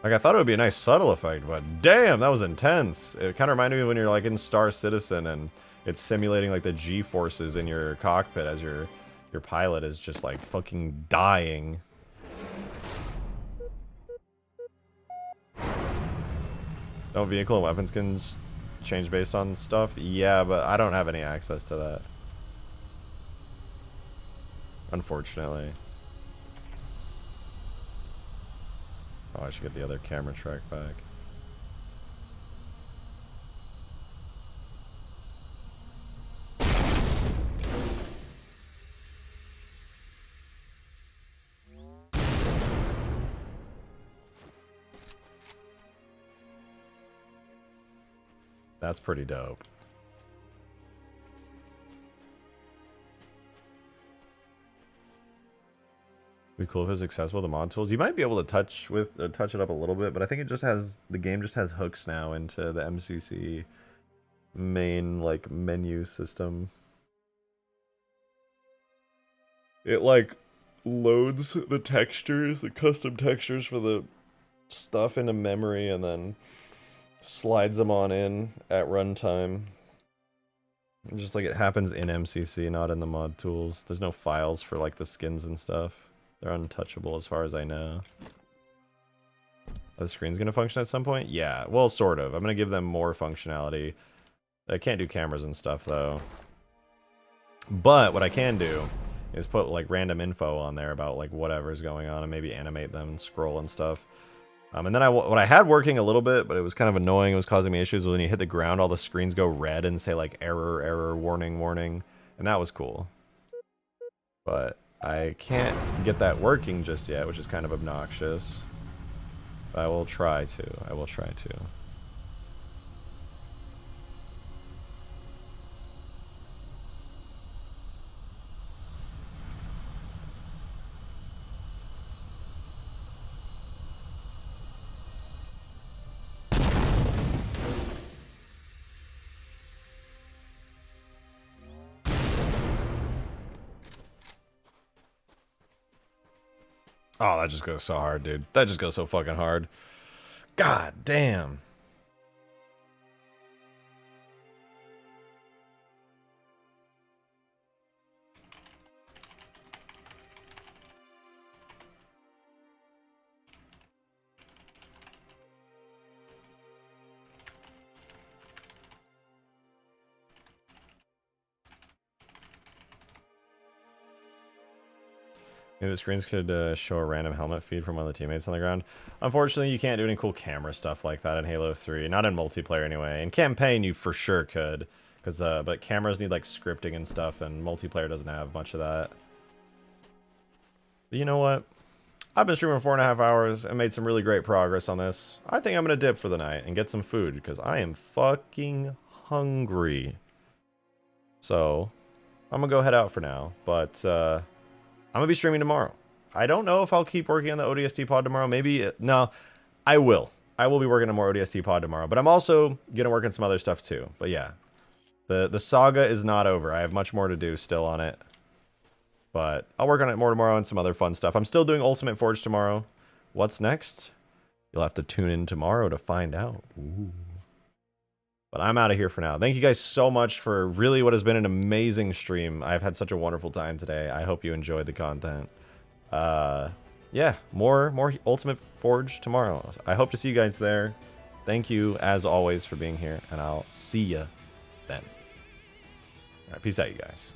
Like, I thought it would be a nice subtle effect, but damn, that was intense. It kind of reminded me when you're, like, in Star Citizen and it's simulating, like, the G-forces in your cockpit as your pilot is just, like, fucking dying. Don't vehicle and weapon skins change based on stuff? Yeah, but I don't have any access to that. Unfortunately. Oh, I should get the other camera track back. That's pretty dope. Be cool if it's accessible to mod tools. You might be able to touch it up a little bit, but I think it just has, the game just has hooks now into the MCC main like menu system. It like loads the textures, the custom textures for the stuff into memory and then slides them on in at runtime. Just like it happens in MCC, not in the mod tools. There's no files for like the skins and stuff. They're untouchable as far as I know. The screen's gonna function at some point? Yeah, well, sort of. I'm gonna give them more functionality. I can't do cameras and stuff, though. But what I can do is put, like, random info on there about, like, whatever's going on and maybe animate them and scroll and stuff. And then what I had working a little bit, but it was kind of annoying, it was causing me issues, when you hit the ground, all the screens go red and say, like, error, error, warning, warning. And that was cool. But I can't get that working just yet, which is kind of obnoxious. But I will try to. I will try to. Oh, that just goes so hard, dude. That just goes so fucking hard. God damn. Maybe the screens could show a random helmet feed from one of the teammates on the ground. Unfortunately, you can't do any cool camera stuff like that in Halo 3. Not in multiplayer anyway. In campaign, you for sure could. But cameras need like scripting and stuff, and multiplayer doesn't have much of that. But you know what? I've been streaming for 4.5 hours and made some really great progress on this. I think I'm going to dip for the night and get some food because I am fucking hungry. So, I'm going to go head out for now. But, I'm going to be streaming tomorrow. I don't know if I'll keep working on the ODST pod tomorrow. Maybe, no, I will. I will be working on more ODST pod tomorrow. But I'm also going to work on some other stuff too. But yeah, the saga is not over. I have much more to do still on it. But I'll work on it more tomorrow and some other fun stuff. I'm still doing Ultimate Forge tomorrow. What's next? You'll have to tune in tomorrow to find out. Ooh. But I'm out of here for now. Thank you guys so much for really what has been an amazing stream. I've had such a wonderful time today. I hope you enjoyed the content. Yeah, more Ultimate Forge tomorrow. I hope to see you guys there. Thank you, as always, for being here, and I'll see you then. All right, peace out, you guys.